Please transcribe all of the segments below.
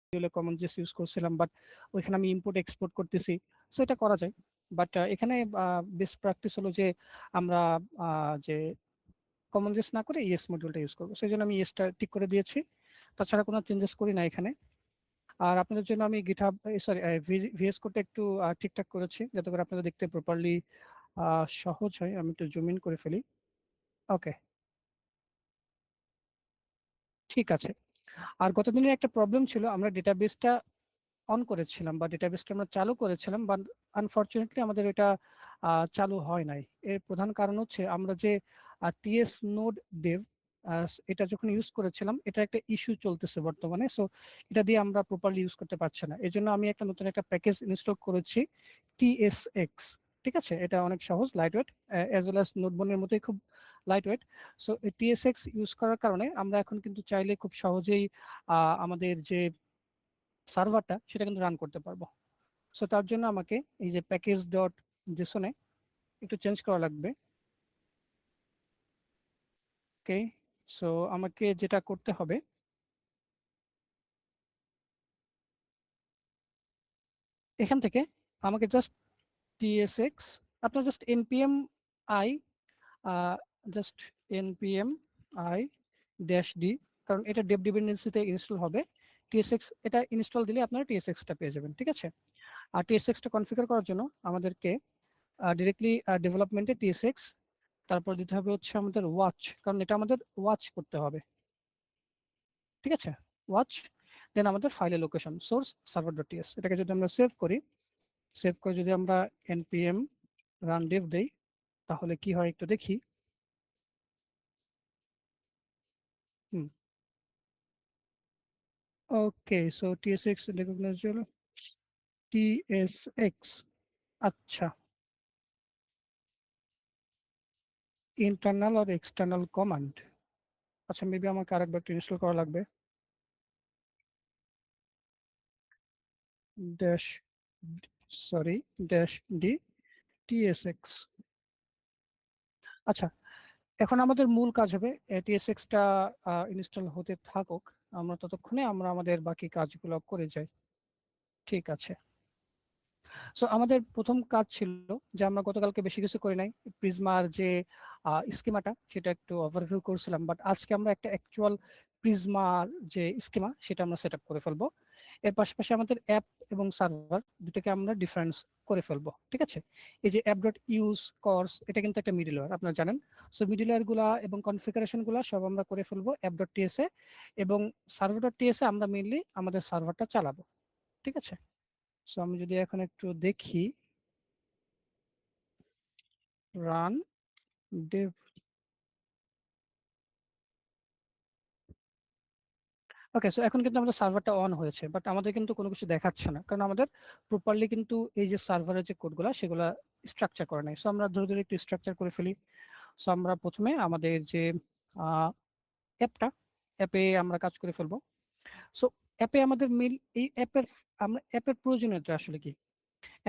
মডিউলে common JS use করছিলাম, but ওইখানে আমি ইম্পোর্ট এক্সপোর্ট করতেছি। সো এটা করা যায়, বাট এখানে বেস্ট প্র্যাকটিস হলো যে আমরা যে কমন জেস না করে ইএস মডিউলটা ইউজ করবো, সেই জন্য আমি ইএসটা টিক করে দিয়েছি। তাছাড়া কোনো চেঞ্জেস করি না এখানে। আর আপনাদের জন্য আমি গিটহাব সরি ভিএস কোডটা একটু ঠিকঠাক করেছি যাতে করে আপনারা দেখতে প্রপারলি সহজ হয়। আমি একটু জুম ইন করে ফেলি। ওকে, ঠিক আছে। আর গতদিনের একটা প্রবলেম ছিল, আমরা ডেটাবেসটা অন করেছিলাম বা ডেটাবেসটা আমরা চালু করেছিলাম, বাট আনফরচুনেটলি আমাদের এটা চালু হয় নাই। এর প্রধান কারণ হচ্ছে আমরা যে টিএস নোড ডেভ এটা যখন ইউজ করেছিলাম, এটা একটা ইস্যু চলতেছে বর্তমানে। সো এটা দিয়ে আমরা প্রপারলি ইউজ করতে পারছি না। এই জন্য আমি একটা নতুন একটা প্যাকেজ ইনস্টল করেছি, টিএসএক্স। ঠিক আছে, এটা অনেক সহজ, light weight, as well as নোটবনের মতোই খুব light weight. So TSX use করার কারণে আমরা এখন কিন্তু চাইলে খুব সহজেই আমাদের যে সার্ভারটা সেটা কিন্তু রান করতে পারবো। সো তার জন্য আমাকে এই যে প্যাকেজ ডট জেসনে একটু চেঞ্জ করা লাগবে। ওকে, সো আমাকে যেটা করতে হবে, এখান থেকে আমাকে জাস্ট টিএসএক্স, আপনার just npm I, just npm I dash D, কারণ এটা ডেভ ডিপেন্ডেন্সিতে ইনস্টল হবে। টিএসএক্স এটা ইনস্টল দিলে আপনারা টিএসএক্সটা পেয়ে যাবেন। ঠিক আছে, আর টিএসএক্সটা কনফিগার করার জন্য আমাদেরকে ডিরেক্টলি ডেভেলপমেন্টে টিএসএক্স, তারপর দিতে হবে হচ্ছে আমাদের ওয়াচ, কারণ এটা আমাদের ওয়াচ করতে হবে। ঠিক আছে, ওয়াচ, দেন আমাদের ফাইলের location source server dot T S. এটাকে যদি আমরা সেভ করি, সেভ করে যদি আমরা npm রান dev দেই, তাহলে কি হয় একটু দেখি। হুম, ওকে, সো টিএসএক্স রিকগনাইজ হলো টিএসএক্স। আচ্ছা, ইন্টারনাল আর এক্সটার্নাল কমান্ড। আচ্ছা, মেবি আমাকে আরেকবার একটু ইনস্টল করা লাগবে। Dash, sorry, dash D TSX. আচ্ছা, এখন আমাদের মূল কাজ হবে টিএসএক্সটা ইনস্টল হতে থাকুক, আমরা ততক্ষণে আমরা আমাদের বাকি কাজগুলো করে যাই। ঠিক আছে, সো আমাদের প্রথম কাজ ছিল যে আমরা গতকালকে বেশি কিছু করি নাই, প্রিজমার যে স্কিমাটা সেটা একটু ওভারভিউ করছিলাম, বাট আজকে আমরা একটা অ্যাকচুয়াল প্রিজমার যে স্কিমা সেটা আমরা সেট আপ করে ফেলবো। এর পাশাপাশি আমাদের অ্যাপ এবং সার্ভার দুটোকে আমরা ডিফারেন্স করে ফেলবো। ঠিক আছে, এই যে অ্যাপ ডট ইউজ কোর্স, এটা কিন্তু একটা মিডলওয়্যার, আপনারা জানেন। সো মিডলওয়্যার গুলা এবং কনফিগারেশন গুলা সব আমরা করে ফেলবো অ্যাপ ডট টিএস এ, এবং সার্ভার ডট টিএস এ আমরা মেইনলি আমাদের সার্ভারটা চালাবো। ঠিক আছে, সো আমি যদি এখন একটু দেখি, রান dev। ওকে, সো এখন কিন্তু আমাদের সার্ভারটা অন হয়েছে, বাট আমাদের কিন্তু কোনো কিছু দেখাচ্ছে না, কারণ আমাদের প্রপারলি কিন্তু এই যে সার্ভারের যে কোডগুলা সেগুলা স্ট্রাকচার করা নাই। সো আমরা ধরে ধরে একটু স্ট্রাকচার করে ফেলি। সো আমরা প্রথমে আমাদের যে অ্যাপটা, অ্যাপে আমরা কাজ করে ফেলবো। সো অ্যাপে আমাদের মিল, এই অ্যাপের, আমরা অ্যাপের প্রয়োজনীয়তা আসলে কি।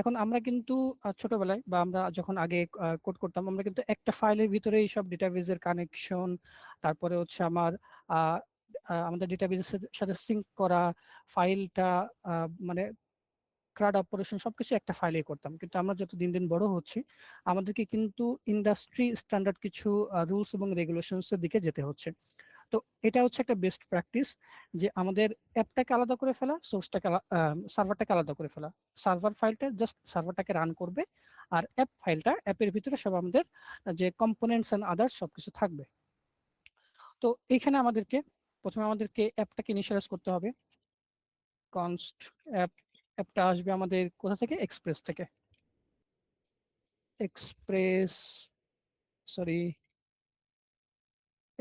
এখন আমরা কিন্তু ছোটবেলায় বা আমরা যখন আগে কোড করতাম, আমরা কিন্তু একটা ফাইলের ভিতরে সব ডেটাবেজের কানেকশন, তারপরে হচ্ছে আমার আহ, আমাদের ডেটাবেজের সাথে সিঙ্ক করা ফাইলটা, মানে ক্রাড অপারেশন সবকিছু একটা ফাইলে করতাম। কিন্তু আমরা যত দিন দিন বড় হচ্ছি, আমাদেরকে কিন্তু ইন্ডাস্ট্রি স্ট্যান্ডার্ড কিছু রুলস এবং রেগুলেশনস এর দিকে যেতে হচ্ছে। তো এটা হচ্ছে একটা বেস্ট প্র্যাকটিস, যে আমাদের অ্যাপটাকে আলাদা করে ফেলা, সোর্সটাকে, সার্ভারটাকে আলাদা করে ফেলা। সার্ভার ফাইলটা জাস্ট সার্ভারটাকে রান করবে, আর অ্যাপ ফাইলটা, অ্যাপের ভিতরে সব আমাদের যে কম্পোনেন্টস এন্ড আদার্স সবকিছু থাকবে। তো এখানে আমাদেরকে প্রথমে আমাদেরকে অ্যাপটাকে ইনিশিয়ালাইজ করতে হবে। কনস্ট অ্যাপ, অ্যাপটা আসবে আমাদের কোথা থেকে, এক্সপ্রেস থেকে। এক্সপ্রেস, সরি,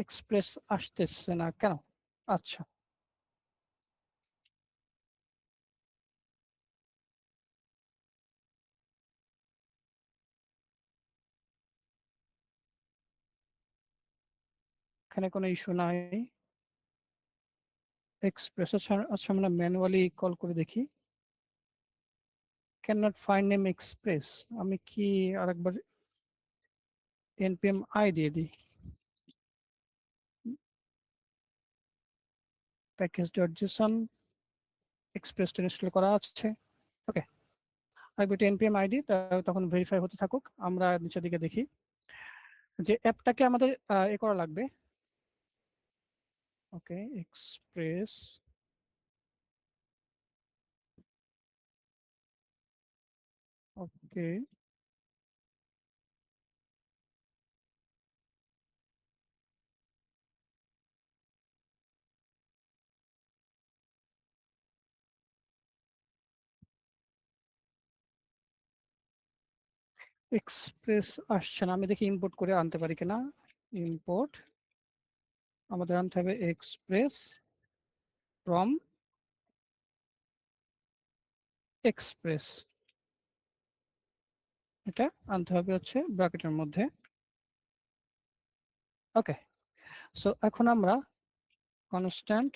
এক্সপ্রেস আসতেছে না কেন? আচ্ছা, এখানে কোনো ইস্যু নাই। এক্সপ্রেস, আচ্ছা আচ্ছা, আমরা ম্যানুয়ালি কল করে দেখি। Can not find name express. আমি কি আরেকবার npm আই দিয়ে দিই, প্যাকেজ ডট জেসন এক্সপ্রেস তো ইনস্টল করা আছে। ওকে, আরেকবার একটা npm আইডি, তখন ভেরিফাই হতে থাকুক। আমরা নিচের দিকে দেখি যে অ্যাপটাকে আমাদের এ করা লাগবে। ওকে, এক্সপ্রেস ওকে এক্সপ্রেস আসছে না, আমি দেখি ইম্পোর্ট করে আনতে পারি কিনা। ইম্পোর্ট, আমাদের আনতে হবে এক্সপ্রেস ফ্রম এক্সপ্রেস, এটা আনতে হবে হচ্ছে ব্র্যাকেটের মধ্যে। ওকে, সো এখন আমরা কনস্ট্যান্ট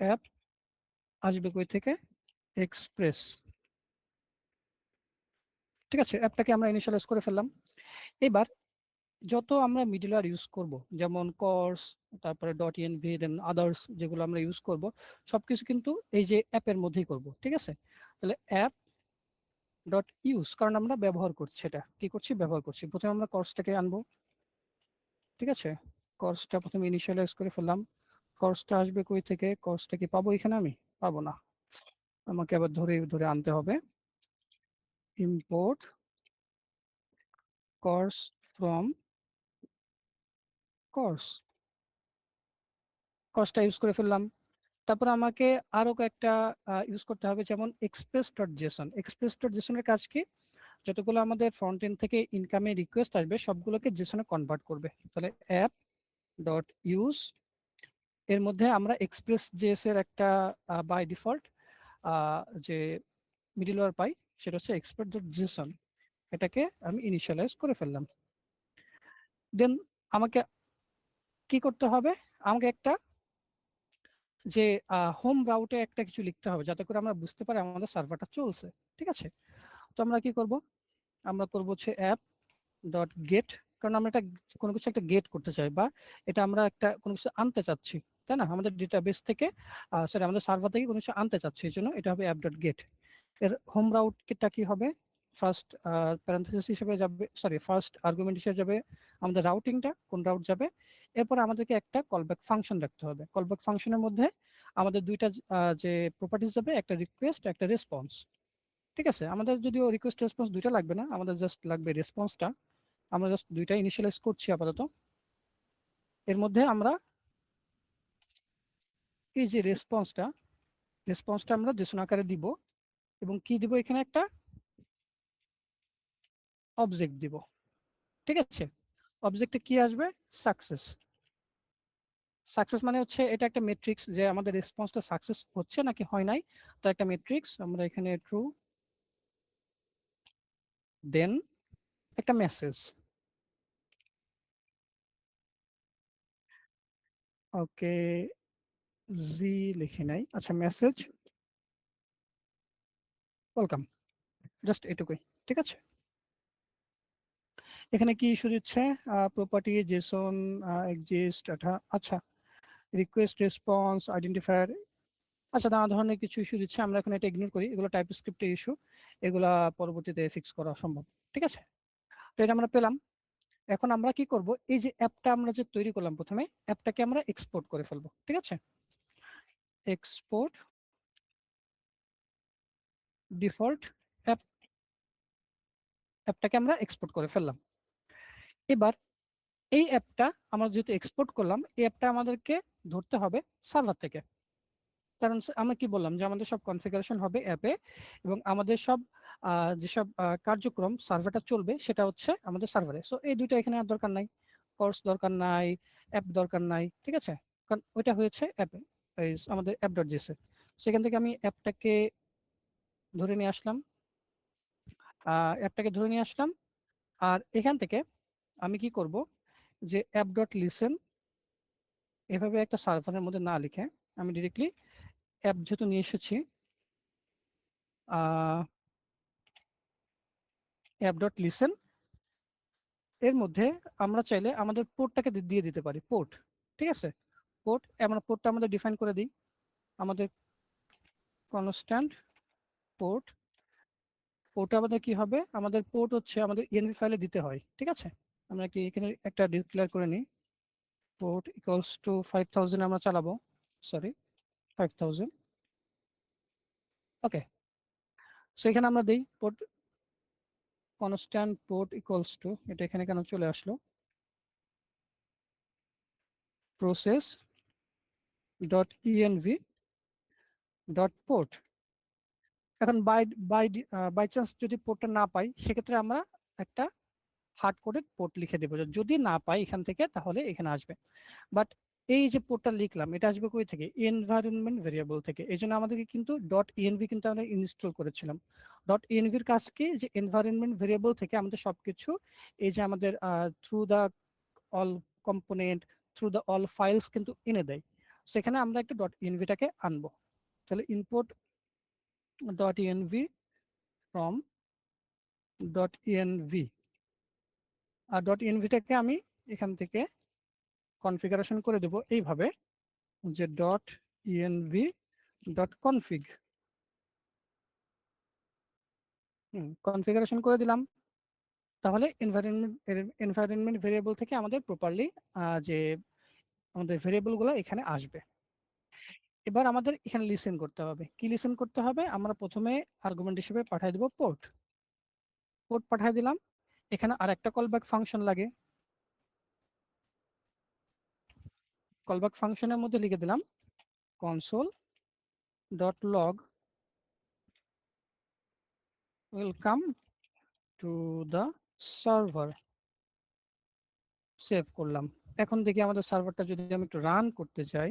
অ্যাপ আসবে কই থেকে, এক্সপ্রেস। ঠিক আছে, অ্যাপটাকে আমরা ইনিশিয়ালাইজ করে ফেললাম। এবার যত আমরা মিডলওয়্যার ইউজ করব, যেমন কোর্স, তারপরে ডট ইএনভি, দেন আদার্স যেগুলো আমরা ইউজ করব, সবকিছু কিন্তু এই যে অ্যাপের মধ্যেই করব। ঠিক আছে, তাহলে অ্যাপ ডট ইউজ, কারণ আমরা ব্যবহার করছি, এটা কি করছি, ব্যবহার করছি। প্রথমে আমরা কোর্সটাকে আনবো। ঠিক আছে, কোর্সটা প্রথমে ইনিশিয়ালাইজ করে ফেললাম। কোর্সটা আসবে কই থেকে, কোর্সটা কি পাবো এখানে, আমি পাবো না, আমাকে আবার ধরে ধরে আনতে হবে। ইম্পোর্ট কোর্স ফ্রম কোর্স, কোর্সটা ইউজ করে ফেললাম। তারপর আমাকে আরো কয়েকটা ইউজ করতে হবে, যেমন express dot JSON. Express dot জেসনের কাজ কি, যতগুলো আমাদের ফ্রন্ট এন্ড থেকে ইনকামে রিকোয়েস্ট আসবে সবগুলোকে জেসনে কনভার্ট করবে। তাহলে অ্যাপ ডট ইউজ, এর মধ্যে আমরা এক্সপ্রেস জেএস এর একটা বাই ডিফল্ট যে মিডলওয়্যার পাই, সেটা হচ্ছে এক্সপ্রেস ডট জেসন। এটাকে আমি ইনিশিয়ালাইজ করে ফেললাম। দেন আমাকে কি করতে হবে, আমাকে একটা যে হোম রাউটে একটা কিছু লিখতে হবে, যাতে করে আমরা বুঝতে পারি আমাদের সার্ভারটা চলছে। ঠিক আছে, তো আমরা কি করব, আমরা করব হচ্ছে অ্যাপ ডট গেট, কারণ আমরা একটা কোনো কিছু একটা গেট করতে চাই, বা এটা আমরা একটা কোনো কিছু আনতে চাচ্ছি, তাই না, আমাদের ডেটাবেস থেকে, সরি আমাদের সার্ভার থেকে কোনো কিছু আনতে চাচ্ছি, এই জন্য এটা হবে অ্যাপ ডট গেট। এর হোম রাউটটা কি হবে, ফার্স্ট প্যারেন্থেসিস হিসেবে যাবে, সরি ফার্স্ট আর্গুমেন্ট হিসেবে যাবে আমাদের রাউটিংটা, কোন রাউট যাবে। এরপর আমাদেরকে একটা কলব্যাক ফাংশন রাখতে হবে। কলব্যাক ফাংশনের মধ্যে আমাদের দুইটা যে প্রপার্টিস যাবে, একটা রিকোয়েস্ট, একটা রেসপন্স। ঠিক আছে, আমাদের যদিও রিকোয়েস্ট রেসপন্স দুইটা লাগবে না, আমাদের জাস্ট লাগবে রেসপন্সটা। আমরা জাস্ট দুইটা ইনিশিয়ালাইজ করছি আপাতত। এর মধ্যে আমরা এই যে রেসপন্সটা আমরা জেসন আকারে দিব, এবং কি দিব, এখানে একটা অবজেক্ট দিব। ঠিক আছে, অবজেক্টে কি আসবে, সাকসেস। সাকসেস মানে হচ্ছে এটা একটা মেট্রিক্স, যে আমাদের রেসপন্সটা সাকসেস হচ্ছে নাকি হয় নাই, তার একটা মেট্রিক্স। আমরা এখানে ট্রু, দেন একটা মেসেজ। ওকে, জি লিখি নাই, আচ্ছা মেসেজ ওয়েলকাম, জাস্ট এটুকুই। ঠিক আছে, এখানে কি ইস্যু দিচ্ছে, প্রপার্টি জেসন এক্সিস্ট, আচ্ছা রিকোয়েস্ট রেসপন্স আইডেন্টিফায়ার, আচ্ছা নানা ধরনের কিছু ইস্যু দিচ্ছে, আমরা এখন এটা ইগনোর করি, এগুলো টাইপ স্ক্রিপ্টের ইস্যু, এগুলা পরবর্তীতে ফিক্স করা সম্ভব। ঠিক আছে, তো এটা আমরা পেলাম। এখন আমরা কি করব, এই যে অ্যাপটা আমরা যে তৈরি করলাম, প্রথমে অ্যাপটাকে আমরা এক্সপোর্ট করে ফেলবো। ঠিক আছে, এক্সপোর্ট ডিফল্ট অ্যাপ, অ্যাপটাকে আমরা এক্সপোর্ট করে ফেললাম। এবার এই অ্যাপটা আমরা যেহেতু এক্সপোর্ট করলাম, এই অ্যাপটা আমাদেরকে ধরতে হবে সার্ভার থেকে। কারণ আমরা কি বললাম যে আমাদের সব কনফিগারেশন হবে অ্যাপে, এবং আমাদের সব যেসব কার্যক্রম সার্ভারটা চলবে সেটা হচ্ছে আমাদের সার্ভারে। সো এই দুইটা এখানে আর দরকার নাই, কোর্স দরকার নাই, অ্যাপ দরকার নাই। ঠিক আছে, কারণ ওইটা হয়েছে অ্যাপে, আমাদের অ্যাপ ডট জেসে। সেখান থেকে আমি অ্যাপটাকে ধরে নিয়ে আসলাম, অ্যাপটাকে ধরে নিয়ে আসলাম। আর এখান থেকে আমি কি করব, যে অ্যাপ ডট লিসেন, এভাবে একটা সার্ভারের মধ্যে না লিখে আমি ডিরেক্টলি অ্যাপ যেহেতু নিয়ে এসেছি, অ্যাপ ডট লিসেন, এর মধ্যে আমরা চাইলে আমাদের পোর্টটাকে দিয়ে দিতে পারি, পোর্ট। ঠিক আছে, পোর্ট, আমরা পোর্টটা আমাদের ডিফাইন করে দিই। আমাদের কনস্ট্যান্ট পোর্ট। পোর্ট আমাদের কি হবে, আমাদের পোর্ট হচ্ছে আমাদের ইএনভি ফাইলে দিতে হয়, ঠিক আছে। আমরা কি এখানে একটা ডিক্লেয়ার করে নিই, পোর্ট ইকুয়ালস টু 5000 আমরা চালাবো, সরি 5000। ওকে, সো এখানে আমরা দিই port constant port equals to, এটা এখানে কেন চলে আসলো, process dot ENV dot port. এখন বাই বাই বাই চান্স যদি পোর্টটা না পাই, সেক্ষেত্রে আমরা একটা হার্ড কোডেড পোর্ট লিখে দেবো, যদি না পাই এখান থেকে তাহলে এখানে আসবে। বাট এই যে পোর্টটা লিখলাম এটা আসবে কই থেকে, এনভায়রনমেন্ট ভেরিয়েবল থেকে। এই জন্য আমাদেরকে কিন্তু ডট ইএনভি কিন্তু আমরা ইনস্টল করেছিলাম। ডট ইএনভির কাজ কি, যে এনভায়রনমেন্ট ভেরিয়েবল থেকে আমাদের সবকিছু, এই যে আমাদের through the all component, through the all files কিন্তু এনে দেয়। সেখানে আমরা একটু ডট ইএনভিটাকে আনবো। তাহলে input dot ENV from dot ENV, আর ডট ইএনভিটাকে আমি এখান থেকে কনফিগারেশন করে দেব এইভাবে, যে dot ENV dot config, configuration করে দিলাম। তাহলে এনভায়রনমেন্ট ভেরিয়েবল থেকে আমাদের প্রপারলি যে আমাদের ভেরিয়েবল গুলো এখানে আসবে। এবার আমাদের এখানে লিসেন করতে হবে। কি লিসেন করতে হবে, আমরা প্রথমে আর্গুমেন্ট হিসেবে পাঠিয়ে দেব পোর্ট, পোর্ট পাঠিয়ে দিলাম। এখানে আর একটা কলব্যাক ফাংশন লাগে, কলব্যাক ফাংশনের মধ্যে লিখে দিলাম console dot log welcome to the server, save করলাম। এখন দেখি আমাদের সার্ভারটা যদি আমি একটু রান করতে চাই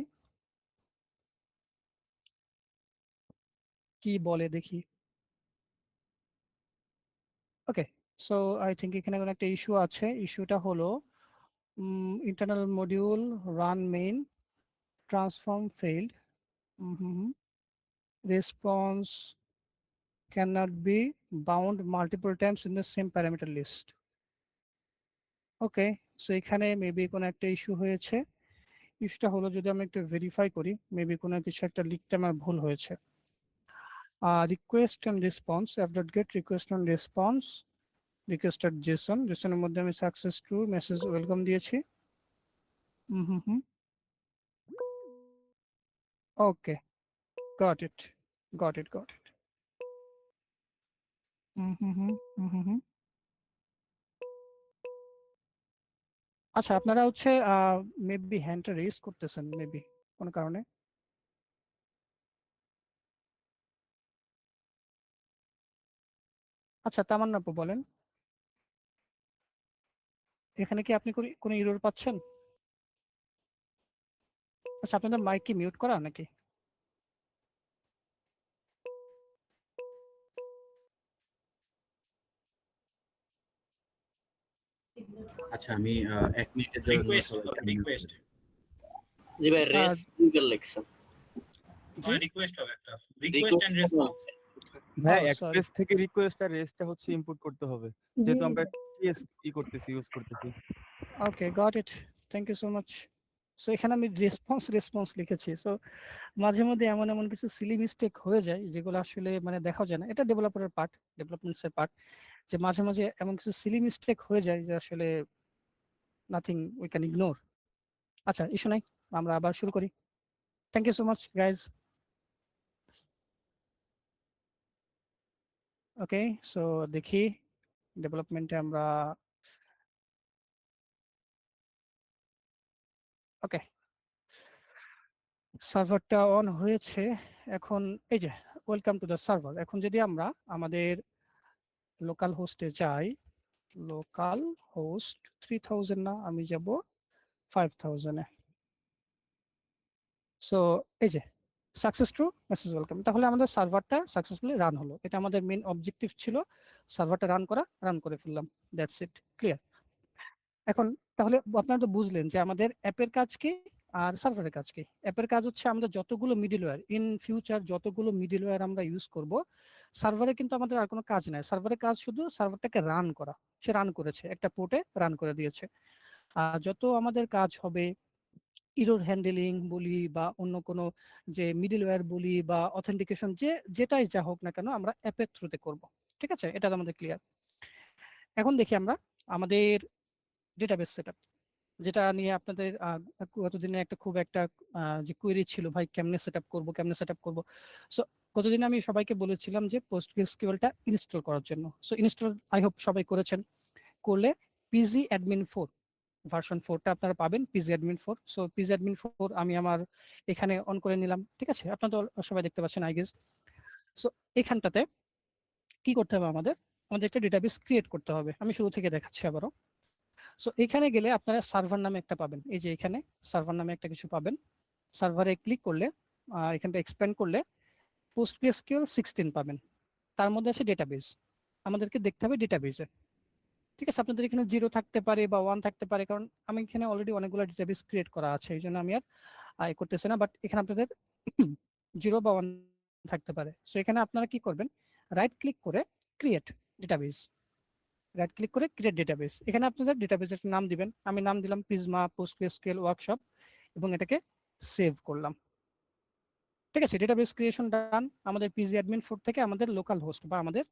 কি বলে দেখি। ওকে, সো আই থিঙ্ক এখানে কোনো একটা ইস্যু আছে। ইস্যুটা হলো internal module run main transform failed, response cannot be bound multiple times in the same parameter list. Okay, so এখানে মেবি কোনো একটা ইস্যু হয়েছে। ইস্যুটা হলো, যদি আমি একটু ভেরিফাই করি, মেবি কোনো কিছু একটা লিখতে আমার ভুল হয়েছে। Request and response app dot get request and response requested JSON, জেসনের মধ্যে আমি সাকসেস টু মেসেজ ওয়েলকাম দিয়েছি। Okay, got it, got it, got it. আচ্ছা, আপনারা হচ্ছে মেবি হ্যান্ডটা রেজ করতেছেন মেবি কোনো কারণে। আচ্ছা, তামান্না আপু বলেন, এখানে কি আপনি কোনো ইরর পাচ্ছেন? আচ্ছা, আপনাদের মাইক কি মিউট করা নাকি? আচ্ছা, আমি 1 মিনিটের জন্য রিকোয়েস্ট সবাইকে রিকোয়েস্ট জি ভাই, রেস গুগল লেখছেন। জি, রিকোয়েস্ট হবে একটা, রিকোয়েস্ট এন্ড রেসপন্স। হ্যাঁ, sorry. এক্সপ্রেস থেকে রিকোয়েস্ট আর রেস্টটা হচ্ছে ইনপুট করতে হবে, যেহেতু আমরা টিএস করতেছি, ইউজ করতেছি। Okay, got it, thank you so much. So এখানে আমি রেসপন্স লিখেছি। সো মাঝে মধ্যে এমন এমন কিছু সিলি মিস্টেক হয়ে যায় যেগুলো আসলে মানে দেখা যায় না, এটা ডেভেলপারের পার্ট, ডেভেলপমেন্টসের পার্ট, যে মাঝে মাঝে এমন কিছু সিলি মিস্টেক হয়ে যায় যে আসলে নাথিং উই ক্যান ইগনোর। আচ্ছা, ইস্যু নাই, আমরা আবার শুরু করি। Thank you so much guys. Okay, so দেখি ডেভেলপমেন্টে আমরা, ওকে, সার্ভারটা অন হয়েছে। এখন এই যে ওয়েলকাম টু দ্য সার্ভার। এখন যদি আমরা আমাদের লোকাল হোস্টে যাই, লোকাল হোস্ট 3000 না, আমি যাব 5000 এ। সো এই যে সাকসেস ট্রু মেসেজ ওয়েলকাম, তাহলে আমাদের সার্ভারটা সাকসেসফুলি রান হলো। এটা আমাদের মেইন অবজেক্টিভ ছিল, সার্ভারটা রান করা, রান করে ফেললাম, দ্যাটস ইট, ক্লিয়ার। এখন তাহলে আপনারা তো বুঝলেন যে আমাদের অ্যাপের কাজ কি আর সার্ভারের কাজ কি। অ্যাপের কাজ হচ্ছে আমাদের যতগুলো মিডলওয়্যার, ইন ফিউচার যতগুলো মিডলওয়্যার আমরা ইউজ করব, সার্ভারে কিন্তু আমাদের আর কোনো কাজ নাই। সার্ভারের কাজ শুধু সার্ভারটাকে রান করা, সে রান করেছে, একটা পোর্টে রান করে দিয়েছে। আর যত আমাদের কাজ হবে ইরর হ্যান্ডেলিং বলি বা অন্য কোনো যে মিডলওয়্যার বলি বা অথেন্টিকেশন যেটাই যা হোক না কেন আমরা অ্যাপের থ্রুতে করব। ঠিক আছে, এটা আমাদের ক্লিয়ার। এখন দেখি আমরা আমাদের ডেটাবেস সেটআপ, যেটা নিয়ে আপনাদের গতদিনে একটা খুব একটা যে কোয়েরি ছিল, ভাই কেমনে সেটআপ করব কেমনে সেটআপ করব। সো গতদিন আমি সবাইকে বলেছিলাম যে পোস্টগ্রেসকিউএলটা ইনস্টল করার জন্য। সো ইনস্টল আই হোপ সবাই করেছেন। করলে পিজি অ্যাডমিন 4 ভার্সন 4টা আপনারা পাবেন, PG admin 4। So PG admin 4 আমি আমার এখানে অন করে নিলাম। ঠিক আছে, আপনারা তো সবাই দেখতে পাচ্ছেন আই গেস। সো এখানটাতে কি করতে হবে, আমাদের একটা ডেটাবেস ক্রিয়েট করতে হবে। আমি শুরু থেকে দেখাচ্ছি আবারও। সো এখানে গেলে আপনারা সার্ভার নামে একটা পাবেন, এই যে এখানে সার্ভার নামে একটা কিছু পাবেন। সার্ভারে ক্লিক করলে এখানটা এক্সপ্যান্ড করলে পোস্টগ্রেসকিউএল 16 পাবেন। তার মধ্যে আছে ডেটাবেস, আমাদেরকে দেখতে হবে ডেটাবেসে। ঠিক আছে, আপনাদের এখানে 0 থাকতে পারে বা 1 থাকতে পারে, কারণ আমি এখানে অলরেডি অনেকগুলো ডেটাবেস ক্রিয়েট করা আছে, এই জন্য আমি আর করতেছি না। বাট এখানে আপনাদের 0 বা 1 থাকতে পারে। সো এখানে আপনারা কি করবেন, রাইট ক্লিক করে ক্রিয়েট ডেটাবেস, রাইট ক্লিক করে ক্রিয়েট ডেটাবেস। এখানে আপনাদের ডেটাবেসের নাম দিবেন। আমি নাম দিলাম প্রিজমা পোস্টগ্রেসকিউএল ওয়ার্কশপ এবং এটাকে সেভ করলাম। ঠিক আছে, ডেটাবেস ক্রিয়েশন ডান। আমাদের পিজি অ্যাডমিন 4 থেকে আমাদের লোকাল হোস্ট বা আমাদের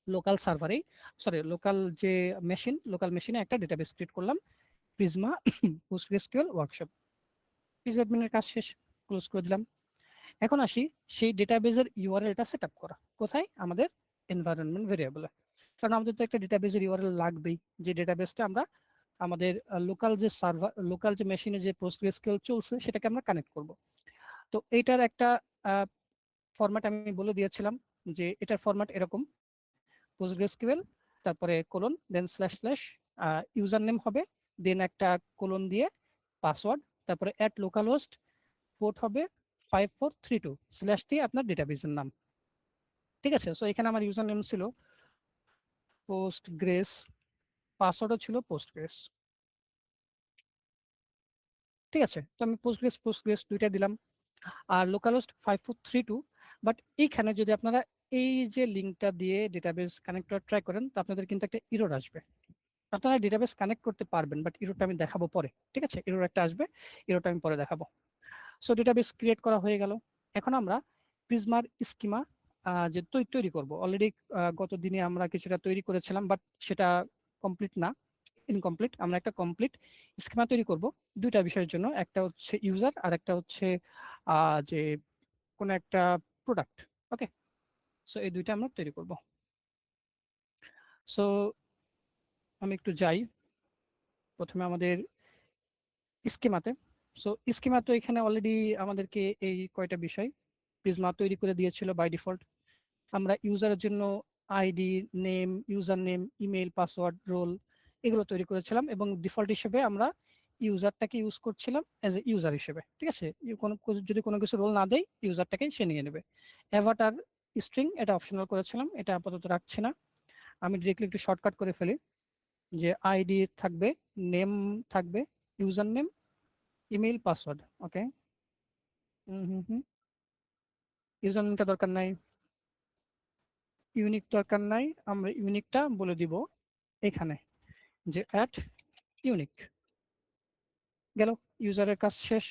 লোকাল সার্ভারেই লোকাল যে লোকাল মেশিনে একটা ডেটাবেস ক্রিয়েট করলাম, প্রিজমা পোস্টগ্রেসকিউএল ওয়ার্কশপ। পিজি অ্যাডমিনের কাজ শেষ, ক্লোজ করে দিলাম। এখন আসি সেই ডেটাবেসের ইউআরএলটা সেট আপ করা। কোথায়, আমাদের এনভায়রনমেন্ট ভেরিয়েবলে। কারণ আমাদের তো একটা ডেটাবেসের ইউআরএল লাগবেই, যে ডেটাবেসটা আমরা আমাদের লোকাল যে সার্ভার লোকাল যে মেশিনে যে পোস্টগ্রেসকিউএল চলছে সেটাকে আমরা কানেক্ট করব। তো এইটার একটা ফরম্যাট আমি বলে দিয়েছিলাম, যে এটার ফরম্যাট এরকম, পোস্টগ্রেসকিউএল তারপরে কোলন দেন স্ল্যাশ স্ল্যাশ ইউজার নেম হবে, দেন একটা কোলন দিয়ে পাসওয়ার্ড, তারপরে অ্যাট লোকাল হোস্ট, পোর্ট হবে 5432 স্ল্যাশ দিয়ে আপনার ডেটাবেসের নাম। ঠিক আছে, সো এখানে আমার ইউজার নেম ছিল পোস্টগ্রেস, পাসওয়ার্ডও ছিল পোস্টগ্রেস। ঠিক আছে, তো আমি পোস্টগ্রেস দুইটা দিলাম আর লোকাল হোস্ট 5432। বাট এইখানে যদি আপনারা এই যে লিঙ্কটা দিয়ে ডেটাবেস কানেক্ট করার ট্রাই করেন, তো আপনাদের কিন্তু একটা এরর আসবে। আপনারা ডেটাবেস কানেক্ট করতে পারবেন, বাট এররটা আমি দেখাবো পরে। ঠিক আছে, এরর একটা আসবে, এররটা আমি পরে দেখাবো। সো ডেটাবেস ক্রিয়েট করা হয়ে গেল। এখন আমরা প্রিজমার স্কিমা যে তৈরি করব। অলরেডি গত দিনে আমরা কিছুটা তৈরি করেছিলাম, বাট সেটা কমপ্লিট না, ইনকমপ্লিট। আমরা একটা কমপ্লিট স্কিমা তৈরি করব দুইটা বিষয়ের জন্য, একটা হচ্ছে ইউজার আর একটা হচ্ছে যে কোনো একটা প্রোডাক্ট। ওকে, সো এই দুইটা আমরা তৈরি করব। সো আমি একটু যাই প্রথমে আমাদের স্কিমাতে। সো স্কিমা তো এখানে অলরেডি আমাদেরকে এই কয়টা বিষয় প্রিজমা তৈরি করে দিয়েছিল বাই ডিফল্ট। আমরা ইউজারের জন্য ID, name, user name, email, password, role এগুলো তৈরি করেছিলাম, এবং ডিফল্ট হিসেবে আমরা ইউজারটাকে ইউজ করছিলাম অ্যাজ এ ইউজার হিসেবে। ঠিক আছে, যদি কোনো কিছু রোল না দেয়, ইউজারটাকে সে নিয়ে নেবে। অ্যাভাটার স্ট্রিং এটা অপশনাল করেছিলাম, এটা আপাতত রাখছি না। আমি ডিরেক্টলি একটু শর্টকাট করে ফেলি, যে আইডি থাকবে, নেম থাকবে, ইউজার নেম, ইমেল, পাসওয়ার্ড। ওকে, ইউজার নেমটা দরকার নাই, ইউনিক দরকার নাই, আমরা ইউনিকটা বলে দিব এখানে, যে অ্যাট ইউনিক। গেল, ইউজারের কাজ শেষ।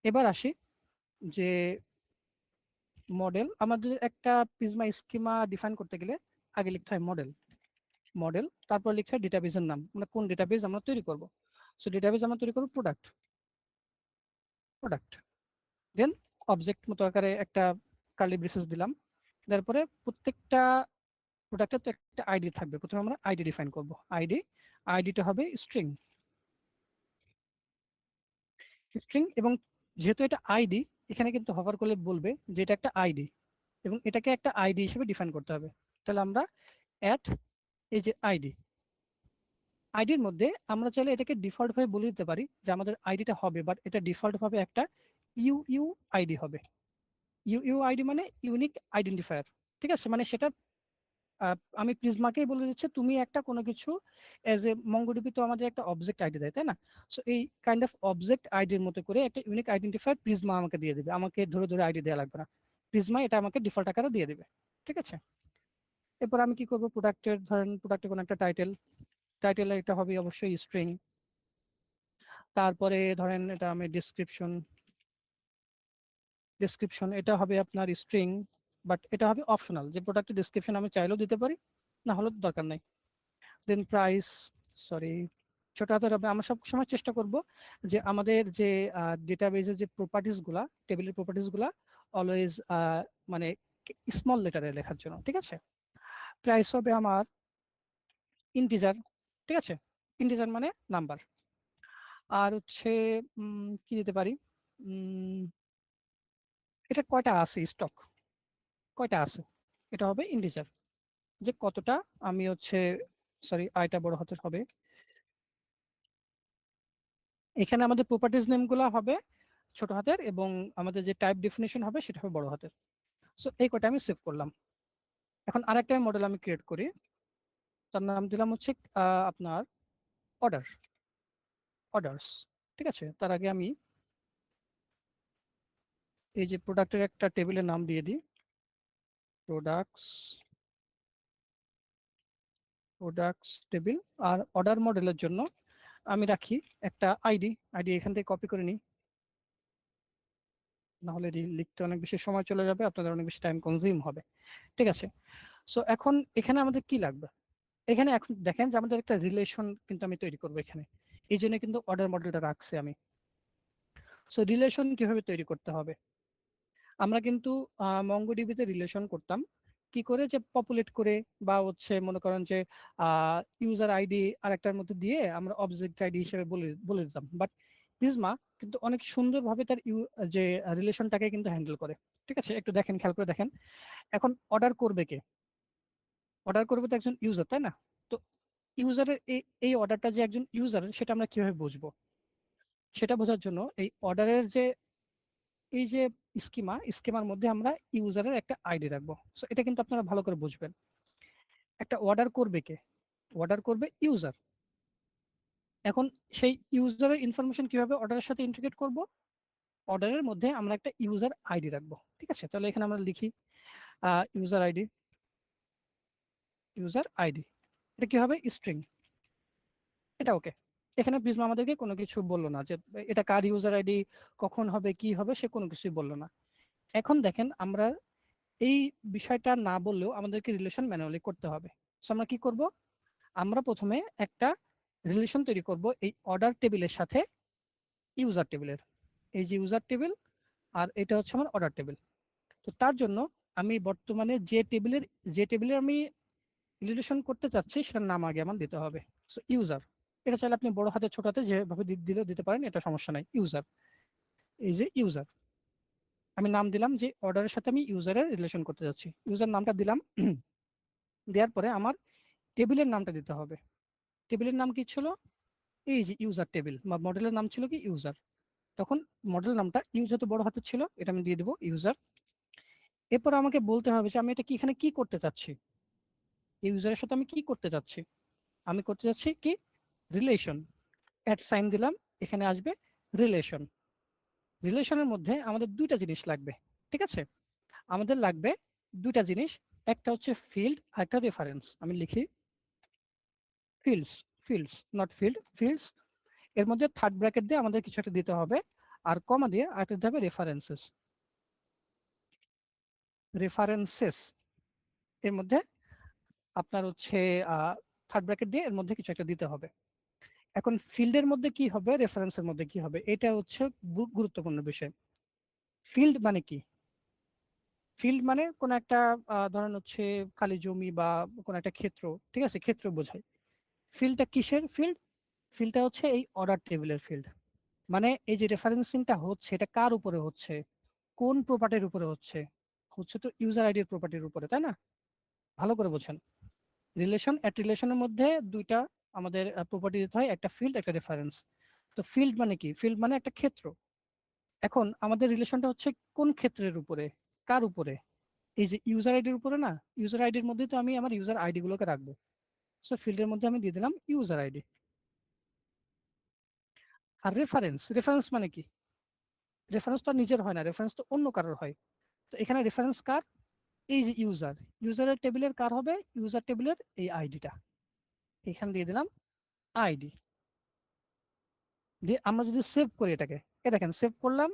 এবার আসি যে মডেল। আমাদের একটা প্রিজমা স্কিমা ডিফাইন করতে গেলে আগে লিখতে হয় মডেল, তারপর লিখতে হয় ডেটাবেসের নাম, মানে কোন ডেটাবেস আমরা তৈরি করব। সো ডেটাবেস আমরা তৈরি করব প্রোডাক্ট, দেন অবজেক্ট মতো আকারে একটা কার্লি ব্রেসেস দিলাম। তারপরে প্রত্যেকটা প্রোডাক্টের তো একটা আইডি থাকবে, প্রথমে আমরা আইডি ডিফাইন করব। আইডিটা হবে স্ট্রিং, এবং যেহেতু এটা আইডি, এখানে কিন্তু হভার করলে বলবে যে এটা একটা আইডি, এবং এটাকে একটা আইডি হিসেবে ডিফাইন করতে হবে। তাহলে আমরা অ্যাট এই যে আইডির মধ্যে আমরা চাইলে এটাকে ডিফল্ট ভাবে বলে দিতে পারি যে আমাদের আইডিটা হবে, বাট এটা ডিফল্ট ভাবে একটা ইউ আইডি হবে। ইউ আইডি মানে ইউনিক আইডেন্টিফায়ার। ঠিক আছে, মানে সেটা আমি প্রিজমাকেই বলে দিচ্ছি, তুমি একটা কোনো কিছু এজ এ মঙ্গোডিবি তো আমাদের একটা অবজেক্ট আইডি দেয়, তাই না? সো এই কাইন্ড অফ অবজেক্ট আইডির মতো করে একটা ইউনিক আইডেন্টিফায়ার প্রিজমা আমাকে দিয়ে দেবে, আমাকে ধরে ধরে আইডি দেওয়া লাগবে না, প্রিজমা এটা আমাকে ডিফল্ট আকারে দিয়ে দেবে। ঠিক আছে, এরপর আমি কি করব, ধরেন প্রোডাক্টের কোনো একটা টাইটেল এটা হবে অবশ্যই স্ট্রিং। তারপরে ধরেন এটা আমি ডেসক্রিপশন এটা হবে আপনার স্ট্রিং, বাট এটা হবে অপশনাল, যে প্রোডাক্টের ডেসক্রিপশন আমি চাইলেও দিতে পারি, না হলে দরকার নাই। দেন প্রাইস, সরি, ছোট হাতের হবে। আমরা সব সময় চেষ্টা করব যে আমাদের যে ডেটাবেজের যে প্রপার্টিস গুলা, টেবিলের প্রপার্টিস গুলা অলওয়েজ মানে স্মল লেটারে লেখার জন্য, ঠিক আছে। প্রাইস হবে আমার ইন্টিজার, ঠিক আছে, ইন্টিজার মানে নাম্বার। আর হচ্ছে কি দিতে পারি, এটা কয়টা আছে স্টক, কয়টা আছে, এটা হবে ইন্টিজার, যে কতটা আমি হচ্ছে, সরি আইটা বড় হাতের হবে। এখানে আমাদের প্রপার্টিজ নেমগুলো হবে ছোট হাতের, এবং আমাদের যে টাইপ ডেফিনিশন হবে সেটা হবে বড় হাতের। সো এই কয়টা আমি সেভ করলাম। এখন আরেকটা মডেল আমি ক্রিয়েট করি, তার নাম দিলাম হচ্ছে আপনার অর্ডার্স, ঠিক আছে। তার আগে আমি এই যে প্রোডাক্টের একটা টেবিলের নাম দিয়ে দিই, প্রোডাক্টস টেবিল। আর অর্ডার মডেলের জন্য আমি রাখি একটা আইডি এখান থেকে কপি করে নিই, নাহলে লিখতে অনেক বেশি সময় চলে যাবে, আপনাদের অনেক বেশি টাইম কনজিউম হবে, ঠিক আছে। সো এখন এখানে আমাদের কি লাগবে, এখানে এখন দেখেন যে আমাদের একটা রিলেশন কিন্তু আমি তৈরি করবো এখানে, এই জন্য কিন্তু অর্ডার মডেলটা রাখছি আমি। সো রিলেশন কিভাবে তৈরি করতে হবে, আমরা কিন্তু মঙ্গোডিবিতে রিলেশন করতাম কি করে, যে পপুলেট করে, বা হচ্ছে মনে করেন যে ইউজার আইডি আর একটার মধ্যে দিয়ে আমরা অবজেক্ট আইডি হিসেবে বলে বলে দিতাম। বাট প্রিজমা কিন্তু অনেক সুন্দরভাবে তার যে রিলেশনটাকে কিন্তু হ্যান্ডেল করে, ঠিক আছে। একটু দেখেন, খেয়াল করে দেখেন, এখন অর্ডার করবে কে, অর্ডার করবে তো একজন ইউজার, তাই না। তো ইউজারের এই অর্ডারটা যে একজন ইউজার, সেটা আমরা কিভাবে বুঝবো, সেটা বোঝার জন্য এই অর্ডারের যে এই যে স্কিমার মধ্যে আমরা ইউজারের একটা আইডি রাখবো। সো এটা কিন্তু আপনারা ভালো করে বুঝবেন। একটা অর্ডার করবে কে, অর্ডার করবে ইউজার। এখন সেই ইউজারের ইনফরমেশন কিভাবে অর্ডারের সাথে ইন্টিগ্রেট করব, অর্ডারের মধ্যে আমরা একটা ইউজার আইডি রাখবো, ঠিক আছে। তাহলে এখানে আমরা লিখি ইউজার আইডি, এটা কি হবে, স্ট্রিং, এটা ওকে। এখানে প্রিজমা আমাদেরকে কোনো কিছু বললো না, যে এটা কার ইউজার আইডি, কখন হবে, কি হবে, সে কোনো কিছুই বললো না। এখন দেখেন আমরা এই বিষয়টা না বললেও আমাদেরকে রিলেশন ম্যানুয়ালি করতে হবে। সো আমরা কি করব, আমরা প্রথমে একটা রিলেশন তৈরি করব এই অর্ডার টেবিলের সাথে ইউজার টেবিলের, এই যে ইউজার টেবিল আর এটা হচ্ছে আমার অর্ডার টেবিল। তো তার জন্য আমি বর্তমানে যে টেবিলের আমি রিলেশন করতে চাচ্ছি সেটার নাম আগে আমার দিতে হবে। সো ইউজার, এটা চাইলে আপনি বড় হাতে ছোট হাতে যেভাবে দিলেও দিতে পারেন, এটা সমস্যা নাই। ইউজার, এই যে ইউজার, আমি নাম দিলাম যে অর্ডারের সাথে আমি ইউজারের রিলেশন করতে যাচ্ছি, ইউজার নামটা দিলাম। দেওয়ার পরে আমার টেবিলের নামটা দিতে হবে। টেবিলের নাম কি ছিল, এই যে ইউজার টেবিল, বা মডেলের নাম ছিল কি ইউজার। তখন মডেল নামটা ইউজার তো বড় হাতের ছিল, এটা আমি দিয়ে দেবো ইউজার। এরপর আমাকে বলতে হবে যে আমি এটা কি এখানে কি করতে চাচ্ছি, ইউজারের সাথে আমি কি করতে চাচ্ছি, আমি করতে চাচ্ছি কি রিলেশন, অ্যাট সাইন দিলাম, এখানে আসবে রিলেশন। রিলেশনের মধ্যে আমাদের দুইটা জিনিস লাগবে, ঠিক আছে। আমাদের লাগবে দুইটা জিনিস, একটা হচ্ছে ফিল্ড আর একটা রেফারেন্স। আমি লিখি ফিল্ডস, নট ফিল্ডস। এর মধ্যে থার্ড ব্র্যাকেট দিয়ে আমাদের কিছু একটা দিতে হবে, আর কমা দিয়ে আরেকটা দিতে হবে রেফারেন্সেস। এর মধ্যে আপনার হচ্ছে থার্ড ব্র্যাকেট দিয়ে এর মধ্যে কিছু একটা দিতে হবে। এখন ফিল্ডের মধ্যে কি হবে, রেফারেন্সের মধ্যে কি হবে, এটা হচ্ছে গুরুত্বপূর্ণ বিষয়। ফিল্ড মানে কি, ফিল্ড মানে কোন একটা ধরেন হচ্ছে খালি জমি বা কোন একটা ক্ষেত্র, ঠিক আছে, ক্ষেত্র বোঝায়। ফিল্ডটা কিসের ফিল্ড, ফিল্ডটা হচ্ছে এই অর্ডার টেবিলের ফিল্ড। মানে এই যে রেফারেন্সিংটা হচ্ছে এটা কার উপরে হচ্ছে, কোন প্রপার্টির উপরে হচ্ছে, হচ্ছে তো ইউজার আইডির প্রপার্টির উপরে, তাই না। ভালো করে বোঝেন, রিলেশনের মধ্যে দুইটা আমাদের প্রপার্টি দিতে হয়, একটা ফিল্ড একটা রেফারেন্স। তো ফিল্ড মানে কি, ফিল্ড মানে একটা ক্ষেত্র। এখন আমাদের রিলেশনটা হচ্ছে কোন ক্ষেত্রের উপরে, কার উপরে, এই যে ইউজার আইডির উপরে না। ইউজার আইডির মধ্যে তো আমি আমার ইউজার আইডি গুলোকে রাখবো। সো ফিল্ডের মধ্যে আমি দিয়ে দিলাম ইউজার আইডি। আর রেফারেন্স মানে কি, রেফারেন্স তো নিজের হয় না, রেফারেন্স তো অন্য কারোর হয়। তো এখানে রেফারেন্স কার, এই যে ইউজারের টেবিলের কার হবে, ইউজার টেবিলের এই আইডিটা, এখানে দিয়ে দিলাম আইডি। দিয়ে আমরা যদি সেভ করি এটাকে, দেখেন সেভ করলাম,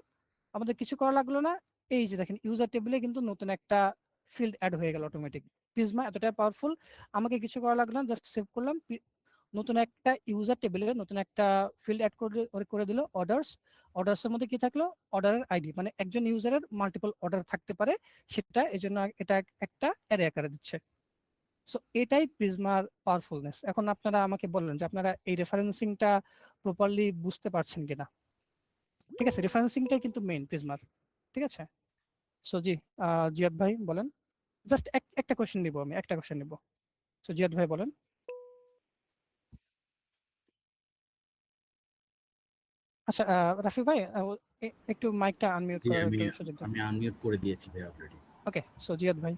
আমাদের কিছু করা লাগলো না। এই যে দেখেন ইউজার টেবিলে কিন্তু নতুন একটা ফিল্ড অ্যাড হয়ে গেল অটোমেটিক। প্রিজমা এতটাই পাওয়ারফুল, আমাকে কিছু করা লাগলো না, জাস্ট সেভ করলাম, নতুন একটা ইউজার টেবিলে নতুন একটা ফিল্ড অ্যাড করে দিল অর্ডারস। অর্ডারসের মধ্যে কি থাকলো, অর্ডারের আইডি, মানে একজন ইউজারের মাল্টিপল অর্ডার থাকতে পারে, সেটা এই জন্য এটা একটা অ্যারে আকারে দিচ্ছে। সো এটাই প্রিজমার পাওয়ারফুলনেস। এখন আপনারা আমাকে বললেন যে আপনারা এই রেফারেন্সিংটা প্রপারলি বুঝতে পারছেন কিনা। ঠিক আছে, রেফারেন্সিংটাই কিন্তু মেইন প্রিজমার। ঠিক আছে, সো জি জিয়াদ ভাই বলেন। জাস্ট একটা কোশ্চেন নিব, আমি একটা কোশ্চেন নিব। সো জিয়াদ ভাই বলেন। আচ্ছা রাফি ভাই একটু মাইকটা আনমিউট জি করার আমি একটু সুযোগ দেন। আমি আনমিউট করে দিয়েছি ভাই অলরেডি। ওকে, সো জিয়াদ ভাই।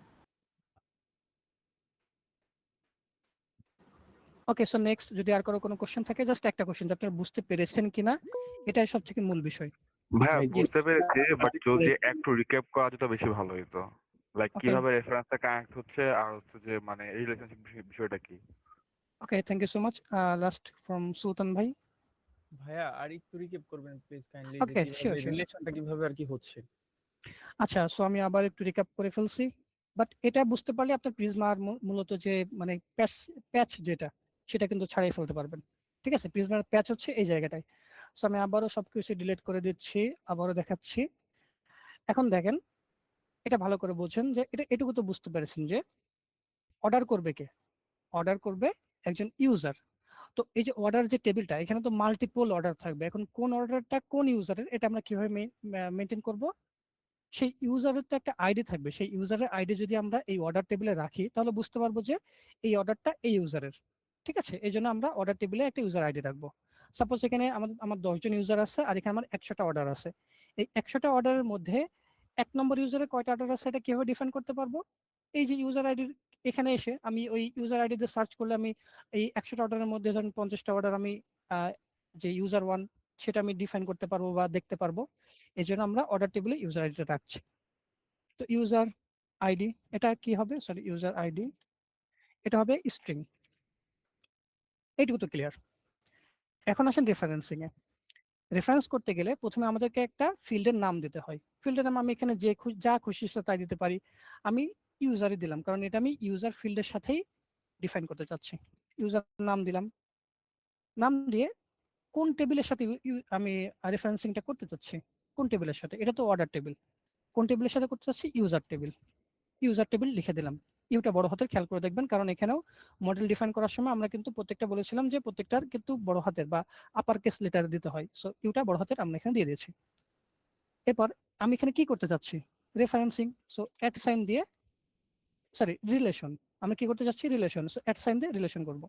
ওকে, সো নেক্সট যদি আর কোনো কোশ্চেন থাকে, জাস্ট একটা কোশ্চেন যে আপনারা বুঝতে পেরেছেন কিনা, এটাই সবথেকে মূল বিষয়। ভাইয়া ভাই, বুঝতে পেরেছি, বাট যদি একটু রিক্যাপ করা যেত বেশি ভালো হতো। লাইক ওকে কিভাবে রেফারেন্সটা কানেক্ট হচ্ছে আর হচ্ছে যে মানে রিলেশনশিপ বিষয়টা কি। Okay, thank you so much. Last from Sultan ভাই। ভাইয়া আর একটু রিক্যাপ করবেন প্লিজ কাইন্ডলি, যে ওকে, কিভাবে শিওর শিওর। রিলেশনটা কিভাবে আর কি হচ্ছে। আচ্ছা, সো আমি আবার একটু রিক্যাপ করে ফেলছি, বাট এটা বুঝতে পারলে আপনার প্রিজমার মূলত যে মানে প্যাচ যেটা, সেটা কিন্তু ছাড়িয়ে ফেলতে পারবেন। ঠিক আছে, প্রিজমার প্যাচ হচ্ছে এই জায়গাটায়। সো আমি আবারও সবকিছু ডিলিট করে দিচ্ছি, আবারও দেখাচ্ছি। এখন দেখেন, এটা ভালো করে বোঝেন যে এটুকু তো বুঝতে পেরেছেন যে অর্ডার করবে কে, অর্ডার করবে একজন ইউজার। তো এই যে অর্ডার যে টেবিলটা, এখানে তো মাল্টিপল অর্ডার থাকবে। এখন কোন অর্ডারটা কোন ইউজারের, এটা আমরা কিভাবে মেনটেন করব? সেই ইউজারের তো একটা আইডি থাকবে, সেই ইউজারের আইডি যদি আমরা এই অর্ডার টেবিলে রাখি, তাহলে বুঝতে পারবো যে এই অর্ডারটা এই ইউজারের। ঠিক আছে, এই জন্য আমরা অর্ডার টেবিলে একটা ইউজার আইডি রাখবো। সাপোজ এখানে আমার 10 জন ইউজার আছে, আর এখানে আমার 100টা অর্ডার আছে। এই 100টা অর্ডারের মধ্যে 1 নম্বর ইউজারের কয়টা অর্ডার আছে, এটা কিভাবে ডিফাইন করতে পারবো? এই যে ইউজার আইডির এখানে এসে আমি ওই ইউজার আইডি দিয়ে সার্চ করলে আমি এই 100টা অর্ডারের মধ্যে ধরেন 50টা অর্ডার আমি যে ইউজার ওয়ান, সেটা আমি ডিফাইন করতে পারবো বা দেখতে পারবো। এই জন্য আমরা অর্ডার টেবিলে ইউজার আইডিটা রাখছি। তো ইউজার আইডি এটা কি হবে, সরি ইউজার আইডি এটা হবে স্ট্রিং। এইটুকু তো ক্লিয়ার। এখন আসেন রেফারেন্সিং এ। রেফারেন্স করতে গেলে প্রথমে আমাদেরকে একটা ফিল্ডের নাম দিতে হয়। ফিল্ডের নাম আমি এখানে যা খুশি তাই দিতে পারি। আমি ইউজারই দিলাম, কারণ এটা আমি ইউজার ফিল্ডের সাথেই ডিফাইন করতে চাচ্ছি। ইউজার নাম দিলাম, নাম দিয়ে কোন টেবিলের সাথে আমি রেফারেন্সিংটা করতে চাচ্ছি, কোন টেবিলের সাথে, এটা তো অর্ডার টেবিল। কোন টেবিলের সাথে করতে চাচ্ছি, ইউজার টেবিল। ইউজার টেবিল লিখে দিলাম। ইউটা বড় হাতের, খেয়াল করে দেখবেন, কারণ এখানেও মডেল ডিফাইন করার সময় আমরা কিন্তু প্রত্যেকটা বলেছিলাম যে প্রত্যেকটার কিন্তু বড় হাতের বা আপার কেস লেটার দিতে হয়। সো ইউটা বড় হাতের আমরা এখানে দিয়ে দিয়েছি। এরপর আমি এখানে কি করতে চাচ্ছি, রেফারেন্সিং। সো অ্যাট সাইন দিয়ে, সরি রিলেশন, আমরা কি করতে চাচ্ছি, রিলেশন। সো অ্যাট সাইন দিয়ে রিলেশন করব।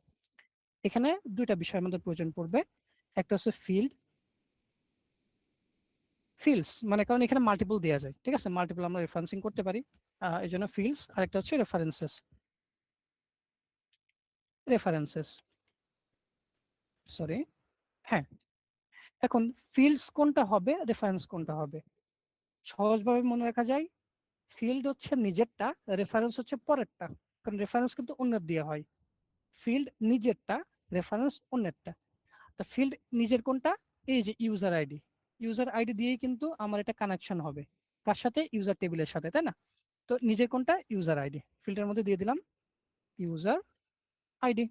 এখানে দুইটা বিষয় আমাদের প্রয়োজন পড়বে। একটা হচ্ছে ফিল্ডস, মানে কারণ এখানে মাল্টিপল দেওয়া যায়। ঠিক আছে, মাল্টিপল আমরা রেফারেন্সিং করতে পারি, এই জন্য ফিল্ডস। আর একটা হচ্ছে রেফারেন্সেস, সরি, হ্যাঁ। এখন ফিল্ডস কোনটা হবে, রেফারেন্স কোনটা হবে, সহজভাবে মনে রাখা যায়। ফিল্ড হচ্ছে নিজেরটা, রেফারেন্স হচ্ছে পরেরটা। কারণ রেফারেন্স কিন্তু অন্যের দিয়ে হয়। ফিল্ড নিজেরটা, রেফারেন্স অন্যেরটা। তো ফিল্ড নিজের কোনটা, এই যে ইউজার আইডি। ইউজার আইডি দিয়েই কিন্তু আমার এটা কানেকশন হবে, কার সাথে, ইউজার টেবিলের সাথে, তাই না? তো নিজের কোনটা, ইউজার আইডি, ফিল্ডের মধ্যে দিয়ে দিলাম ইউজার আইডি।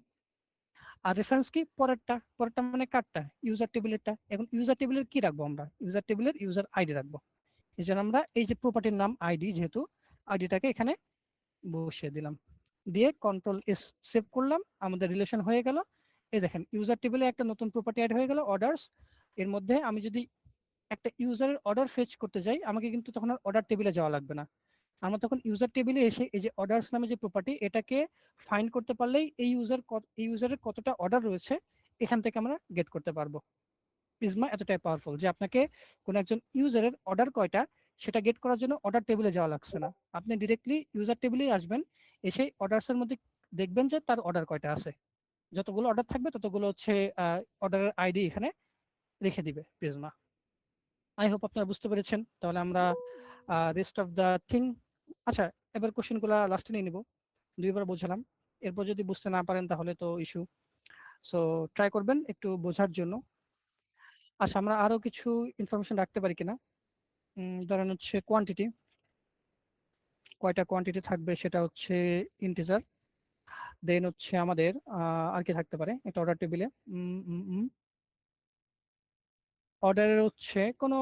আর রেফারেন্স কি, পরেরটা। পরেরটা মানে কারটা, ইউজার টেবিলেরটা। এখন ইউজার টেবিলের কি রাখবো আমরা, ইউজার টেবিলের ইউজার আইডি রাখবো। এই জন্য আমরা এই যে প্রপার্টির নাম আইডি, যেহেতু আইডিটাকে এখানে বসিয়ে দিলাম, দিয়ে কন্ট্রোল এস সেভ করলাম, আমাদের রিলেশন হয়ে গেল। এই দেখেন ইউজার টেবিলে একটা নতুন প্রপার্টি অ্যাড হয়ে গেল, অর্ডারস। এর মধ্যে আমি যদি একটা ইউজারের অর্ডার ফেচ করতে যাই, আমাকে কিন্তু তখন আর অর্ডার টেবিলে যাওয়া লাগবে না। আমরা তখন ইউজার টেবিলে এসে এই যে অর্ডারস নামে যে প্রপার্টি, এটাকে ফাইন্ড করতে পারলেই এই ইউজারের কতটা অর্ডার রয়েছে এখান থেকে আমরা গেট করতে পারবো। প্রিজমা এতটাই পাওয়ারফুল যে আপনাকে কোন একজন ইউজারের অর্ডার কয়টা সেটা গেট করার জন্য অর্ডার টেবিলে যাওয়া লাগছে না। আপনি ডিরেক্টলি ইউজার টেবিলেই আসবেন, এসে অর্ডারসের মধ্যে দেখবেন যে তার অর্ডার কয়টা আছে। যতগুলো অর্ডার থাকবে ততগুলো হচ্ছে অর্ডারের আইডি এখানে রেখে দিবে প্রিজমা। আই হোপ আপনারা বুঝতে পেরেছেন। তাহলে আমরা রেস্ট অফ দ্য থিং, আচ্ছা এবার কোশ্চেনগুলো লাস্টে নিয়ে নিব। দুইবার বোঝালাম, এরপর যদি বুঝতে না পারেন তাহলে তো ইস্যু। সো ট্রাই করবেন একটু বোঝার জন্য। আচ্ছা, আমরা আরো কিছু ইনফরমেশন রাখতে পারি কিনা, ধরেন হচ্ছে কোয়ান্টিটি, কয়টা কোয়ান্টিটি থাকবে সেটা হচ্ছে ইন্টিজার। দেন হচ্ছে আমাদের আর কি থাকতে পারে একটা অর্ডার টেবিলে, অর্ডারের হচ্ছে কোনো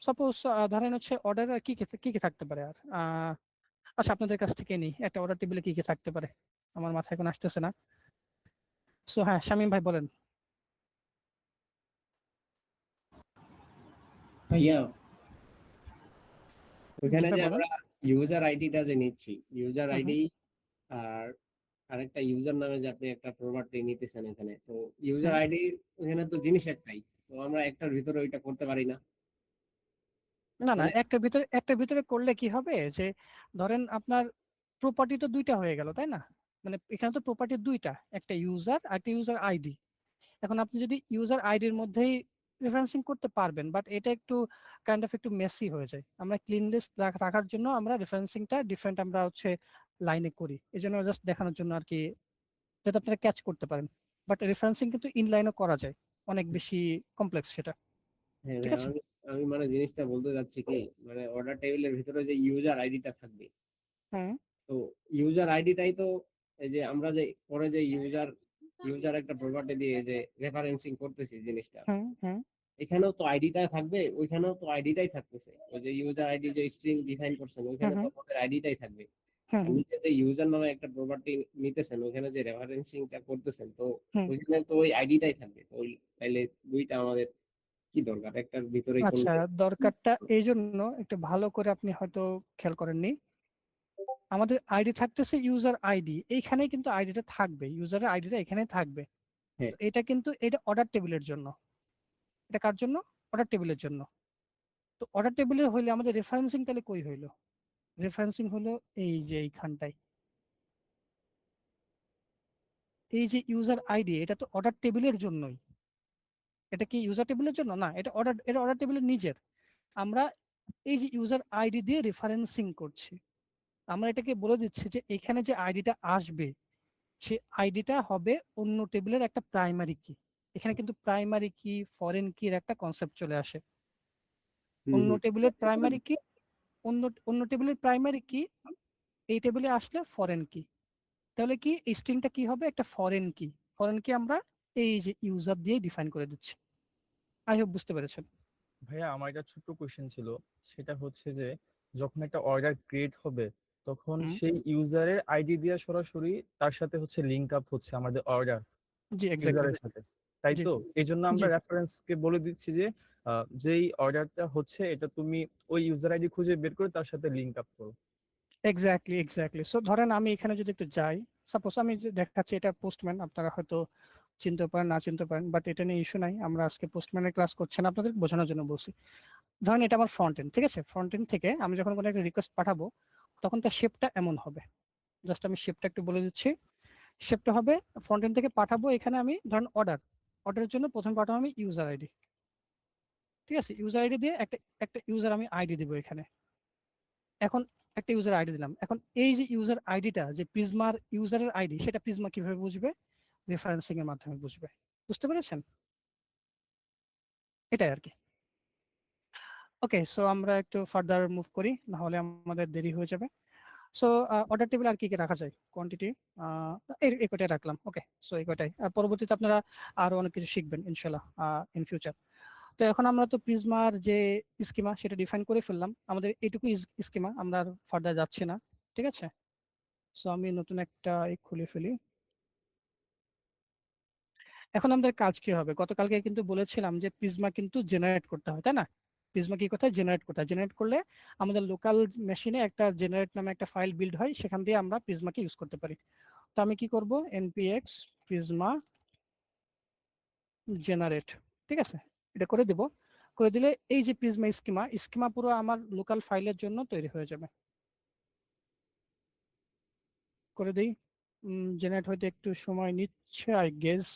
সাপোজ ধরেন হচ্ছে অর্ডার কি কি কি কি থাকতে পারে আর আচ্ছা, আপনাদের কাছ থেকে নিই একটা অর্ডার টেবিলে কি কি থাকতে পারে, আমার মাথায় এখন আসতেছে না। সো হ্যাঁ, শামীম ভাই বলেন। ভাইয়া ওইখানে জি ভাই যে বলেন। আমরা ইউজার আইডিটা যে নিচ্ছি, ইউজার হুম হুম আইডি আর আরেকটা ইউজার নামে যে আপনি একটা প্রপার্টি নিতেছেন এখানে, তো ইউজার হুম। আইডি ওখানে তো জিনিস একটাই, তো আমরা একটার ভিতরে ওইটা করতে পারি না না না, মানে? একটা ভিতরে করলে কি হবে যে ধরেন আপনার প্রপার্টি তো দুইটা হয়ে গেল, তাই না? মানে এখানে তো প্রপার্টি দুইটা, একটা ইউজার আর একটা ইউজার আইডি। এখন আপনি যদি ইউজার আইডির মধ্যেই রেফারেন্সিং করতে পারবেন, বাট এটা একটু কাইন্ড অফ একটু মেসি হয়ে যায়। আমরা ক্লিন লিস্ট রাখার জন্য আমরা রেফারেন্সিংটা ডিফারেন্ট আমরা হচ্ছে লাইনে করি, এই জন্য জাস্ট দেখানোর জন্য আর কি, যাতে আপনারা ক্যাচ করতে পারেন। বাট রেফারেন্সিং কিন্তু ইনলাইনও করা যায়, অনেক বেশি কমপ্লেক্স সেটা। হ্যাঁ ঠিক ভাই, আছে। আমি আমি মানে জিনিসটা বলতে যাচ্ছি কি, মানে অর্ডার টেবিলের ভিতরে যে ইউজার আইডিটা থাকবে, হুম তো ইউজার আইডিটাই তো এই যে আমরা যে পরে যে ইউজার ইউজার একটা প্রপার্টি দিয়ে যে রেফারেন্সিং করতেছি জিনিসটা, হুম হুম এখানেও তো আইডিটা থাকবে, ওইখানেও তো আইডিটাই থাকতেছে। ওই যে ইউজার আইডি যে স্ট্রিং ডিফাইন করছেন হুম ওইখানে তো হুম আমাদের আইডিটাই থাকবে। হুম আর নিচে যে ইউজার নামে একটা প্রপার্টি নিতেছেন, ওইখানে যে রেফারেন্সিংটা করতেছেন, তো হুম। ওইখানে তো ওই আইডিটাই থাকবে। তো তাইলে দুইটা আমাদের কি দরকার, একটার ভিতরেই আচ্ছা, কোনটা? দরকারটা এই জন্য একটু ভালো করে আপনি হয়তো খেয়াল করেননি। আমাদের আইডি থাকতেছে ইউজার আইডি, এইখানেই কিন্তু আইডিটা থাকবে, ইউজারের আইডিটা এখানেই থাকবে। হ্যাঁ। তো এটা কিন্তু এটা অর্ডার টেবিলের জন্য। এটা কার জন্য? অর্ডার টেবিলের জন্য। তো অর্ডার টেবিলের হইলে আমাদের রেফারেন্সিং তাহলে কই হইলো? রেফারেন্সিং হলো এই যে এইখানটায়, এই যে ইউজার আইডি, এটা তো অর্ডার টেবিলের জন্যই। এটা কি ইউজার টেবিলের জন্য না, এটা অর্ডার টেবিলের নিজের। আমরা এই যে ইউজার আইডি দিয়ে রেফারেন্সিং করছি, আমরা এটাকে বলে দিচ্ছি যে এখানে যে আইডিটা আসবে সেই আইডিটা হবে অন্য টেবিলের একটা প্রাইমারি কি। এখানে কিন্তু প্রাইমারি কি ফরেন কির একটা কনসেপ্ট চলে আসে। হুম অন্য হুম। টেবিলের প্রাইমারি কি, অন্য অন্য টেবিলের প্রাইমারি কি এই টেবিলে আসলে ফরেন কি। তাহলে কি এই স্ট্রিংটা কি হবে? একটা ফরেন কি। ফরেন কি আমরা এই যে ইউজার দিয়ে ডিফাইন করে দিচ্ছি। আই হোপ বুঝতে পেরেছেন। ভাইয়া আমার একটা ছোট্ট কোয়েশ্চেন ছিল, সেটা হচ্ছে যে যখন একটা অর্ডার ক্রিয়েট হবে তখন হুম, সেই ইউজারের আইডি দিয়ে সরাসরি তার সাথে হচ্ছে লিংক আপ হচ্ছে আমাদের অর্ডার জি এক্স্যাক্টলি। ইউজারের সাথে, তাই জি তো? এই জন্য জি আমরা রেফারেন্স কে বলে দিচ্ছি যে যেই অর্ডারটা হচ্ছে এটা তুমি ওই ইউজার আইডি খুঁজে বের করে তার সাথে লিংক আপ করো। এক্স্যাক্টলি। সো ধরেন আমি এখানে যদি একটু যাই, সাপোজ আমি যে দেখাচ্ছি এটা পোস্টম্যান, আপনারা হয়তো চিনতে পারেন না চিনতে পারেন, বাট এটা নিয়ে ইস্যু নাই, আমরা আজকে পোস্টম্যানের ক্লাস করছি না, আপনাদের বোঝানোর জন্য বলছি। ধরেন এটা আমার ফ্রন্ট এন্ড, ঠিক আছে? ফ্রন্ট এন্ড থেকে আমি যখন কোনো একটা রিকোয়েস্ট পাঠাবো তখন তার শেপটা এমন হবে। জাস্ট আমি শেপটা একটু বলে দিচ্ছি। শেপটা হবে ফ্রন্ট এন্ড থেকে পাঠাবো, এখানে আমি ধরেন অর্ডারের জন্য প্রথমে পাঠাবো আমি ইউজার আইডি, ঠিক আছে? ইউজার আইডি দিয়ে একটা একটা ইউজার আমি আইডি দিব এখানে। এখন একটা ইউজার আইডি দিলাম, এখন এই যে ইউজার আইডিটা যে প্রিজমার ইউজারের আইডি, সেটা প্রিজমা কিভাবে বুঝবে? রেফারেন্সিং এর মাধ্যমে বুঝবে। বুঝতে পেরেছেন? এটাই আর কি। ওকে, সো আমরা একটু ফার্দার মুভ করি, না হলে আমাদের দেরি হয়ে যাবে। সো অর্ডার টেবিল আর কি কি রাখা যায়? কোয়ান্টিটি, এই কয়টাই রাখলাম। ওকে, সো এই কয়টাই। পরবর্তীতে আপনারা আরো অনেক কিছু শিখবেন ইনশাল্লাহ ইন ফিউচার। তো এখন আমরা তো প্রিজমার যে স্কিমা সেটা ডিফাইন করে ফেললাম, আমাদের এইটুকু স্কিমা, আমরা আর ফার্দার যাচ্ছি না। ঠিক আছে, সো আমি নতুন একটা খুলে ফেলি। এখন আমাদের কাজ কি হবে? গতকালকে কিন্তু বলেছিলাম যে প্রিজমা কিন্তু জেনারেট করতে হয়, তাই না? প্রিজমা কি কোথায় জেনারেট করতে হয়? জেনারেট করলে আমাদের লোকাল মেশিনে একটা জেনারেট নামে একটা ফাইল বিল্ড হয়, সেখান দিয়ে আমরা প্রিজমাকে ইউজ করতে পারি। তো আমি কি করব? npx প্রিজমা জেনারেট, ঠিক আছে? এটা করে দিব। করে দিলে এই যে প্রিজমা স্কিমা পুরো আমার লোকাল ফাইলের জন্য তৈরি হয়ে যাবে। করে দিই। জেনারেট হইতে একটু সময় নিচ্ছে আই গেস।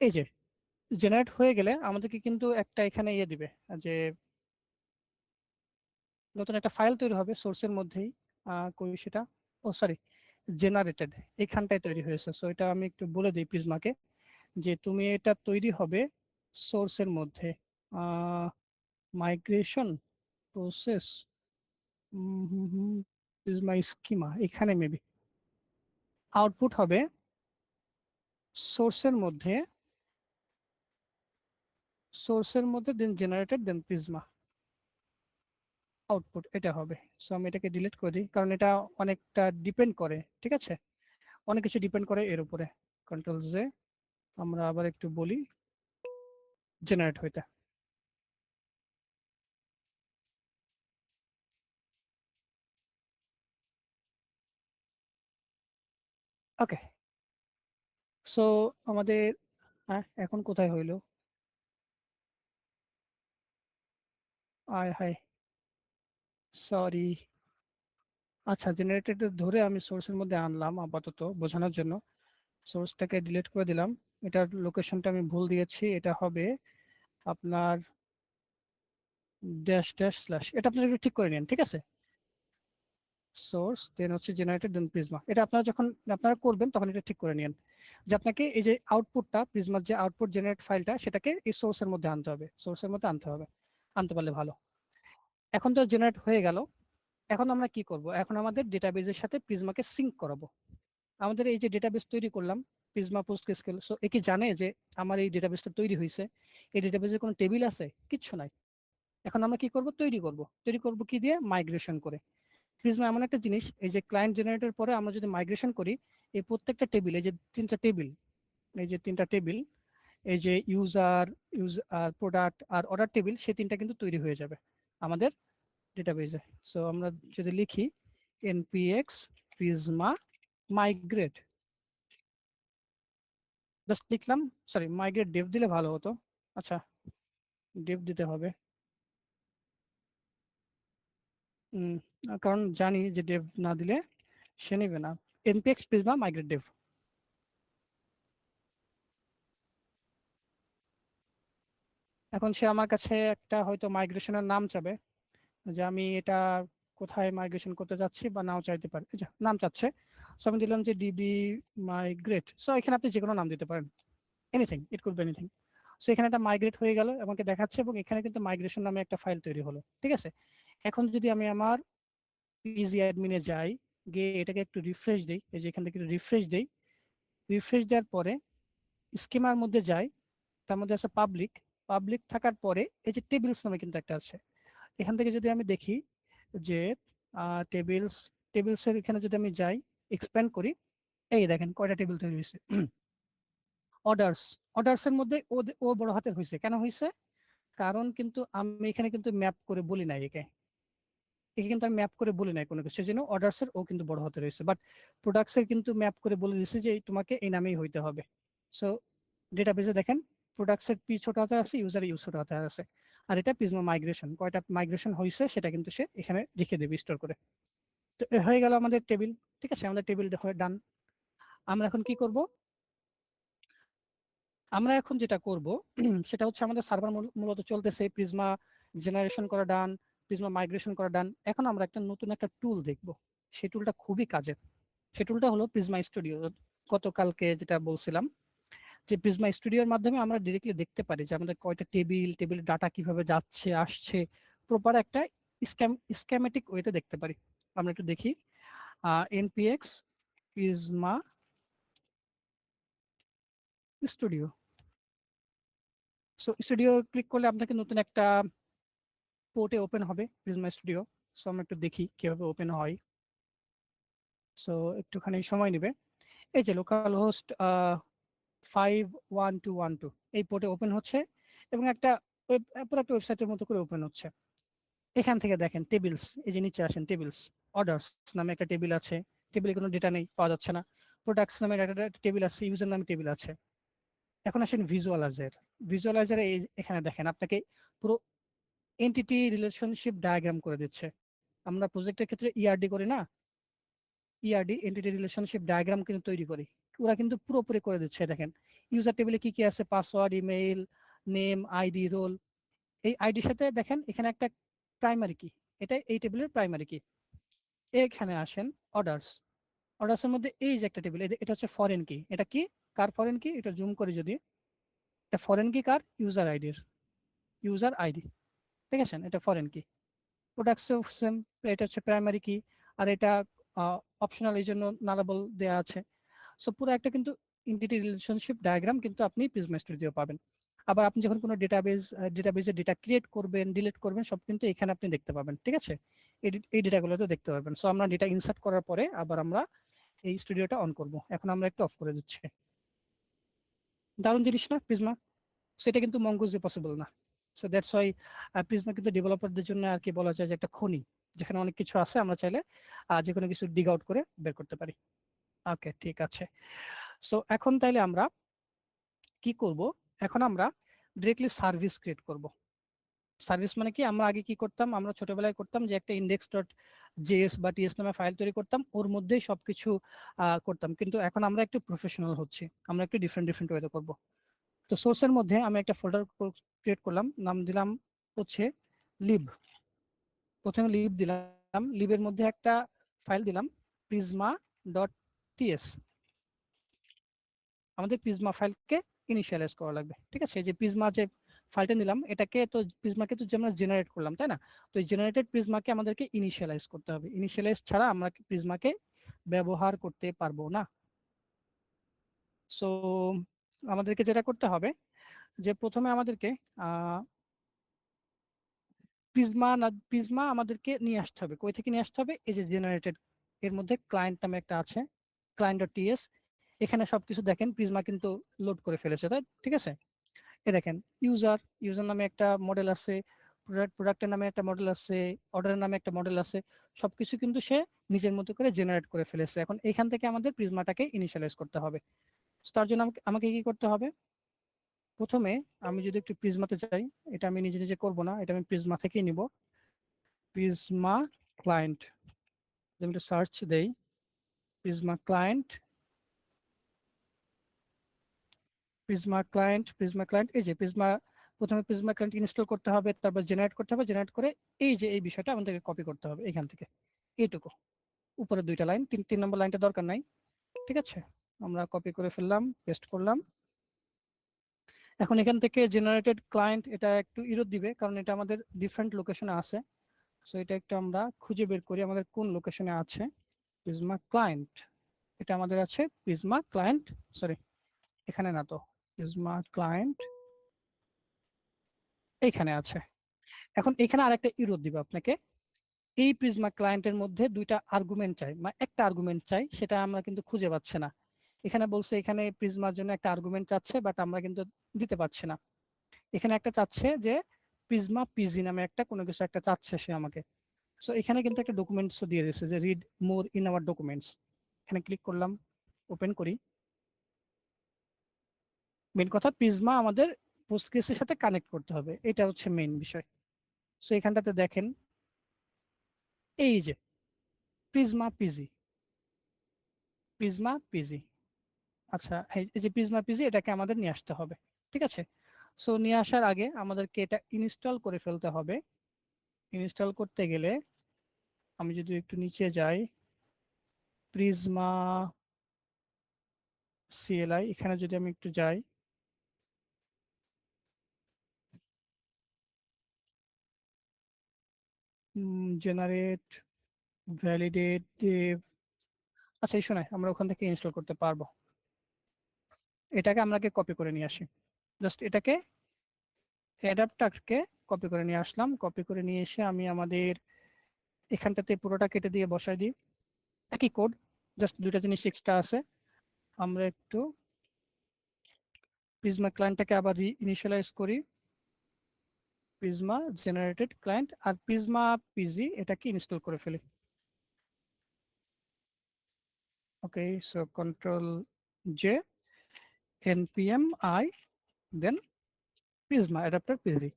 এই যে জেনারেট হয়ে গেলে আমাদেরকে কিন্তু একটা এখানে ইয়ে দিবে যে নতুন একটা ফাইল তৈরি হবে সোর্সের মধ্যেই, কই সেটা, ও সরি, জেনারেটেড এইখানটায় তৈরি হয়েছে। সো এটা আমি একটু বলে দিই প্রিজমাকে যে তুমি এটা তৈরি হবে সোর্সের মধ্যে, মাইগ্রেশন প্রসেস প্রিজমা স্কিমা এখানে মেবি আউটপুট হবে সোর্সের মধ্যে, দেন জেনারেটেড দেন প্রিজমা আউটপুট এটা হবে। সো আমি এটাকে ডিলিট করে দিই কারণ এটা অনেকটা ডিপেন্ড করে, ঠিক আছে, অনেক কিছু ডিপেন্ড করে এর উপরে। কন্ট্রোল জে, আমরা আবার একটু বলি জেনারেট হইতে। ওকে, সো আমাদের এখন কোথায় হইলো, আয় হায় সরি। আচ্ছা, জেনারেটেড ধরে আমি সোর্সের মধ্যে আনলাম আপাতত বোঝানোর জন্য, সোর্সটাকে ডিলিট করে দিলাম। এটার লোকেশনটা আমি ভুল দিয়েছি, এটা হবে আপনার ড্যাশ ড্যাশ স্ল্যাশ, এটা আপনারা একটু ঠিক করে নিন, ঠিক আছে। সোর্স দেন হচ্ছে জেনারেটেড দেন প্রিজমা, এটা আপনারা যখন আপনারা করবেন তখন এটা ঠিক করে নিন যে আপনাকে এই যে আউটপুটটা প্রিজমার যে আউটপুট জেনারেট ফাইলটা সেটাকে এই সোর্সের মধ্যে আনতে হবে, আনতে পারলে ভালো। এখন তো জেনারেট হয়ে গেল, এখন আমরা কি করব, এখন আমাদের ডেটাবেজের সাথে প্রিজমাকে সিঙ্ক করাবো। আমাদের এই যে ডেটাবেস তৈরি করলাম প্রিজমা পোস্টগ্রেসকিউএল, সো এ কি জানে যে আমার এই ডেটাবেসটা তৈরি হয়েছে, এই ডেটাবেসে কোনো টেবিল আছে, কিচ্ছু নাই। এখন আমরা কি করব, তৈরি করব কি দিয়ে, মাইগ্রেশন করে। প্রিজমা এমন একটা জিনিস, এই যে ক্লায়েন্ট জেনারেটর পরে আমরা যদি মাইগ্রেশন করি, এই প্রত্যেকটা টেবিল, এই যে তিনটা টেবিল, এই যে ইউজার প্রোডাক্ট আর অর্ডার টেবিল, সেই তিনটা কিন্তু তৈরি হয়ে যাবে আমাদের ডেটাবেজে। সো আমরা যদি লিখি npx প্রিজমা মাইগ্রেট, জাস্ট লিখলাম, সরি মাইগ্রেট ডেভ দিলে ভালো হতো। আচ্ছা, ডেভ দিতে হবে, কারণ জানি যে ডেভ না দিলে সে নেবে না। npx Prisma migrate Dave. এখন সে আমার কাছে একটা হয়তো মাইগ্রেশনের নাম চাবে, যে আমি এটা কোথায় মাইগ্রেশন করতে যাচ্ছি, বা নাও চাইতে পারে, এই যে নাম চাচ্ছে। সো আমি দিলাম যে ডিবি মাইগ্রেট। সো এখানে আপনি যে কোনো নাম দিতে পারেন, anything, it could be anything. So এখানে একটা মাইগ্রেট হয়ে গেল আমাকে দেখাচ্ছে, এবং এখানে কিন্তু মাইগ্রেশন নামে একটা ফাইল তৈরি হলো, ঠিক আছে। এখন যদি আমি আমার পিজি অ্যাডমিনে যাই, গিয়ে এটাকে একটু রিফ্রেশ দিই, এই যে এখান থেকে রিফ্রেশ দিই, রিফ্রেশ দেওয়ার পরে স্কিমার মধ্যে যাই, তার মধ্যে আছে পাবলিক থাকার পরে এই যে টেবিলস নামে কিন্তু একটা আছে। এখান থেকে যদি আমি দেখি যে টেবিলসের এখানে যদি আমি যাই, এক্সপ্যান্ড করি, এই দেখেন কয়টা টেবিল তৈরি হয়েছে। অর্ডার্সের মধ্যে ও বড় হাতের হয়েছে, কেন হয়েছে, কারণ কিন্তু আমি এখানে কিন্তু ম্যাপ করে বলি নাই একে কিন্তু আমি ম্যাপ করে বলি নাই কোনো কিছু, সেজন্য অর্ডার্সের ও কিন্তু বড় হাতে রয়েছে, বাট প্রোডাক্টসের কিন্তু ম্যাপ করে বলে দিচ্ছে যে তোমাকে এই নামেই হইতে হবে। সো ডেটাবেজে দেখেন প্রোডাক্টসের পি ছোট হাতে আছে, ইউজার ইউ ছোট হাতে আছে, আর এটা প্রিজমা মাইগ্রেশন, কয়টা মাইগ্রেশন হয়েছে সেটা কিন্তু সে এখানে লিখে দেবে স্টোর করে। তো হয়ে গেল আমাদের টেবিল, ঠিক আছে, আমাদের টেবিল হয়ে ডান। আমরা এখন কি করব, আমরা এখন যেটা করব সেটা হচ্ছে আমাদের সার্ভার মূলত চলতেছে, প্রিজমা জেনারেশন করা ডান, প্রিজমা মাইগ্রেশন করা ডান। এখন আমরা একটা নতুন একটা টুল দেখব, সেই টুলটা খুবই কাজের। সেই টুলটা হলো প্রিজমা স্টুডিও। গতকালকে যেটা বলছিলাম যে প্রিজমা স্টুডিওর মাধ্যমে আমরা ডিরেক্টলি দেখতে পারি যে আমাদের কয়টা টেবিল ডাটা কিভাবে যাচ্ছে আসছে, প্রপার একটা স্ক্যামেটিক ওয়েতে দেখতে পারি। আমরা একটু দেখি, npx Prisma studio. So studio click করলে আপনাকে নতুন একটা পোর্টে ওপেন হবে প্রিজমা স্টুডিও। সো আমরা একটু দেখি কিভাবে ওপেন হয়। সো একটুখানি সময় নেবে। এই যে লোকাল হোস্ট 51212 এই পোর্টে ওপেন হচ্ছে, এবং একটা পুরো একটা ওয়েবসাইটের মতো করে ওপেন হচ্ছে। এখান থেকে দেখেন টেবিলস, এই যে নিচে আসেন টেবিলস, অর্ডার্স নামে একটা টেবিল আছে, টেবিলে কোনো ডেটা নেই, পাওয়া যাচ্ছে না। প্রোডাক্টস নামে একটা টেবিল আছে, ইউজার নামে টেবিল আছে। এখন আসেন ভিজুয়ালাইজারে এখানে দেখেন আপনাকে পুরো এন্টিটি রিলেশনশিপ ডায়াগ্রাম করে দিচ্ছে। আমরা প্রজেক্টের ক্ষেত্রে ইআরডি করি না, ইআরডি এন্টিটি রিলেশনশিপ ডায়াগ্রাম কিন্তু তৈরি করি, ওরা কিন্তু পুরোপুরি করে দিচ্ছে। দেখেন ইউজার টেবিলে কি কি আছে, password, email, name, ID, role. এই আইডির সাথে দেখেন এখানে একটা প্রাইমারি কি, এটা এই টেবিলের প্রাইমারি কি। এখানে আসেন অর্ডারস, অর্ডারসের মধ্যে এই যে একটা টেবিল, এটা হচ্ছে ফরেন কি। এটা কি, কার ফরেন কি, এটা জুম করে যদি, এটা ফরেন কি কার, ইউজার আইডির, ইউজার আইডি, ঠিক আছে, এটা ফরেন কি। প্রোডাক্টসও সেম, এটা হচ্ছে প্রাইমারি কি, আর এটা অপশনাল, এই জন্য নালাবল দেওয়া আছে। সো পুরো একটা কিন্তু এন্টিটি রিলেশনশিপ ডায়াগ্রাম কিন্তু আপনি প্রিজমা স্টুডিও পাবেন। আবার আপনি যখন কোনো ডেটাবেজে ডেটা ক্রিয়েট করবেন, ডিলিট করবেন, সব কিন্তু এখানে আপনি দেখতে পাবেন, ঠিক আছে, এই ডেটাগুলো তো দেখতে পারবেন। সো আমরা ডেটা ইনসার্ট করার পরে আবার আমরা এই স্টুডিওটা অন করব। এখন আমরা একটু অফ করে দিচ্ছি। দারুণ জিনিস না প্রিজমা? সেটা কিন্তু মঙ্গোজে পসিবল না। সো দ্যাটস ওয়াই প্রিজমা কিন্তু ডেভেলপারদের জন্য আর কি বলা যায় যে একটা খনি, যেখানে অনেক কিছু আছে, আমরা চাইলে যে কোনো কিছু ডিগ আউট করে বের করতে পারি। ওকে, ঠিক আছে। সো এখন তাইলে আমরা কি করব, এখন আমরা ডিরেক্টলি সার্ভিস ক্রিয়েট করব। সার্ভিস মানে কি, আমরা আগে কি করতাম, আমরা ছোটবেলায় করতাম যে একটা ইন্ডেক্স ডট জেএস বা টিএস নামে ফাইল তৈরি করতাম, ওর মধ্যেই সবকিছু করতাম। কিন্তু এখন আমরা একটু প্রফেশনাল হচ্ছি, আমরা একটু ডিফারেন্ট ওয়েতে করব। তো সোর্সের মধ্যে আমি একটা ফোল্ডার ক্রিয়েট করলাম, নাম দিলাম হচ্ছে লিব। প্রথমে লিব দিলাম, লিবের মধ্যে একটা ফাইল দিলাম প্রিজমা ডট টিএস। আমাদের প্রিজমা ফাইলকে ইনিশিয়ালাইজ করা লাগবে, ঠিক আছে। এই যে প্রিজমা যে ফাইলটা নিলাম, এটাকে তো প্রিজমাকে তো আমরা জেনারেট করলাম, তাই না? তো এই জেনারেটেড প্রিজমাকে আমাদেরকে ইনিশিয়ালাইজ করতে হবে। ইনিশিয়ালাইজ ছাড়া আমরা প্রিজমাকে ব্যবহার করতে পারবো না। সো আমাদেরকে যেটা করতে হবে যে প্রথমে আমাদেরকে প্রিজমা আমাদেরকে নিয়ে আসতে হবে। কই থেকে নিয়ে আসতে হবে? এই যে জেনারেটেড, এর মধ্যে ক্লায়েন্ট নামে একটা আছে, ক্লায়েন্ট ডট টিএস। এখানে সবকিছু দেখেন প্রিজমা কিন্তু লোড করে ফেলেছে, তাই ঠিক আছে। এ দেখেন ইউজার নামে একটা মডেল আছে, প্রোডাক্টের নামে একটা মডেল আছে, অর্ডারের নামে একটা মডেল আছে, সবকিছু কিন্তু সে নিজের মতো করে জেনারেট করে ফেলেছে। এখন এখান থেকে আমাদের প্রিজমাটাকে ইনিশিয়ালাইজ করতে হবে। তার জন্য আমাকে কি করতে হবে, প্রথমে আমি যদি একটু প্রিজমাতে যাই, এটা আমি নিজে নিজে করব না, এটা আমি প্রিজমা থেকেই নিব। প্রিজমা ক্লায়েন্ট, আমি একটু সার্চ দেই, প্রিজমা ক্লায়েন্ট, এই যে প্রিজমা, প্রথমে প্রিজমা ক্লায়েন্ট ইনস্টল করতে হবে, তারপর জেনারেট করতে হবে, জেনারেট করে এই যে এই বিষয়টা আমাদেরকে কপি করতে হবে এখান থেকে, এইটুকু উপরে দুইটা লাইন, তিন নম্বর লাইনটা দরকার নাই, ঠিক আছে। আমরা কপি করে ফেললাম, পেস্ট করলাম। এখন এখান থেকে জেনারেটেড ক্লায়েন্ট, এটা একটু ইরর দিবে কারণ এটা আমাদের ডিফারেন্ট লোকেশনে আছে। সো এটা একটু আমরা খুঁজে বের করি আমাদের কোন লোকেশনে আছে। প্রিজমা ক্লায়েন্ট, এটা আমাদের আছে প্রিজমা ক্লায়েন্ট, সরি এখানে না তো, প্রিজমা ক্লায়েন্ট এইখানে আছে। এখন এখানে আরেকটা ইরর দিব আপনাকে, এই প্রিজমা ক্লায়েন্টের মধ্যে দুইটা আর্গুমেন্ট চাই, মানে একটা আর্গুমেন্ট চাই, সেটা আমরা কিন্তু খুঁজে পাচ্ছি না। এখানে বলছে এখানে প্রিজমার জন্য একটা আর্গুমেন্ট চাচ্ছে, বাট আমরা কিন্তু দিতে পারছি না। এখানে একটা চাচ্ছে যে প্রিজমা পিজি নামে একটা কোনো কিছু একটা চাচ্ছে সে আমাকে। সো এখানে কিন্তু একটা ডকুমেন্টস দিয়ে দিয়েছে যে read more in our documents. এখানে ক্লিক করলাম, ওপেন করি। মেন কথা, প্রিজমা আমাদের পোস্টগ্রেসের সাথে কানেক্ট করতে হবে, এটা হচ্ছে মেইন বিষয়। সো এখানটাতে দেখেন এই যে প্রিজমা পিজি, আচ্ছা এই যে প্রিজমা পিজি, এটাকে আমাদের নিয়ে আসতে হবে, ঠিক আছে। সো নিয়ে আসার আগে আমাদেরকে এটা ইনস্টল করে ফেলতে হবে। ইনস্টল করতে গেলে আমি যদি একটু নিচে যাই, প্রিজমা সিএলআই, এখানে যদি আমি একটু যাই, জেনারেট, ভ্যালিডেট, দেভ, আচ্ছা এই শোনায় আমরা ওখান থেকে ইনস্টল করতে পারবো। এটাকে আমরাকে কপি করে নিয়ে আসি, জাস্ট এটাকে অ্যাডাপ্টারকে কপি করে নিয়ে আসলাম। কপি করে নিয়ে এসে আমি আমাদের এখানটাতে পুরোটা কেটে দিয়ে বসাই দিই, একই কোড, জাস্ট দুইটা জিনিস এক্সট্রা আছে। আমরা একটু প্রিজমা ক্লায়েন্টটাকে আবার ইনিশিয়ালাইজ করি, প্রিজমা জেনারেটেড ক্লায়েন্ট, আর প্রিজমা পিজি এটাকে ইনস্টল করে ফেলি। Okay, so control J, npm i, then Prisma adapter PG,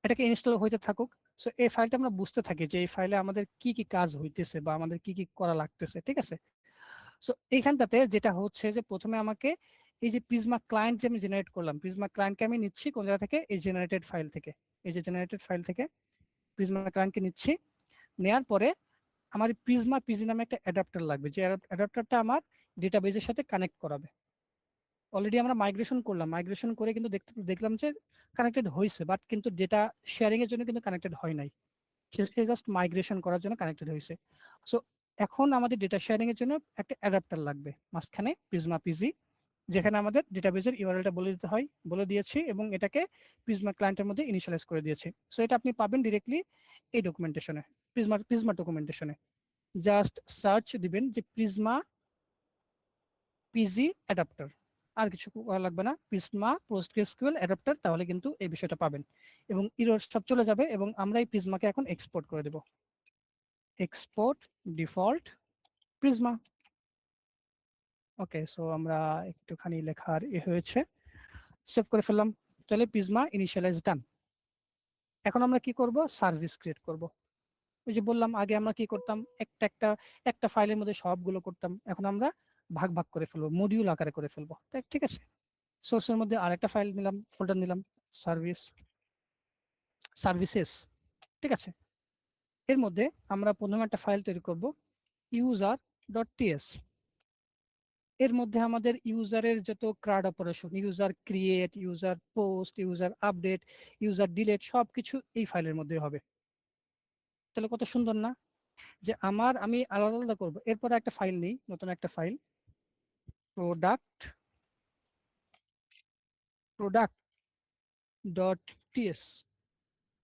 এটাকে ইনস্টল হইতে থাকুক। সো এই ফাইলটা আমরা বুঝতে থাকি যে এই ফাইলে আমাদের কি কি কাজ হইতেছে বা আমাদের কি কি করা লাগতেছে, ঠিক আছে। সো এইখানটাতে যেটা হচ্ছে যে প্রথমে আমাকে এই যে প্রিজমা ক্লায়েন্ট যে আমি জেনারেট করলাম, প্রিজমা ক্লায়েন্টকে আমি নিচ্ছি কোন জায়গা থেকে, এই জেনারেটেড ফাইল থেকে, এই যে জেনারেটেড ফাইল থেকে প্রিজমা ক্লায়েন্টকে নিচ্ছি, নেয়ার পরে আমার প্রিজমা পিজি নামে একটা অ্যাডাপ্টার লাগবে, যে অ্যাডাপ্টারটা আমার ডেটাবেজের সাথে কানেক্ট করাবে। অলরেডি আমরা মাইগ্রেশন করলাম, মাইগ্রেশন করে কিন্তু দেখলাম যে কানেক্টেড হয়েছে, বাট কিন্তু ডেটা শেয়ারিং এর জন্য কিন্তু কানেক্টেড হয় নাই, সে জাস্ট মাইগ্রেশন করার জন্য কানেক্টেড হয়েছে। সো এখন আমাদের ডেটা শেয়ারিং এর জন্য একটা অ্যাডাপ্টার লাগবে মাঝখানে, প্রিজমা পিজি, যেখানে আমাদের ডেটাবেজের ইউআরএলটা বলে দিয়েছি এবং এটাকে প্রিজমা ক্লায়েন্টের মধ্যে ইনিশিয়ালাইজ করে দিয়েছি। সো এটা আপনি পাবেন ডিরেক্টলি এই ডকুমেন্টেশনে, প্রিজমা ডকুমেন্টেশনে। জাস্ট সার্চ দিবেন যে প্রিজমা পিজি অ্যাডাপ্টার, আর কিছু করা লাগবে না, প্রিজমা পোস্টগ্রেসকিউএল অ্যাডাপ্টার, তাহলে কিন্তু এই বিষয়টা পাবেন এবং এরর সব চলে যাবে। এবং আমরা এই প্রিজমাকে এখন এক্সপোর্ট করে দেব, এক্সপোর্ট ডিফল্ট প্রিজমা। ওকে, সো আমরা একটুখানি লেখার হয়েছে, সেভ করে ফেললাম। তাহলে প্রিজমা ইনিশিয়ালাইজ ডান। এখন আমরা কি করব, সার্ভিস ক্রিয়েট করব। ওই যে বললাম আগে আমরা কি করতাম, একটা ফাইলের মধ্যে সবগুলো করতাম, এখন আমরা ভাগ ভাগ করে ফেলবো, মডিউল আকারে করে ফেলবো। ঠিক আছে, সোর্সের মধ্যে আরেকটা ফাইল নিলাম, ফোল্ডার নিলাম, সার্ভিসেস। ঠিক আছে, এর মধ্যে আমরা প্রথমে একটা ফাইল তৈরি করব, user.ts। এর মধ্যে আমাদের ইউজারের যত CRUD operation, user create, user post, user update, user delete, সবকিছু এই ফাইলের মধ্যে হবে। তাহলে কত সুন্দর না, যে আমি আলাদা আলাদা করবো। এরপরে একটা ফাইল নেই, নতুন একটা ফাইল, product.ts।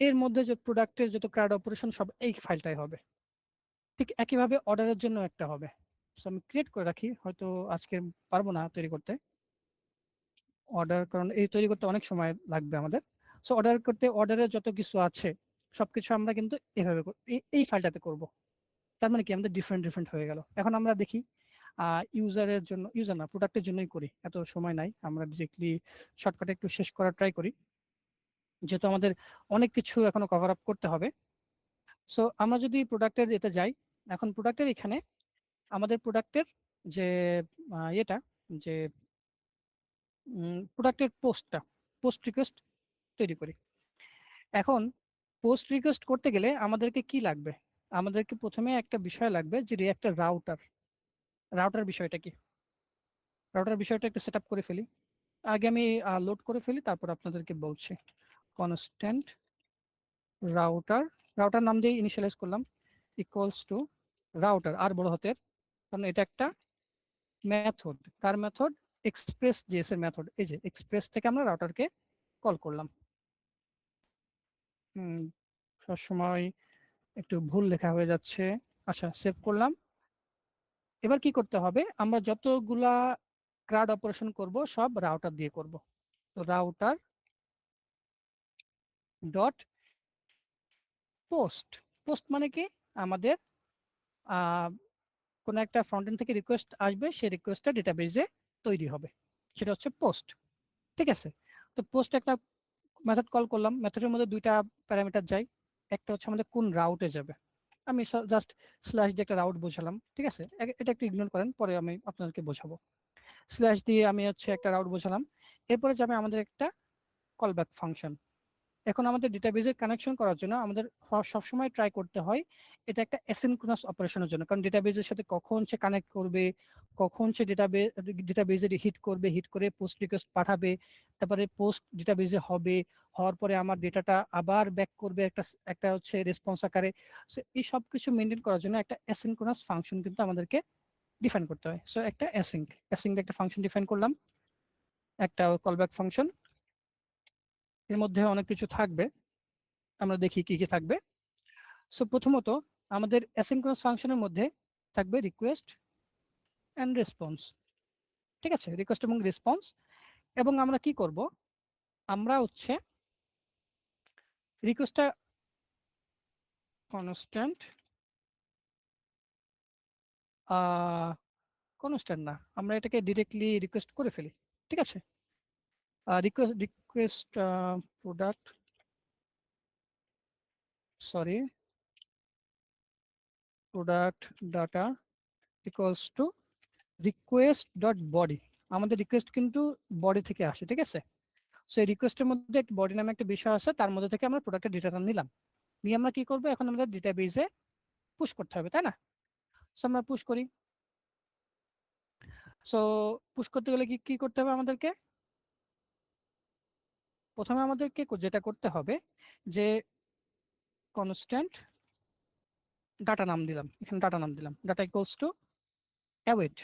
এর মধ্যে যে প্রোডাক্টের যত ক্রাড অপারেশন সব এই ফাইলটাই হবে। ঠিক একইভাবে অর্ডারের জন্য একটা হবে। আমি ক্রিয়েট করে রাখি, হয়তো আজকে পারবো না তৈরি করতে অর্ডার, কারণ এই তৈরি করতে অনেক সময় লাগবে আমাদের। সো অর্ডার করতে অর্ডারের যত কিছু আছে সবকিছু আমরা কিন্তু এভাবে এই ফাইলটাতে করব। তার মানে কি আমাদের ডিফারেন্ট হয়ে গেল। এখন আমরা দেখি ইউজারের জন্য, ইউজার না প্রোডাক্টের জন্যই করি, এত সময় নাই, আমরা ডিরেক্টলি শর্টকাটে একটু শেষ করার ট্রাই করি, যেহেতু আমাদের অনেক কিছু এখনো কভার আপ করতে হবে। সো আমরা যদি প্রোডাক্টের এতে যাই, এখন প্রোডাক্টের এখানে আমাদের প্রোডাক্টের যে এটা যে প্রোডাক্টের পোস্ট রিকোয়েস্ট তৈরি করি। এখন পোস্ট রিকোয়েস্ট করতে গেলে আমাদেরকে কি লাগবে, আমাদেরকে প্রথমে একটা বিষয় লাগবে, যে একটা রাউটার বিষয়টা কি, রাউটার বিষয়টা একটু সেট আপ করে ফেলি। আগে আমি লোড করে ফেলি, তারপর আপনাদেরকে বলছি। কনস্ট্যান্ট রাউটার নাম দিয়ে ইনিশিয়ালাইজ করলাম, ইকুয়ালস টু রাউটার, আর বড় হাতের, কারণ এটা একটা মেথড। কার মেথড, এক্সপ্রেস জেএস এর মেথড। এই যে এক্সপ্রেস থেকে আমরা রাউটারকে কল করলাম। সবসময় একটু ভুল লেখা হয়ে যাচ্ছে। আচ্ছা, সেভ করলাম। এবার কি করতে হবে, আমরা যতগুলা ক্রাড অপারেশন করব সব রাউটার দিয়ে করব। তো রাউটার ডট পোস্ট মানে কি, আমাদের কোন একটা ফ্রন্ট এন্ড থেকে রিকোয়েস্ট আসবে, সেই রিকোয়েস্টটা ডেটাবেজে তৈরি হবে, সেটা হচ্ছে পোস্ট। ঠিক আছে, তো পোস্ট একটা মেথড কল করলাম, মেথডের মধ্যে দুইটা প্যারামিটার যাই, একটা হচ্ছে আমাদের কোন রাউটে যাবে, আমি জাস্ট স্ল্যাশ দিয়ে একটা রাউট বোঝালাম। ঠিক আছে, এটা একটু ইগনোর করেন, পরে আমি আপনাদেরকে বোঝাবো। স্ল্যাশ দিয়ে আমি হচ্ছে একটা রাউট বোঝালাম, এরপরে যাবে আমাদের একটা কলব্যাক ফাংশন। এখন আমাদের ডেটাবেজের কানেকশন করার জন্য আমাদের সবসময় ট্রাই করতে হয় এটা একটা অ্যাসিনক্রোনাস অপারেশনের জন্য, কারণ ডেটাবেজের সাথে কখন সে কানেক্ট করবে, কখন সে ডেটাবেজে হিট করে পোস্ট রিকোয়েস্ট পাঠাবে, তারপরে পোস্ট ডেটাবেজে হবে, হওয়ার পরে আমার ডেটাটা আবার ব্যাক করবে একটা হচ্ছে রেসপন্স আকারে। সো এই সব কিছু মেনটেন করার জন্য একটা অ্যাসিনক্রোনাস ফাংশন কিন্তু আমাদেরকে ডিফাইন করতে হয়। সো একটা অ্যাসিঙ্ক একটা ফাংশন ডিফাইন করলাম, একটা কলব্যাক ফাংশন। এর মধ্যে অনেক কিছু থাকবে, আমরা দেখি কি কি থাকবে। সো প্রথমত আমাদের অ্যাসিনক্রোনাস ফাংশনের মধ্যে থাকবে রিকোয়েস্ট এন্ড রেসপন্স। ঠিক আছে, রিকোয়েস্ট এবং রেসপন্স। এবং আমরা কি করব, আমরা হচ্ছে রিকোয়েস্টটা কনস্ট্যান্ট না, আমরা এটাকে ডিরেক্টলি রিকোয়েস্ট করে ফেলি। ঠিক আছে, request product data equals to request dot body. আমাদের রিকোয়েস্ট কিন্তু বডি থেকে আসে। ঠিক আছে, সো এই রিকোয়েস্টের মধ্যে একটা বডি নামে একটা বিষয় আছে, তার মধ্যে থেকে আমরা প্রোডাক্টের ডেটাটা নিলাম। নিয়ে আমরা কি করব, এখন আমাদের ডেটাবেজে পুশ করতে হবে, তাই না? সো আমরা পুশ করি। সো পুশ করতে গেলে কি কি করতে হবে আমাদেরকে? প্রথমে আমাদেরকে যেটা করতে হবে যে কনস্ট্যান্ট ডাটা নাম দিলাম, এখানে ডাটা নাম দিলাম, ডাটা ইকুয়ালস টু অ্যাওয়েট।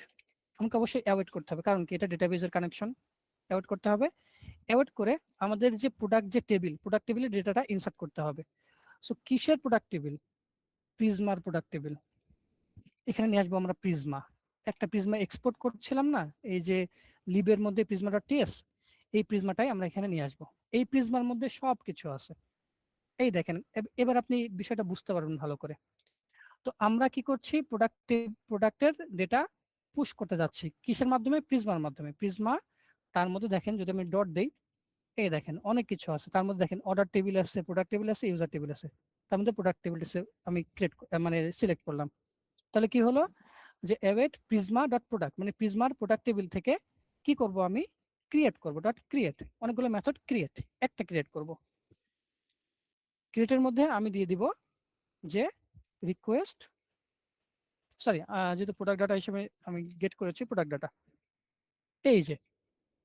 আমাকে অবশ্যই অ্যাওয়েট করতে হবে, কারণ কি এটা ডেটাবেজের কানেকশন। অ্যাওয়েট করতে হবে, অ্যাওয়েট করে আমাদের যে প্রোডাক্ট যে টেবিল, প্রোডাক্ট টেবিলে ডেটাটা ইনসার্ট করতে হবে। সো কিসের প্রোডাক্ট টেবিল? প্রিজমার প্রোডাক্ট টেবিল। এখানে নিয়ে আসবো আমরা প্রিজমা। একটা প্রিজমা এক্সপোর্ট করছিলাম না, এই যে লিবের মধ্যে প্রিজমাটা টিএস, এই প্রিজমাটাই আমরা এখানে নিয়ে আসবো। এই প্রিজমার মধ্যে সব কিছু আছে। এই দেখেন, এবার আপনি বিষয়টা বুঝতে পারবেন ভালো করে। তো আমরা কি করছি, প্রোডাক্টের ডেটা পুশ করতে যাচ্ছি কিসের মাধ্যমে? প্রিজমার মাধ্যমে। প্রিজমা, তার মধ্যে দেখেন যদি আমি ডট দেই, এই দেখেন অনেক কিছু আছে তার মধ্যে। দেখেন অর্ডার টেবিল আছে, প্রোডাক্ট টেবিল আছে, ইউজার টেবিল আছে। তার মধ্যে প্রোডাক্ট টেবিল আমি মানে সিলেক্ট করলাম। তাহলে কি হলো যে অ্যাওয়েট প্রিজমা ডট প্রোডাক্ট, মানে প্রিজমার প্রোডাক্ট টেবিল থেকে কি করব আমি? ক্রিয়েট করব, ডট ক্রিয়েট। অনেকগুলো মেথড ক্রিয়েট, একটা ক্রিয়েট করব। ক্রিয়েটের মধ্যে আমি দিয়ে দিব যে রিকোয়েস্ট, সরি যেহেতু প্রোডাক্ট ডাটা হিসেবে আমি গেট করেছি প্রোডাক্ট ডাটা, এই যে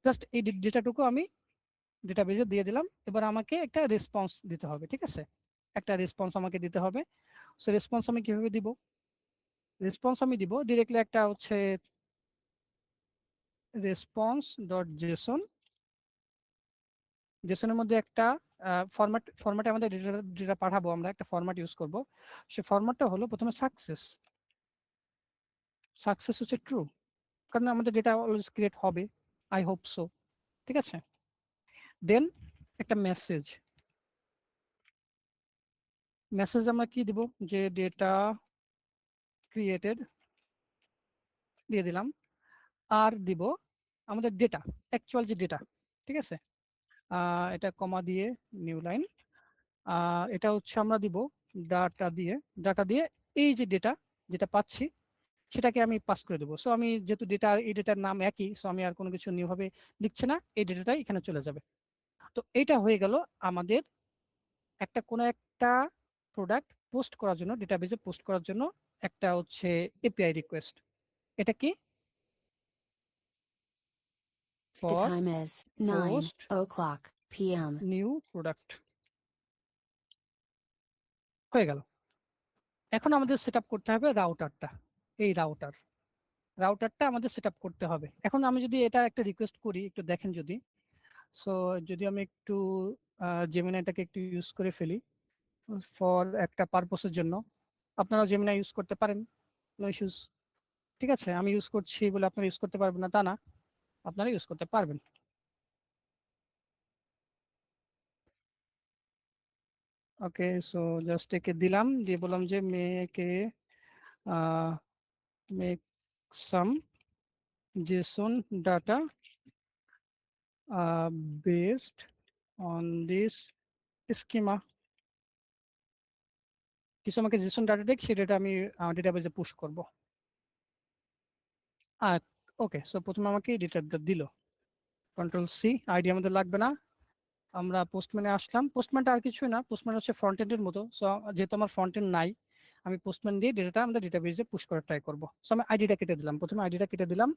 জাস্ট এই ডেটাটুকু আমি ডেটাবেজে দিয়ে দিলাম। এবার আমাকে একটা রেসপন্স দিতে হবে, ঠিক আছে? একটা রেসপন্স আমাকে দিতে হবে। সো রেসপন্স আমি কিভাবে দিব? রেসপন্স আমি দিব ডিরেক্টলি একটা হচ্ছে রেসপন্স ডট জেসন। জেসনের মধ্যে একটা ফরম্যাটে আমাদের ডেটা পাঠাবো, আমরা একটা ফরম্যাট ইউজ করব। সে ফরম্যাটটা হলো প্রথমে সাকসেস। সাকসেস হচ্ছে ট্রু, কারণ আমাদের ডেটা অলওয়েজ ক্রিয়েট হবে, আই হোপ সো, ঠিক আছে? দেন একটা মেসেজ। মেসেজ আমরা কি দিব? যে ডেটা ক্রিয়েটেড দিয়ে দিলাম। আর দিব আমাদের ডেটা, অ্যাকচুয়াল যে ডেটা, ঠিক আছে? এটা কমা দিয়ে নিউ লাইন, এটা হচ্ছে আমরা দিব ডাটা দিয়ে। ডাটা দিয়ে এই যে ডেটা যেটা পাচ্ছি সেটাকে আমি পাস করে দেবো। সো আমি যেহেতু ডেটা, এই ডেটার নাম একই, সো আমি আর কোনো কিছু নিউ ভাবে লিখছি না, এই ডেটাটাই এখানে চলে যাবে। তো এটা হয়ে গেল আমাদের কোনো একটা প্রোডাক্ট পোস্ট করার জন্য, ডেটাবেজে পোস্ট করার জন্য একটা হচ্ছে এপিআই রিকোয়েস্ট। এটা কি? The for time is post 9:00 p.m. New product হয়ে গেল। এখন আমাদের সেট করতে হবে রাউটারটা। এই রাউটারটা আমাদের সেট করতে হবে। এখন আমি যদি এটা একটা রিকোয়েস্ট করি, একটু দেখেন যদি। সো যদি আমি একটু জেমিনাইটাকে একটু ইউজ করে ফেলি ফর একটা পারপোসের জন্য, আপনারা জেমিনাই ইউজ করতে পারেন, নো ইস্যুস, ঠিক আছে? আমি ইউজ করছি বলে আপনারা ইউজ করতে পারবেন না তা না, আপনারা ইউজ করতে পারবেন। ওকে, সো জাস্ট একে দিলাম, দিয়ে বললাম যে make make some JSON data based on this schema. কিছু আমাকে জেসন ডাটা দেখ, সেই ডাটা আমি ডেটাবেজে পুশ করব। ওকে, সো প্রথমে আমাকে ডেটাটা দিল, কন্ট্রোল সি। আইডি আমাদের লাগবে না, আমরা পোস্টম্যানে আসলাম। পোস্টম্যানটা আর কিছুই না, পোস্টম্যান হচ্ছে ফ্রন্ট এন্ডের মতো। সো যেহেতু আমার ফ্রন্ট এন্ড নাই, আমি পোস্টম্যান দিয়ে ডেটাটা আমাদের ডেটাবেজে পুশ করার ট্রাই করব। সো আমি আইডিটা কেটে দিলাম, প্রথমে আইডিটা কেটে দিলাম,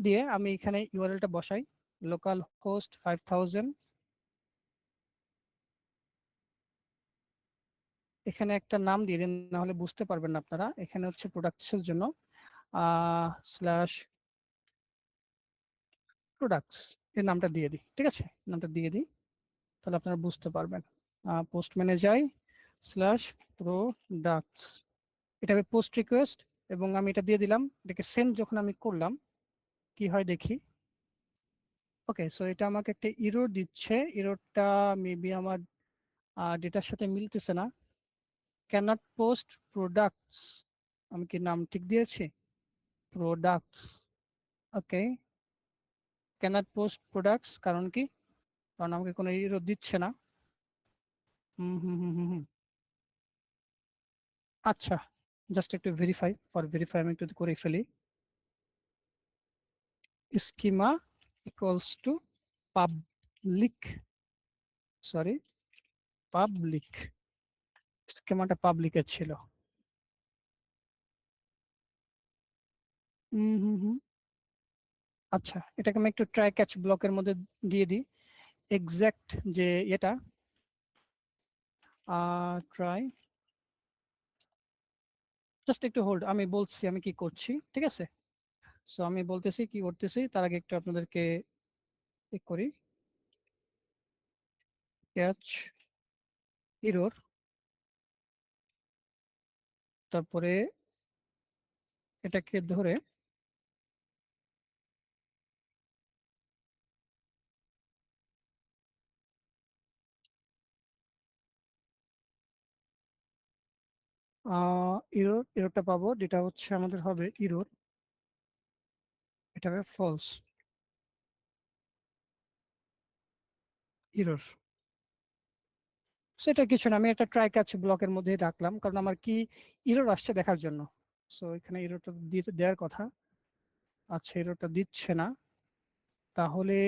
দিয়ে আমি এখানে ইউআরএলটা বসাই, লোকাল হোস্ট 5000। এখানে একটা নাম দিয়ে দিন, না হলে বুঝতে পারবেন না আপনারা। এখানে হচ্ছে প্রোডাক্টসের জন্য স্ল্যাশ প্রোডাক্টস এর নামটা দিয়ে দিই, ঠিক আছে? নামটা দিয়ে দিই, তাহলে আপনারা বুঝতে পারবেন। পোস্টম্যানে যাই, স্ল্যাশ প্রোডাক্টস, এটা হবে পোস্ট রিকোয়েস্ট, এবং আমি এটা দিয়ে দিলাম। এটাকে সেন্ড যখন আমি করলাম কি হয় দেখি। ওকে, সো এটা আমাকে একটা ইরর দিচ্ছে, ইররটা মেবি আমার ডেটার সাথে মিলতেছে না। ক্যানট পোস্ট প্রোডাক্টস, আমি কি নাম ঠিক দিয়েছি? প্রোডাক্টস, ওকে, ক্যানট পোস্ট প্রোডাক্টস, কারণ কি? কারণ আমাকে কোনো ইরর দিচ্ছে না। হুম হুম হুম হুম হুম আচ্ছা, জাস্ট একটু ভেরিফাই আমি একটু করে ফেলি। Schema equals to public, sorry public, স্কিমাটা পাবলিকের ছিল। হুম। আচ্ছা, এটাকে আমি একটু ট্রাই ক্যাচ ব্লকের মধ্যে দিয়ে দিই। এক্সাক্ট যে এটা ট্রাই, জাস্ট একটু হোল্ড, আমি বলছি আমি কি করছি, ঠিক আছে? সো আমি বলতেছি কি করতেছি, তার আগে একটু আপনাদেরকে করি ক্যাচ এরর, তারপরে এটাকে ধরে এররটা পাবো, যেটা হচ্ছে আমাদের হবে এরর, এটা হবে ফলস এরর। সেটা কিছু না, আমি একটা ট্রাই ক্যাচ ব্লকের মধ্যে রাখলাম, কারণ আমার কি এরর আসছে দেখার জন্য। সো এখানে এররটা দিয়ে দেওয়ার কথা, আচ্ছা এররটা দিচ্ছে না, তাহলে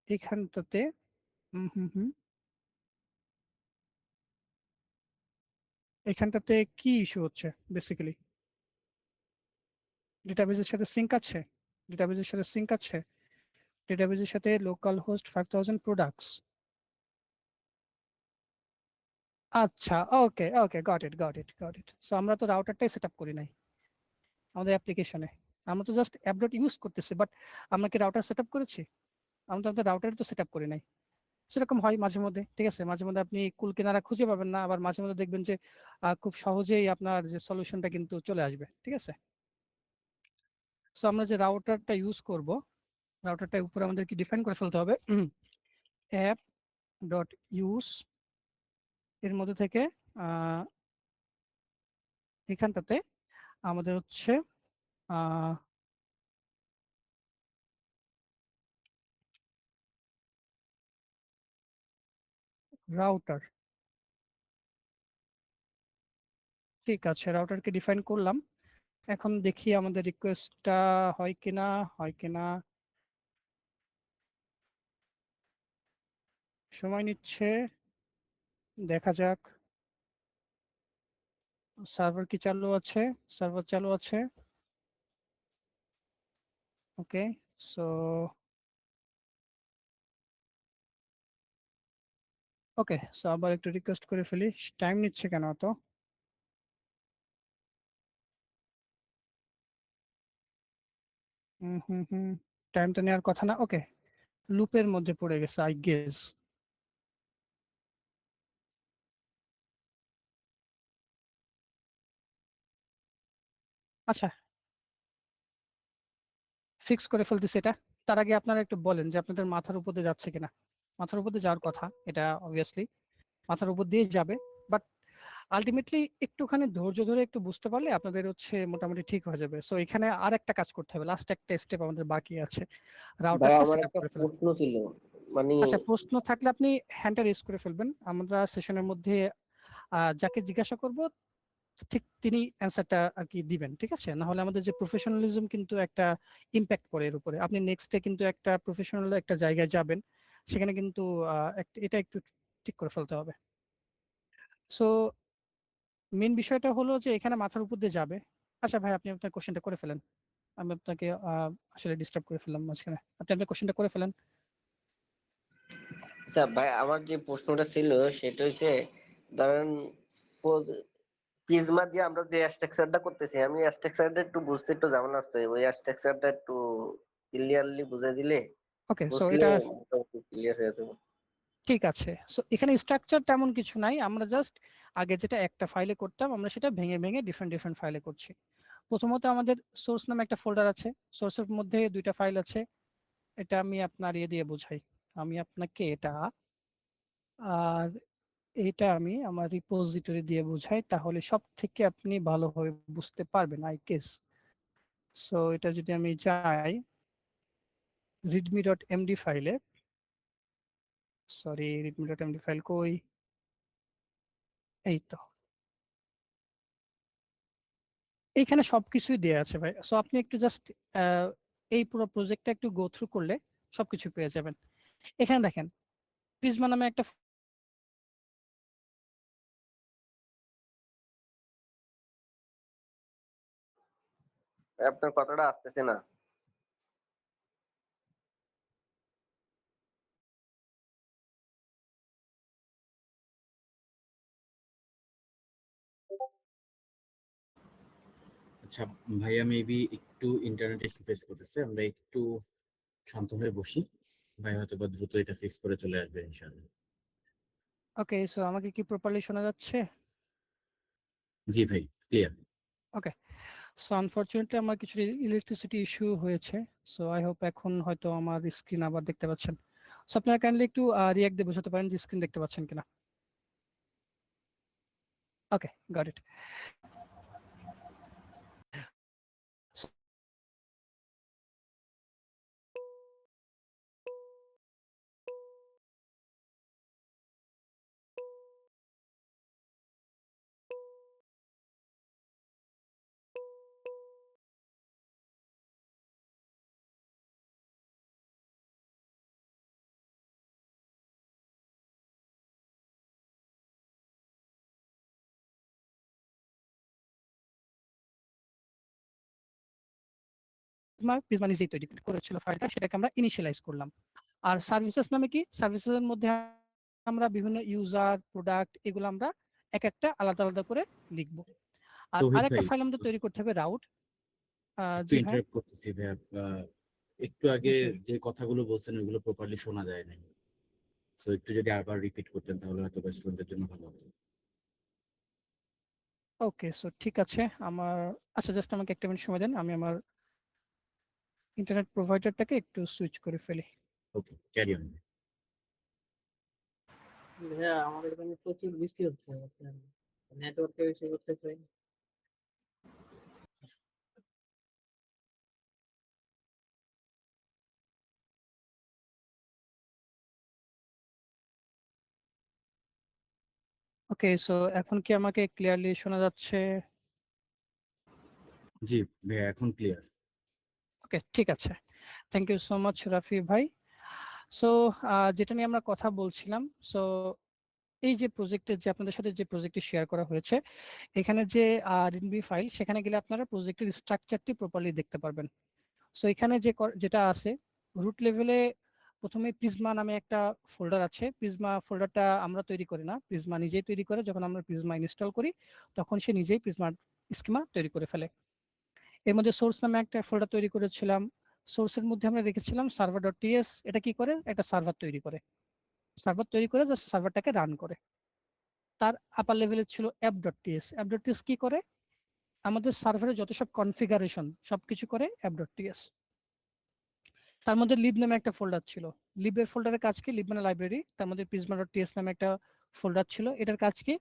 এখানটাতে হুম এখানটাতে কি ইস্যু হচ্ছে বেসিক্যালি? ডেটাবেজের সাথে সিঙ্ক আছে, ডেটাবেজের সাথে সিঙ্ক আছে, ডেটাবেজের সাথে লোকাল হোস্ট 5000 প্রোডাক্টস। আচ্ছা, ওকে ওকে, গট ইট। সো আমরা তো রাউটারটাই সেট আপ করি নাই আমাদের অ্যাপ্লিকেশনে, আমরা তো জাস্ট অ্যাপ ডট ইউজ করতেছি, বাট আমরা কি রাউটার সেট আপ করেছি? আমরা তো আমাদের রাউটার তো সেট আপ করি নাই। সেরকম হয় মাঝে মধ্যে, ঠিক আছে? মাঝে মধ্যে আপনি কুল কিনারা খুঁজে পাবেন না, আবার মাঝে মধ্যে দেখবেন যে খুব সহজেই আপনার যে সলিউশনটা কিন্তু চলে আসবে, ঠিক আছে? সো আমরা যে রাউটারটা ইউজ করব, রাউটারটা উপরে আমাদের কি ডিফাইন করে ফেলতে হবে, অ্যাপ ডট ইউজ, এর মধ্যে থেকে এখানটাতে আমাদের হচ্ছে রাউটার, ঠিক আছে, রাউটারকে ডিফাইন করলাম। এখন দেখি আমাদের রিকোয়েস্টটা হয় কিনা। সময় নিচ্ছে, দেখা যাক। সার্ভার কি চালু আছে? সার্ভার চালু আছে, ওকে। সো ওকে, সো আবার একটু রিকোয়েস্ট করে ফেলি, টাইম নিচ্ছে কেন অত? হুম, টাইম তো নেওয়ার কথা না, ওকে। লুপের মধ্যে পড়ে গেছে আই গেস। আচ্ছা, ফিক্স করে ফেলতেছি এটা। তার আগে আপনারা একটু বলেন যে আপনাদের মাথার উপর দিয়ে যাচ্ছে কিনা। মাথার উপর দিয়ে যাওয়ার কথা, এটা অবভিয়াসলি মাথার উপর দিয়ে যাবে, বাট আলটিমেটলি একটুখানি ধৈর্য ধরে একটু বুঝতে পারলে আপনাদের হচ্ছে মোটামুটি ঠিক হয়ে যাবে। সো এখানে আর একটা কাজ করতে হবে, লাস্ট একটা স্টেপ আমাদের বাকি আছে, ভাই রাউটারটা আমার সেট আপ একটা করে ফেলেন। প্রশ্ন ছিল, মানে আচ্ছা, প্রশ্ন থাকলে আপনি হ্যান্ডটা রেজ করে ফেলবেন, আমরা সেশনের মধ্যে যাকে জিজ্ঞাসা করব ঠিক তিনি অ্যান্সারটা আর কি দিবেন, ঠিক আছে? না হলে আমাদের যে প্রফেশনালিজম কিন্তু একটা ইম্প্যাক্ট পড়ে এর উপরে। আপনি নেক্সটে কিন্তু একটা প্রফেশনাল একটা জায়গায় যাবেন, সেখানে কিন্তু এটা একটু ঠিক করে ফেলতে হবে। সো মেন বিষয়টা হলো যে এখানে মাথার উপর দিয়ে যাবে। আচ্ছা ভাই, আপনি আপনার কোশ্চেনটা করে ফেলেন, আমি আপনাকে আসলে ডিস্টার্ব করে ফেললাম মাঝখানে, আপনি আপনার কোশ্চেনটা করে ফেলেন। আচ্ছা ভাই, আমার যে প্রশ্নটা ছিল সেটা হচ্ছে, ধরেন প্রিজমা দিয়ে আমরা যে স্ট্রাকচারটা করতেছি, আমি স্ট্রাকচারটা একটু বুঝতে একটু ঝামেলা আসছে, ওই স্ট্রাকচারটা একটু ক্লিয়ারলি বুঝে দিলে ওকে, সো বুঝলে এটা মোটামুটি ক্লিয়ার হয়ে যাবে। ঠিক আছে। সো এখানে স্ট্রাকচার তেমন কিছু নাই, আমরা জাস্ট আগে যেটা একটা ফাইলে করতাম আমরা সেটা ভেঙে ভেঙে ডিফারেন্ট ডিফারেন্ট ফাইলে করছি। প্রথমত আমাদের সোর্স নামে একটা ফোল্ডার আছে, সোর্সের মধ্যে দুইটা ফাইল আছে, এটা আমি আপনার ইয়ে দিয়ে বোঝাই, আমি আপনাকে এটা আর এটা আমি আমার রিপোজিটরি দিয়ে বোঝাই, তাহলে সব থেকে আপনি ভালোভাবে বুঝতে পারবেন আই গেস। সো এটা যদি আমি যাই readme.md ফাইলে, সরি readme.md ফাইল কই, এই তো, এইখানে সবকিছুই দেয়া আছে ভাই। সো আপনি একটু জাস্ট এই পুরো প্রজেক্টটা একটু গো থ্রু করলে সবকিছু পেয়ে যাবেন। এখানে দেখেন প্রিজমা নামে একটা আপনার কথাটা আসতেছে না। আচ্ছা ভাইয়া, মেবি একটু ইন্টারনেট ইস্যু ফেস করতেছে, আমরা একটু শান্ত হয়ে বসি। ভাই হয়তো বা দ্রুত এটা ফিক্স করে চলে আসবে ইনশাআল্লাহ। ওকে, সো আমাকে কি প্রপারলি শোনা যাচ্ছে? জি ভাই, ক্লিয়ার। ওকে, সো আনফরচুনেটলি আমার কিছু ইলেকট্রিসিটি ইস্যু হয়েছে। সো আই হোপ এখন হয়তো আমার স্ক্রিন আবার দেখতে পাচ্ছেন। সো আপনারা কাইন্ডলি একটু রিয়াক্ট দিয়ে বোঝাতে পারেন যে স্ক্রিন দেখতে পাচ্ছেন কিনা। ওকে, গট ইট। প্রিজমা নিজেই তৈরি করেছিল ফাইলটা, সেটাকে আমরা ইনিশিয়ালাইজ করলাম। আর সার্ভিসেস নামে কি, সার্ভিসেস এর মধ্যে আমরা বিভিন্ন ইউজার, প্রোডাক্ট, এগুলো আমরা এক একটা আলাদা আলাদা করে লিখব। আর তৌহিদ আরেকটা ভাই, ফাইল আমাদের তৈরি করতে হবে রাউট। একটু জি ভাই, ইন্টারাপ্ট করতেছি ভাইয়া। একটু আগে নিশ্চয়ই। যে কথাগুলো বলছেন ওইগুলো প্রপারলি শোনা যায় না। সো একটু যদি আবার রিপিট করতেন তাহলে হয়তো বা স্টুডেন্টদের জন্য ভালো হতো। ওকে, সো ঠিক আছে। আমার আচ্ছা, জাস্ট আমাকে একটা মিনিট সময় দেন, আমি আমার ইন্টারনেট প্রোভাইডারটাকে একটু সুইচ করে ফেলি। ওকে, ক্যারি অন। ভাইয়া আমাদের এখানে প্রচুর বৃষ্টি হচ্ছে, নেটওয়ার্কে ইস্যু করতেছে। ওকে, সো এখন কি আমাকে ক্লিয়ারলি শোনা যাচ্ছে? জি ভাইয়া, এখন ক্লিয়ার। ওকে, ঠিক আছে। Thank you so much Rafi ভাই। সো যেটা নিয়ে আমরা কথা বলছিলাম, সো এই যে প্রজেক্টের যে আপনাদের সাথে যে প্রজেক্টটি শেয়ার করা হয়েছে, এখানে যে আরএনবি ফাইল, সেখানে গেলে আপনারা প্রজেক্টের স্ট্রাকচারটি প্রপারলি দেখতে পারবেন। সো এখানে যে যেটা আছে রুট লেভেলে, প্রথমে প্রিজমা নামে একটা ফোল্ডার আছে। প্রিজমা ফোল্ডারটা আমরা তৈরি করি না, প্রিজমা নিজেই তৈরি করে। যখন আমরা প্রিজমা ইনস্টল করি তখন সে নিজেই প্রিজমা স্কিমা তৈরি করে ফেলে। এর মধ্যে সোর্স নামে একটা ফোল্ডার তৈরি করেছিলাম। সোর্সের মধ্যে আমরা রেখেছিলাম সার্ভার ডট টিএস। এটা কি করে, একটা সার্ভার তৈরি করে, সার্ভার তৈরি করে জাস্ট সার্ভারটাকে রান করে। তার আপার লেভেলে ছিল app dot T S. App dot T S কি করে, আমাদের সার্ভারে যত সব কনফিগারেশন সবকিছু করে অ্যাপ ডট টিএস। তার মধ্যে লিব নামে একটা ফোল্ডার ছিল। লিবের ফোল্ডারের কাজ কি, লিব মানে লাইব্রেরি, তার মধ্যে প্রিজমা ডট টিএস নামে একটা ফোল্ডার ছিল। এটার কাজ কি,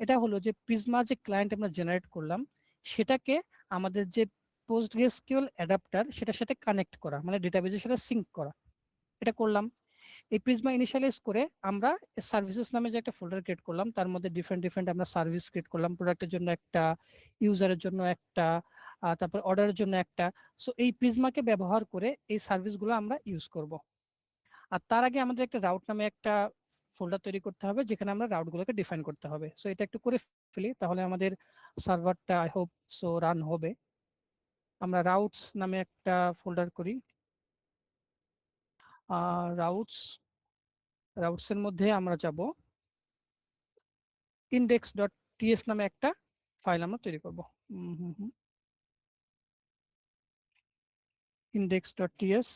এটা হলো যে প্রিজমা যে ক্লায়েন্ট আমরা জেনারেট করলাম, সেটাকে আমাদের যে পোস্টগ্রেসকিউএল অ্যাডাপ্টার সেটার সাথে কানেক্ট করা, মানে ডেটাবেজের সাথে সিঙ্ক করা, এটা করলাম। এই প্রিজমা ইনিশিয়ালাইজ করে আমরা সার্ভিসেস নামে যে একটা ফোল্ডার ক্রিয়েট করলাম, তার মধ্যে ডিফারেন্ট ডিফারেন্ট আমরা সার্ভিস ক্রিয়েট করলাম। প্রোডাক্টের জন্য একটা, ইউজারের জন্য একটা, তারপর অর্ডারের জন্য একটা। সো এই প্রিজমাকে ব্যবহার করে এই সার্ভিসগুলো আমরা ইউজ করব। আর তার আগে আমাদের একটা রাউট নামে একটা ফোল্ডার তৈরি করতে হবে, যেখানে আমরা রাউটগুলোকে ডিফাইন করতে হবে। সো এটা একটু করে ফেলি, তাহলে আমাদের সার্ভারটা আই হোপ সো রান হবে। আমরা রাউটস নামে একটা ফোল্ডার করি। রাউটস, রাউটসের মধ্যে আমরা যাব ইন্ডেক্স ডট টিএস নামে একটা ফাইল আমরা তৈরি করব। Index dot T S.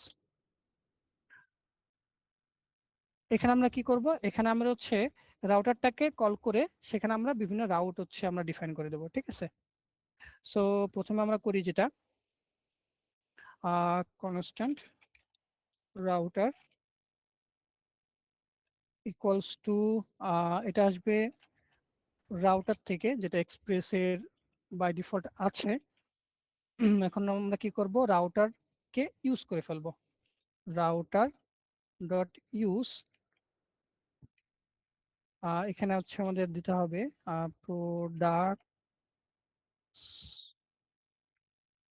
এখানে আমরা কি করব, এখানে আমরা হচ্ছে রাউটারটাকে কল করে সেখানে আমরা বিভিন্ন রাউট হচ্ছে আমরা ডিফাইন করে দেবো, ঠিক আছে। সো প্রথমে আমরা করি যেটা, কনস্ট্যান্ট রাউটার ইকুয়ালস টু, এটা আসবে রাউটার থেকে, যেটা এক্সপ্রেসের বাই ডিফল্ট আছে। এখন আমরা কি করব, রাউটারকে ইউজ করে ফেলবো। রাউটার ডট ইউজ, এখানে হচ্ছে আমাদের দিতে হবে প্রোডাক্ট,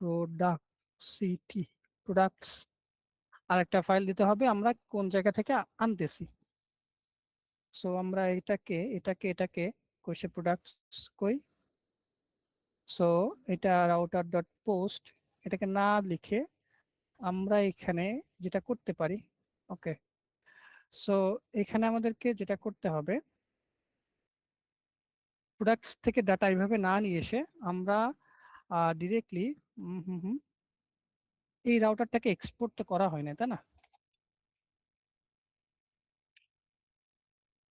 প্রোডাক্টসিটি, প্রোডাক্টস। আর একটা ফাইল দিতে হবে আমরা কোন জায়গা থেকে আনতেছি। সো আমরা এটাকে কই, সে প্রোডাক্টস কই। সো এটা রাউটার ডট পোস্ট, এটাকে না লিখে আমরা এখানে যেটা করতে পারি, ওকে, সো এখানে আমাদেরকে যেটা করতে হবে, প্রোডাক্টস থেকে ডাটা এইভাবে না নিয়ে এসে আমরা ডিরেক্টলি এই রাউটারটাকে এক্সপোর্ট তো করা হয় না, তাই না?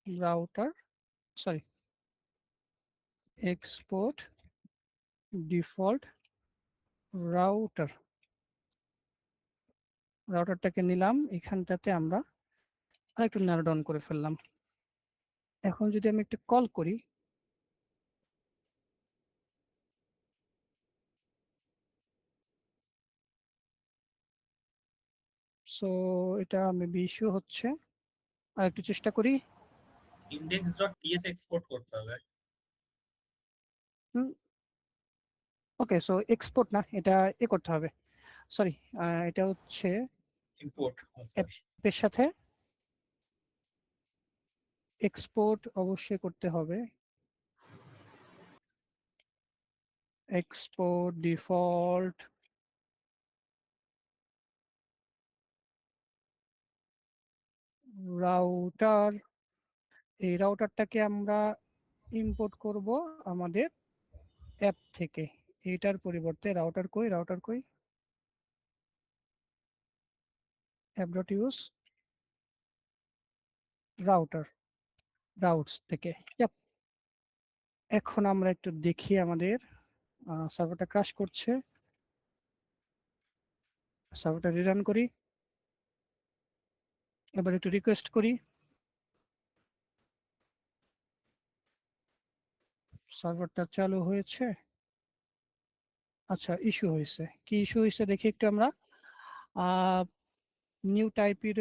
Router, sorry, export default router, রাউটারটাকে নিলাম, এখানটাতে আমরা আরেকটু ন্যারো ডাউন করে ফেললাম। এখন যদি আমি একটু কল করি, সো এটা মেবি ইস্যু হচ্ছে, আর একটু চেষ্টা করি। index.ts এক্সপোর্ট করতে হবে। ওকে, সো এক্সপোর্ট না, এটা এ করতে হবে, সরি, এটা হচ্ছে ইম্পোর্ট অ্যাপের সাথে এক্সপোর্ট অবশ্যই করতে হবে। এক্সপোর্ট ডিফল্ট রাউটার, এই রাউটারটাকে আমরা ইম্পোর্ট করব আমাদের অ্যাপ থেকে। এটার পরিবর্তে রাউটার কই, রাউটার কই, app dot use router, routes থেকে। Yep. এখন আমরা একটু দেখি আমাদের সার্ভারটা ক্রাশ করছে, সার্ভারটা রিরান করি, এবার একটু রিকোয়েস্ট করি, সার্ভারটা চালু হয়েছে। আচ্ছা, ইস্যু হয়েছে, কি ইস্যু হয়েছে দেখি একটু আমরা। নিউ টাইপের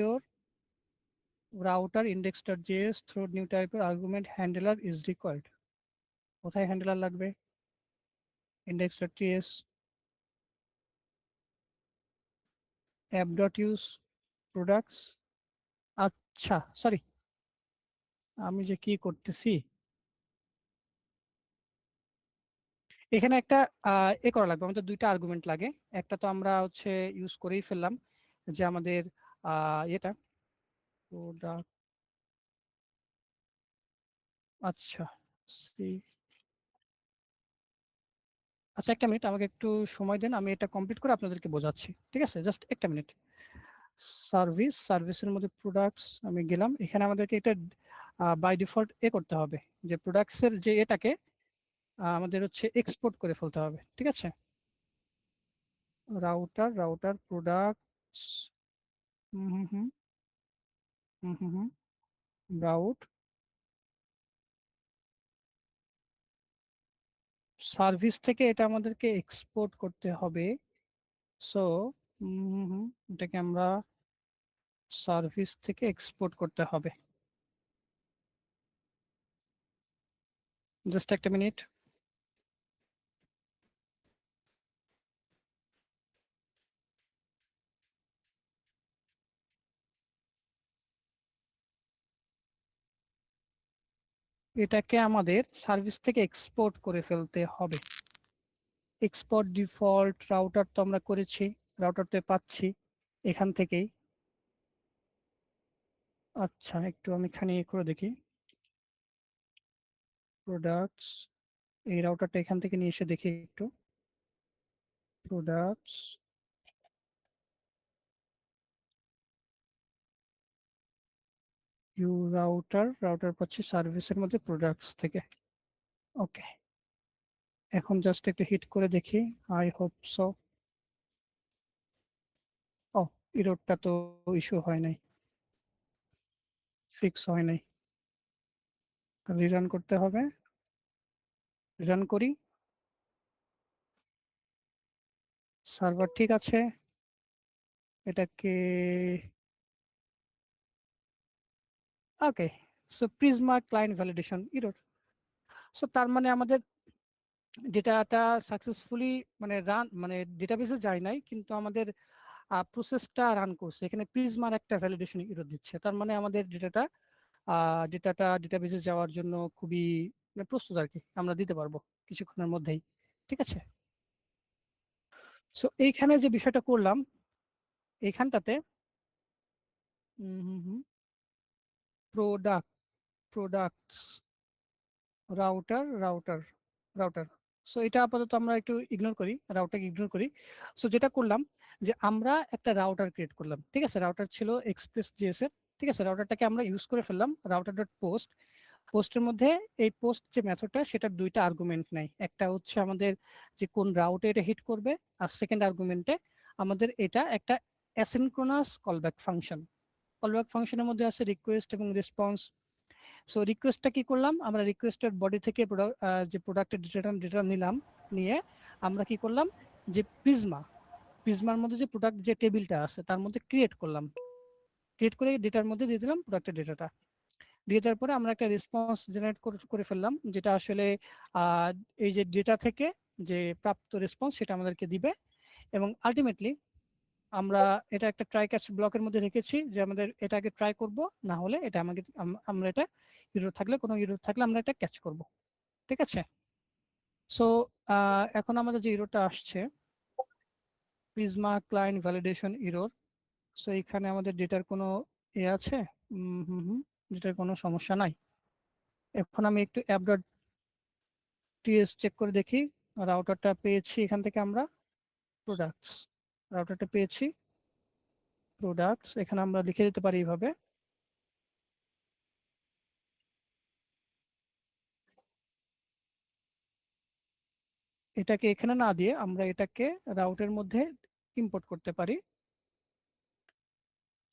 router index.js through new type argument handler is required. কোথায় হ্যান্ডলার লাগবে? index.js app.use products। আচ্ছা, সরি, আমি যে কি করতেছি, এখানে একটা এ করা লাগবে, আমাদের দুইটা আর্গুমেন্ট লাগে। একটা তো আমরা হচ্ছে ইউজ করেই ফেললাম, যে আমাদের এটা প্রোডাক্ট, আচ্ছা, আচ্ছা একটা মিনিট, আমাকে একটু সময় দেন, আমি এটা কমপ্লিট করে আপনাদেরকে বোঝাচ্ছি, ঠিক আছে? জাস্ট একটা মিনিট। সার্ভিস, সার্ভিসের মধ্যে প্রোডাক্টস আমি গেলাম, এখানে আমাদেরকে এটা বাই ডিফল্ট এ করতে হবে, যে প্রোডাক্টসের যে এটাকে আমাদের হচ্ছে এক্সপোর্ট করে ফেলতে হবে, ঠিক আছে? রাউটার, রাউটার প্রোডাক্টস, হুম হুম হুম হুম হুম হুম রাউট, সার্ভিস থেকে এটা আমাদেরকে এক্সপোর্ট করতে হবে। সো এটাকে আমরা সার্ভিস থেকে এক্সপোর্ট করতে হবে। জাস্ট একটা মিনিট। এটাকে আমাদের সার্ভিস থেকে এক্সপোর্ট করে ফেলতে হবে। এক্সপোর্ট ডিফল্ট রাউটার তো আমরা করেছি, রাউটার তো পাচ্ছি এখান থেকেই। আচ্ছা, একটু আমি এখানে করে দেখি, প্রোডাক্টস, এই রাউটারটা এখান থেকে নিয়ে এসে দেখি একটু, প্রোডাক্টস, ইউ রাউটার, রাউটার পাচ্ছি সার্ভিসের মধ্যে প্রোডাক্টস থেকে। ওকে, এখন জাস্ট একটু হিট করে দেখি, আই হোপ সো। ও, এররটা তো ইস্যু হয় নাই, ফিক্স হয় নাই, রিরান করতে হবে, রিরান করি, সার্ভার ঠিক আছে, এটাকে okay. So Prisma client validation error, so তার মানে আমাদের ডেটাটা সাকসেসফুলি মানে রান, মানে ডেটাবেসে যায় নাই, কিন্তু আমাদের প্রসেসটা রান করছে, এখানে প্রিজমার একটা ভ্যালিডেশন এরর দিচ্ছে, তার মানে আমাদের ডেটাটা ডেটাবেসে যাওয়ার জন্য খুবই মানে প্রস্তুত আর কি, আমরা দিতে পারবো কিছুক্ষণের মধ্যেই, ঠিক আছে? সো এইখানে যে বিষয়টা করলাম এইখানটাতে প্রোডাক্ট প্রোডাক্টস রাউটার। সো এটা আপাতত আমরা একটু ইগনোর করি, রাউটারকে ইগনোর করি। সো যেটা করলাম যে আমরা একটা রাউটার ক্রিয়েট করলাম, ঠিক আছে? রাউটার ছিল এক্সপ্রেস জিএস এর, ঠিক আছে? রাউটারটাকে আমরা ইউজ করে ফেললাম রাউটার ডট পোস্ট। পোস্টের মধ্যে এই পোস্ট যে মেথডটা সেটার দুইটা আর্গুমেন্ট নেই, একটা হচ্ছে আমাদের যে কোন রাউটে এটা হিট করবে, আর সেকেন্ড আর্গুমেন্টে আমাদের এটা একটা অ্যাসিনক্রোনাস কলব্যাক ফাংশন। কলব্যাক ফাংশনের মধ্যে আছে রিকোয়েস্ট এবং রেসপন্স। সো রিকোয়েস্টটা কি করলাম, আমরা রিকোয়েস্টের বডি থেকে যে প্রোডাক্টের ডেটা নিলাম, নিয়ে আমরা কি করলাম যে প্রিজমার মধ্যে যে প্রোডাক্ট যে টেবিলটা আছে তার মধ্যে ক্রিয়েট করলাম, ক্রিয়েট করে ডেটার মধ্যে দিয়ে দিলাম প্রোডাক্টের ডেটাটা। দিয়ে দেওয়ার পরে আমরা একটা রেসপন্স জেনারেট করে ফেললাম, যেটা আসলে এই যে ডেটা থেকে যে প্রাপ্ত রেসপন্স সেটা আমাদেরকে দিবে। এবং আলটিমেটলি আমরা এটা একটা ট্রাই ক্যাচ ব্লকের মধ্যে রেখেছি যে আমাদের এটা আগে ট্রাই করব, না হলে এটা আমরা এটা কোনো ইরর থাকলে আমরা এটা ক্যাচ করব, ঠিক আছে? সো এখন আমাদের যে ইররটা আসছে Prisma client validation error. So এখানে আমাদের ডেটার কোনো আছে, ডেটার কোনো সমস্যা নাই। এখন আমি একটু অ্যাপ ডট টিএস চেক করে দেখি, রাউটারটা পেয়েছি এখান থেকে আমরা প্রোডাক্টস, রাউটারটা পেয়েছি প্রোডাক্টস, এখানে আমরা লিখে দিতে পারি এইভাবে। এটাকে এখানে না দিয়ে আমরা এটাকে রাউটের মধ্যে ইম্পোর্ট করতে পারি,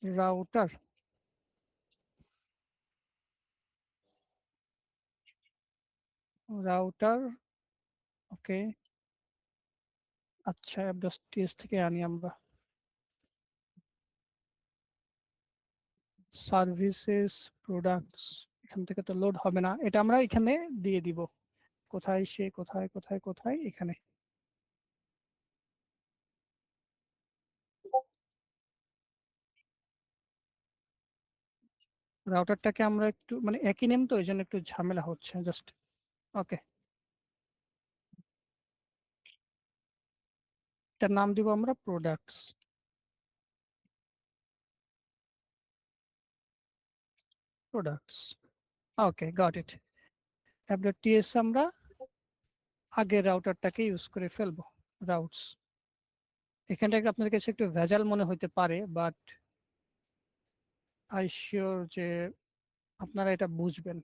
রাউটার রাউটার ওকে। আচ্ছা টিএস থেকে আনি আমরা সার্ভিসেস প্রোডাক্টস, এখান থেকে তো লোড হবে না, এটা আমরা এখানে দিয়ে দিব। কোথায় সে কোথায় কোথায় কোথায় এখানে রাউটারটাকে আমরা একটু মানে একই নেম তো এই জন্য একটু ঝামেলা হচ্ছে জাস্ট। ওকে, এটার নাম দিব আমরা প্রোডাক্টস। ওকে, গট ইট। অ্যাপ.ts আমরা আগের রাউটারটাকে ইউজ করে ফেলবো, রাউটস। এখানটা আপনাদের কাছে একটু ভেজাল মনে হতে পারে, বাট আই শিওর যে আপনারা এটা বুঝবেন,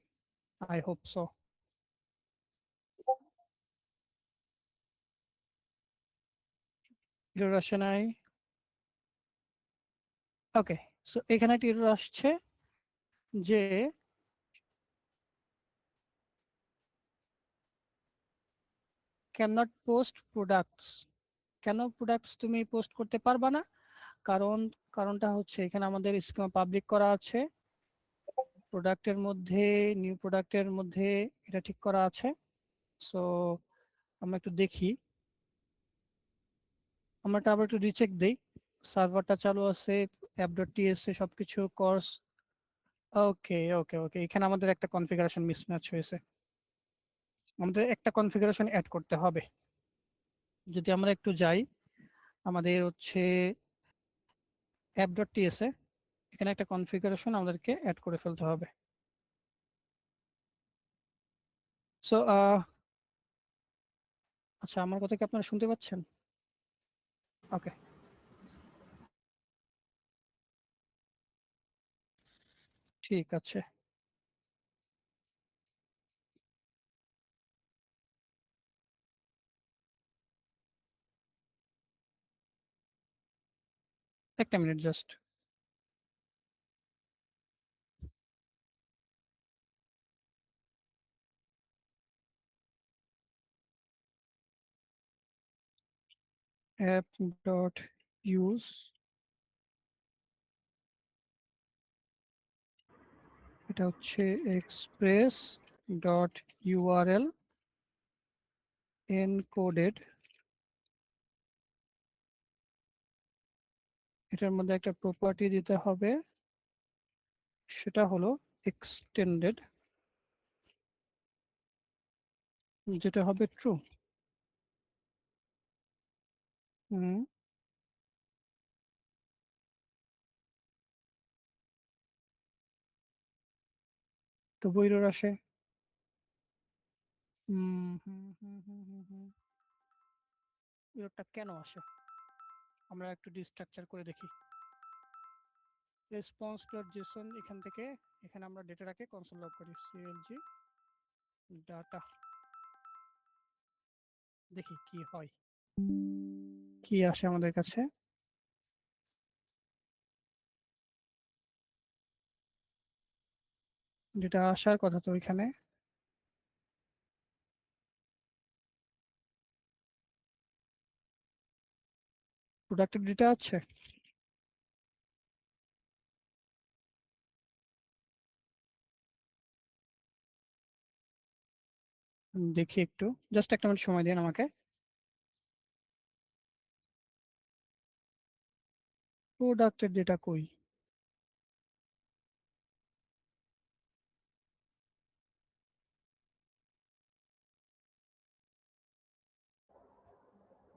আই হোপ সো। এরর আসে নাই, ওকে। সো এখানে একটা এরর আসছে যে ক্যানট পোস্ট প্রোডাক্টস। কেন প্রোডাক্টস তুমি পোস্ট করতে পারবা না? কারণটা হচ্ছে এখানে আমাদের স্কিমা পাবলিক করা আছে, প্রোডাক্টের মধ্যে নিউ প্রোডাক্টের মধ্যে এটা ঠিক করা আছে। সো আমরা একটু দেখি, আমরা আবার একটু রিচেক দেই, সার্ভারটা চালু আছে, অ্যাপ.ts এ সবকিছু কোর্স। ওকে ওকে ওকে, এখানে আমাদের একটা কনফিগারেশন মিসম্যাচ হয়েছে, আমাদের একটা কনফিগারেশন অ্যাড করতে হবে। যদি আমরা একটু যাই আমাদের হচ্ছে অ্যাপ.ts এ, এখানে একটা কনফিগারেশন আমাদেরকে অ্যাড করে ফেলতে হবে। সো আচ্ছা, আমার কথা কি আপনারা শুনতে পাচ্ছেন? ওকে, ঠিক আছে। একটা minute just. App dot use, এটা হচ্ছে এক্সপ্রেস ডট ইউআরএল এনকোডেড। এটার মধ্যে একটা প্রপার্টি দিতে হবে, সেটা হলো এক্সটেন্ডেড, যেটা হবে ট্রু। হুম, তবু এরর আসে। হুম হুম হুম হুম হুম হুম এররটা কেন আসে? আমরা একটু ডিস্ট্রাকচার করে দেখি। রেসপন্স ডট জেসন এখান থেকে এখানে আমরা ডেটাটাকে কনসোল লগ করি সিএলজি ডাটা, দেখি কি হয়, কি আসে আমাদের কাছে। যেটা আসার কথা তো এখানে প্রোডাক্টের ডেটা আছে। দেখি একটু, জাস্ট একটা মিনিট সময় দিন আমাকে। প্রোডাক্টের ডেটা কই?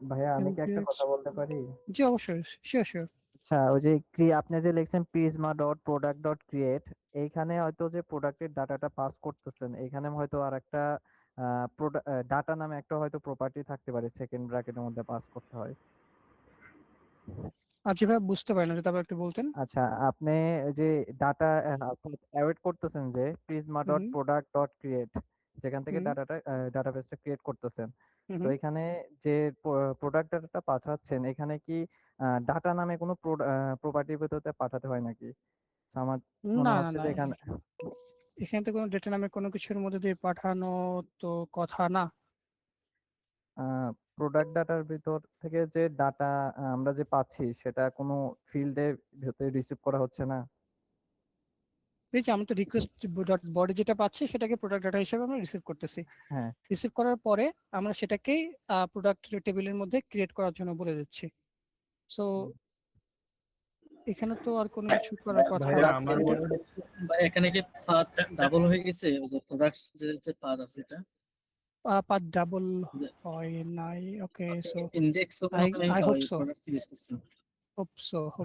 ভাইয়া আমি কি একটা Index, কথা বলতে পারি? জি অবশ্যই, শিওর শিওর। আচ্ছা, ওই যে আপনি যে লিখছেন Prisma dot product dot create, এইখানে হয়তো যে প্রোডাক্টের ডাটাটা পাস করতেছেন, এখানে হয়তো আর একটা ডাটা নামে একটা হয়তো প্রপার্টি থাকতে পারে, সেকেন্ড ব্র্যাকেটের মধ্যে পাস করতে হয়। আচ্ছা ভাই বুঝতে পারি না, যদি আবার একটু বলতেন। আচ্ছা, আপনি ওই যে ডাটা অ্যাড করতেছেন যে প্রিজমা ডট হুম প্রোডাক্ট ডট ক্রিয়েট, যেখান থেকে হুম ডাটাবেসটা ক্রিয়েট করতেছেন, তো হুম এখানে যে প্রোডাক্ট ডাটাটা পাঠাচ্ছেন, এখানে কি ডাটা নামে কোনো প্রপার্টির ভিতরে পাঠাতে হয় নাকি? তো আমার মনে না না হচ্ছে না, যে এখানে এখানে তো কোনো ডেটা নামে কোনো কিছুর মধ্যে দিয়ে পাঠানো তো কথা না। প্রোডাক্ট ডাটার ভিতর থেকে যে ডাটা আমরা যে পাচ্ছি, সেটা কোনো ফিল্ডের ভেতরে রিসিভ করা হচ্ছে না। এই যে আমরা তো রিকোয়েস্ট ডট বডি যেটা পাচ্ছি সেটাকে প্রোডাক্ট ডাটা হিসেবে আমরা রিসিভ করতেছি। হ্যাঁ। রিসিভ করার পরে আমরা সেটাকেই প্রোডাক্ট টেবিলের মধ্যে ক্রিয়েট করার জন্য বলে দিচ্ছি। সো এখানে তো আর কোনো কিছু করার কথা ভাইয়া না। আমার মনে হচ্ছে বা এখানে কি পাথ ডাবল হয়ে গেছে, ওই যে প্রোডাক্টস যে পাথ আছে এটা পাথ ডাবল হয় নাই। ওকে, সো ইন্ডেক্স ও আই মনে হয় আই হোপ ওই সো, প্রোডাক্টস ইউজ করছেন। হোপ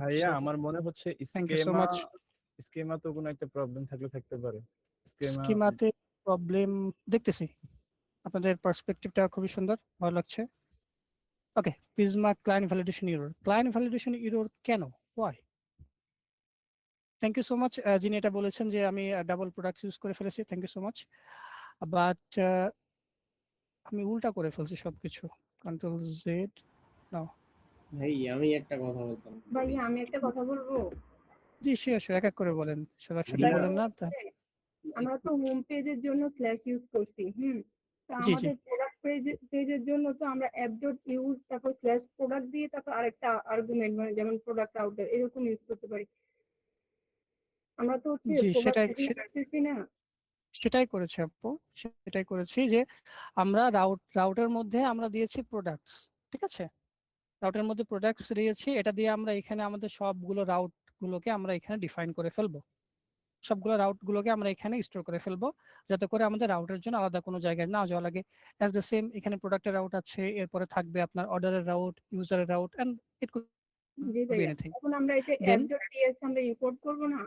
ভাইয়া সো। আমার মনে হচ্ছে thank you so much. Schema তো কোনো একটা প্রবলেম থাকতে পারে। স্কেমা স্কিমাতে প্রবলেম দেখতেছি। আপনাদের পার্সপেক্টিভটা খুবই সুন্দর, ভালো লাগছে। Okay, Prisma client validation error, client validation error কেন, why? Thank you so much যিনি এটা বলেছেন যে আমি ডাবল প্রোডাক্ট ইউজ করে ফেলেছি, thank you so much. But আমি উল্টা করে ফেলছি সবকিছু। কন্ট্রোল জেড নাও। ভাই আমি একটা কথা বলতাম। ভাই আমি একটা কথা বলবো। জি শিওর শিওর, এক এক করে বলেন, সব একসাথে ভাই বলেন না তা। হচ্ছে, আমরা তো হোম পেজের জন্য স্ল্যাশ ইউজ করছি, তো জি জি আমাদের প্রোডাক্ট পেজের জন্য তো আমরা অ্যাপ ডট ইউজ তারপর স্ল্যাশ প্রোডাক্ট দিয়ে তারপর আরেকটা আর্গুমেন্ট মানে যেমন প্রোডাক্ট আউটার এরকম ইউজ করতে পারি। আমরা তো হচ্ছে জি প্রোডাক্ট সেটাই দিতে পারতেছি না। সেটাই করেছি আপু, সেটাই করেছি যে আমরা রাউটের মধ্যে আমরা দিয়েছি প্রোডাক্টস, ঠিক আছে, রাউটের মধ্যে প্রোডাক্টস দিয়েছি, এটা দিয়ে আমরা এখানে আমাদের সবগুলো রাউট গুলোকে আমরা এখানে ডিফাইন করে ফেলবো, সবগুলো রাউট গুলোকে আমরা এখানে স্টোর করে ফেলবো, যাতে করে আমাদের রাউটের জন্য আলাদা কোনো জায়গায় না যাওয়া লাগে। অ্যাজ দ্য সেম এখানে প্রোডাক্টের রাউট আছে, এরপরে থাকবে আপনার অর্ডারের রাউট, ইউজারের রাউট, এন্ড ইট কুড জি বি ভাইয়া, এনিথিং। এখন আমরা এটা দেন অ্যাপ ডট টিএস আমরা ইম্পোর্ট করবো না?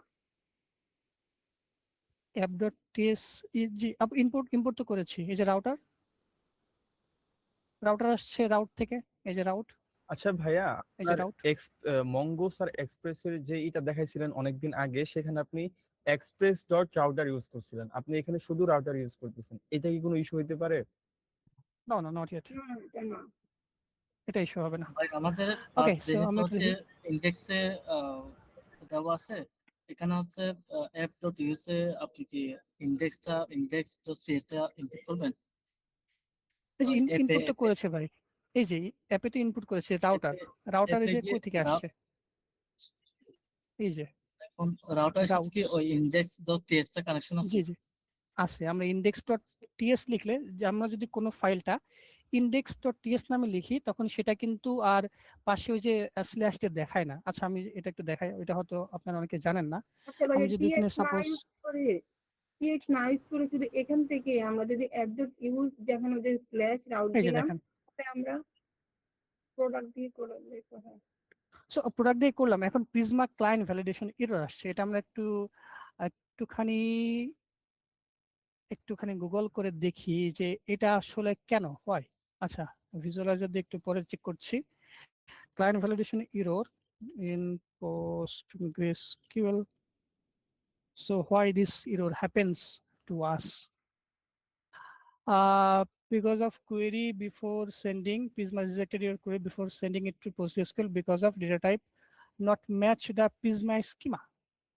অ্যাপ ডট টিএস, জি ইম্পোর্ট ইম্পোর্ট তো করেছি, এই যে রাউটার, রাউটার আসছে রাউট থেকে, এই যে রাউট, আচ্ছা ভাইয়া, এই যে আপনার রাউট। মঙ্গোস আর এক্সপ্রেসের যে এটা দেখাইছিলেন অনেকদিন আগে, সেখানে আপনি এক্সপ্রেস ডট রাউটার ইউজ করছিলেন, আপনি এখানে শুধু রাউটার ইউজ করতেছেন, এটা কি কোনো ইস্যু হইতে পারে? নো নো নট ইয়েট, না, এটা না। এটা ইস্যু হবে না। ভাই আমাদের ওকে, পাথ সো যেহেতু আমরা হচ্ছে ইন্ডেক্সে দেওয়া আছে, এখানে হচ্ছে অ্যাপ ডট ইউএস এ আপনি কি ইন্ডেক্স ডট সিএসটা ইনপুট করবেন? এই যে এফ এ ইনপুট তো করেছে ভাই, এই যে অ্যাপে তো ইনপুট করেছে রাউটার, রাউটার এই যে গিয়ে কই থেকে আসছে, এই যে এখন রাউটারের সাথে কি রাউটস, ওই ইন্ডেক্স ডট টিএসটা কানেকশন আছে? জি জি আছে। আমরা ইন্ডেক্স ডট টিএস লিখলে, যে আমরা যদি কোনো ফাইলটা ইন্ডেক্স ডট টিএস নামে লিখি তখন সেটা কিন্তু আর পাশে ওই যে স্ল্যাশ দিয়ে দেখায় না। আচ্ছা আমি এটা একটু দেখাই, এটা হয়তো আপনারা অনেকে জানেন না। আচ্ছা আমি ভাইয়া, যদি এখানে টিএক্স না সাপোজ, ইউজ করে শুধু এখান থেকে আমরা যদি অ্যাপ ডট ইউজ যেখানে ওদের স্ল্যাশ রাউট এই যে দিলাম, দেখেন, তাতে আমরা প্রোডাক্ট দিয়ে করে দিতে হয়। সো প্রোডাক্ট দিয়ে করলাম, এখন প্রিজমা ক্লায়েন্ট ভ্যালিডেশন এরর আসছে। এটা আমরা একটুখানি একটুখানি গুগল করে দেখি যে এটা আসলে কেন হয়। আচ্ছা, ভিজুয়ালাইজার দিয়ে একটু পরে চেক করছি। Client validation error in PostgreSQL. So why this error happens to us? Because of query before sending, Prisma rejected your query before sending it to PostgreSQL because of data type not match the Prisma schema.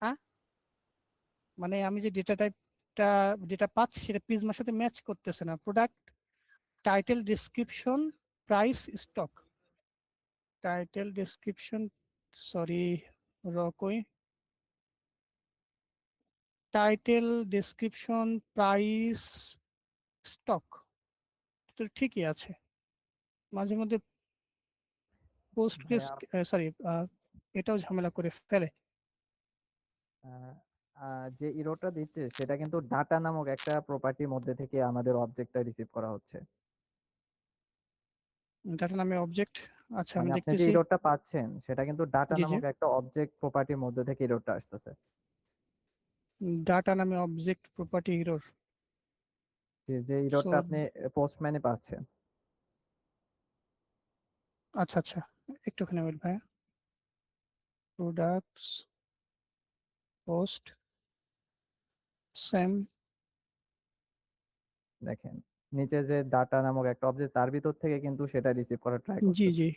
হ্যাঁ, মানে আমি যে data পাচ্ছি সেটা প্রিজমার সাথে match করতেছে না। Product title description price stock, title description, sorry রকই, টাইটেল ডেসক্রিপশন প্রাইস স্টক তো ঠিকই আছে, মাঝে মধ্যে পোস্টগ্রেস সরি এটাও ঝামেলা করে ফেলে। যে ইরোটা দিচ্ছে সেটা কিন্তু ডাটা নামক একটা প্রপার্টির মধ্যে থেকে আমাদের অবজেক্টটা রিসিভ করা হচ্ছে। ডাটা নামে অবজেক্ট, আচ্ছা আমি মানে আপনি যে দেখতেছি। ইরোটা পাচ্ছেন সেটা কিন্তু ডাটা জি জি, নামক একটা অবজেক্ট প্রপার্টির মধ্যে থেকে ইরোটা আসতেছে। ডাটা নামে অবজেক্ট প্রপার্টি এরর। যে সো ইরোটা আপনি পোস্টম্যানে পাচ্ছেন। আচ্ছা আচ্ছা, একটুখানি ওয়েট ভাই। প্রোডাক্টস পোস্ট সেম, দেখেন নিচে যে ডাটা নামক একটা অবজেক্ট তার ভিতর থেকে কিন্তু সেটা রিসিভ করার ট্রাই জি করছে। জি,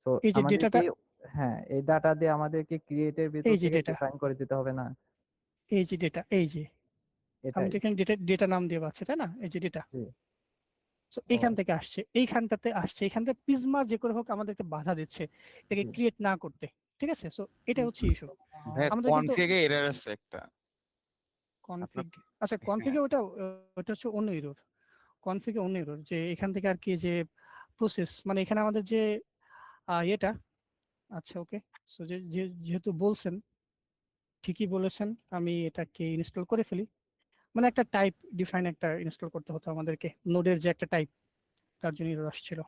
সো এই যে আমাদেরকে ডেটাটা, হ্যাঁ এই ডাটা দিয়ে আমাদেরকে ক্রিয়েটের ভিতর এই যে থেকে ডেটা, ডিফাইন করে দিতে হবে না, এই যে ডেটা, এই যে আমি এটাই। তো এখানে ডেটা নাম দিয়ে পাচ্ছি তাই না, এই যে ডেটা। জি। সো ও এখান থেকে আসছে, এইখানটাতে আসছে, এখানটা প্রিজমা যে করে হোক আমাদেরকে বাধা দিচ্ছে এটাকে জি। ক্রিয়েট না করতে। ঠিক আছে, সো এটা হচ্ছে ইস্যু। ভাই আমাদের কিন্তু কনফিগে এরর আছে একটা। আপনার কনফিগ, আচ্ছা হ্যাঁ কনফিগে ওটা হচ্ছে অন্য এরর। কনফিগে অন্য এরর যে এখান থেকে আর কি যে প্রসেস, মানে এখানে আমাদের যে এটা, আচ্ছা ওকে। সো যেহেতু বলছেন, ঠিকই বলেছেন, আমি এটাকে ইনস্টল করে ফেলি। মানে একটা টাইপ ডিফাইন একটা ইনস্টল করতে হতো আমাদেরকে, নোডের যে একটা টাইপ, তার জন্য এরর আসছিল।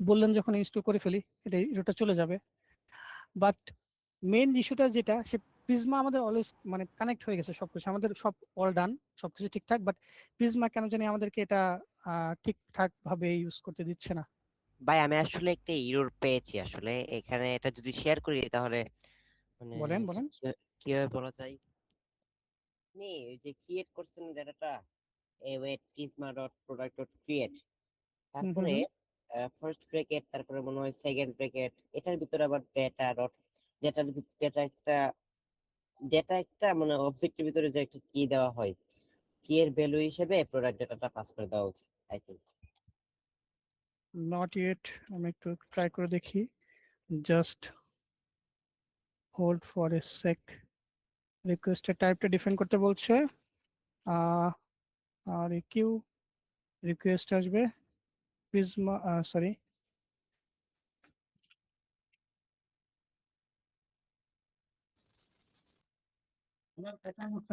বললেন যখন ইনস্টল করে ফেলি এটা এররটা চলে যাবে। বাট মেইন ইস্যুটা যেটা, সে প্রিজমা আমাদের অলওয়েজ মানে কানেক্ট হয়ে গেছে সবকিছু, আমাদের সব অল ডান, সবকিছু ঠিকঠাক, বাট প্রিজমা কেন জানি আমাদেরকে এটা ঠিকঠাক ভাবে ইউজ করতে দিচ্ছে না। ভাই আমি আসলে একটা ইরর পেয়েছি আসলে এখানে, এটা যদি শেয়ার করি তাহলে মানে বলেন বলেন। কিভাবে বলা যায়, আপনি ওই যে ক্রিয়েট করছেন ডাটাটা wait Prisma dot product dot create, তারপরে ফার্স্ট ব্র্যাকেট, তারপরে মনে হয় সেকেন্ড ব্র্যাকেট, এটার ভিতরে আবার ডেটা ডট ডেটা একটা মানে অবজেক্টের ভিতরে যে একটা কি দেওয়া হয়, কি এর ভ্যালু হিসেবে প্রোডাক্ট ডেটাটা পাস করে দেওয়া উচিত আই থিংক। নট ইয়েট, আমি একটু ট্রাই করে দেখি, just hold for a sec. রিকোয়েস্টের টাইপটা ডিফাইন করতে বলছে, আর কিউ রিকোয়েস্ট আসবে Prisma, sorry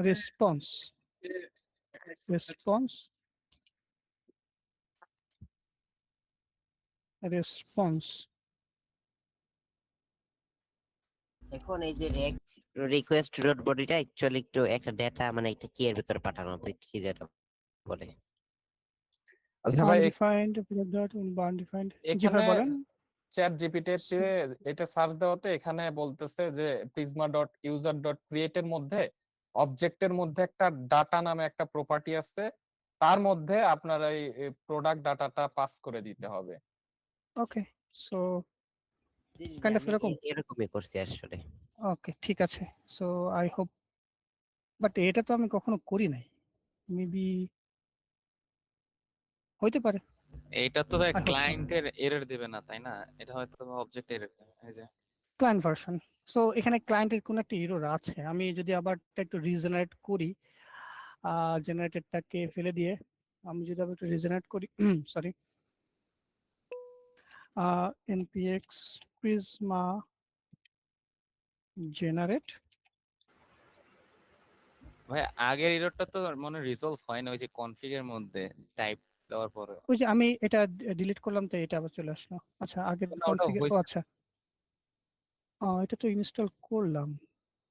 response, response response এখন এই যে রিকোয়েস্ট ডট বডিটা অ্যাকচুয়ালি একটু একটা ডেটা মানে একটা কি এর ভিতরে পাঠানো হবে, কি যেটা বলে। আচ্ছা ভাই আনডিফাইন্ড ডট আনডিফাইন্ড। জি ভাই এখানে বলেন। চ্যাট জিপিটিতে এটা সার্চ দেওয়াতে এখানে বলতেছে যে Prisma dot user dot create এর মধ্যে অবজেক্টের মধ্যে একটা ডাটা নামে একটা প্রপার্টি আছে, তার মধ্যে আপনার এই প্রোডাক্ট ডাটাটা পাস করে দিতে হবে। ওকে, সো জি জি জি, কাইন্ড অফ আমি এরকম। এরকমই করছি আসলে। ওকে ঠিক আছে, সো আই হোপ, বাট এটা তো আমি কখনো করি নাই, মেবি হইতে পারে। এইটা তো ভাই I hope so. ক্লায়েন্টের এরর দিবে না তাই না, এটা হয়তো অবজেক্ট এরর। এই যে ক্লায়েন্ট ভার্সন, সো এখানে ক্লায়েন্টের কোনো একটা এরর আছে। আমি যদি আবার একটু রিজেনারেট করি, জেনারেটরটাকে ফেলে দিয়ে আমি যদি আবার একটু রিজেনারেট করি, সরি, npx prisma জেনারেট। ভাই আগের এররটা তো মনে রিজলভ হয় না, ওই যে কনফিগের মধ্যে টাইপ দেওয়ার পরে ওই যে আমি এটা ডিলিট করলাম তো এটা আবার চলে আসলো। আচ্ছা আগের না, ওটা কনফিগার, ও হয়েছে। আচ্ছা এটা তো ইনস্টল করলাম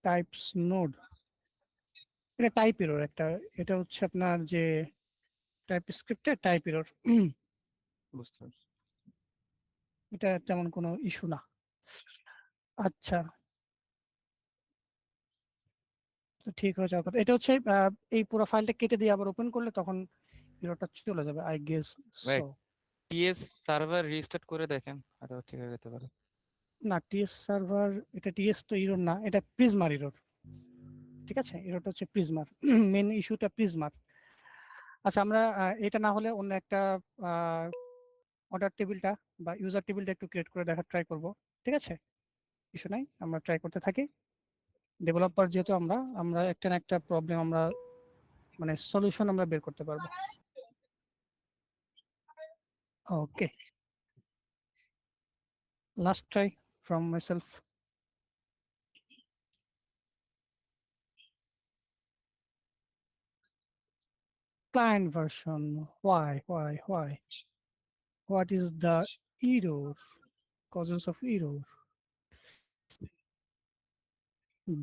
টাইপস নোড, এটা টাইপ এরর একটা, এটা হচ্ছে আপনার যে টাইপ স্ক্রিপ্টের টাইপ এরর, বুঝতে পারছি। এটা তেমন কোনো ইস্যু না। আচ্ছা তো ঠিক হয়ে যাওয়ার কথা, এটা হচ্ছে এই পুরো ফাইলটা কেটে দিয়ে আবার ওপেন করলে তখন এররটা চলে যাবে আই গেস। ভাই সো টিএস সার্ভার রিস্টার্ট করে দেখেন, আর ঠিক হয়ে যেতে পারে। না টিএস সার্ভার, এটা টিএস তো এরর না, এটা প্রিজমার এরর। ঠিক আছে, এররটা হচ্ছে প্রিজমার, মেন ইস্যুটা প্রিজমার। আচ্ছা আমরা এটা না হলে অন্য একটা অর্ডার টেবিলটা বা ইউজার টেবিলটা একটু ক্রিয়েট করে দেখার ট্রাই করব। ঠিক আছে, ইস্যু নাই, আমরা ট্রাই করতে থাকি। ডেভেলপার যেহেতু আমরা আমরা একটা না একটা প্রবলেম আমরা মানে সলিউশন আমরা বের করতে পারবো। Okay, last try from myself. Client version, why? What is the error? Causes of error.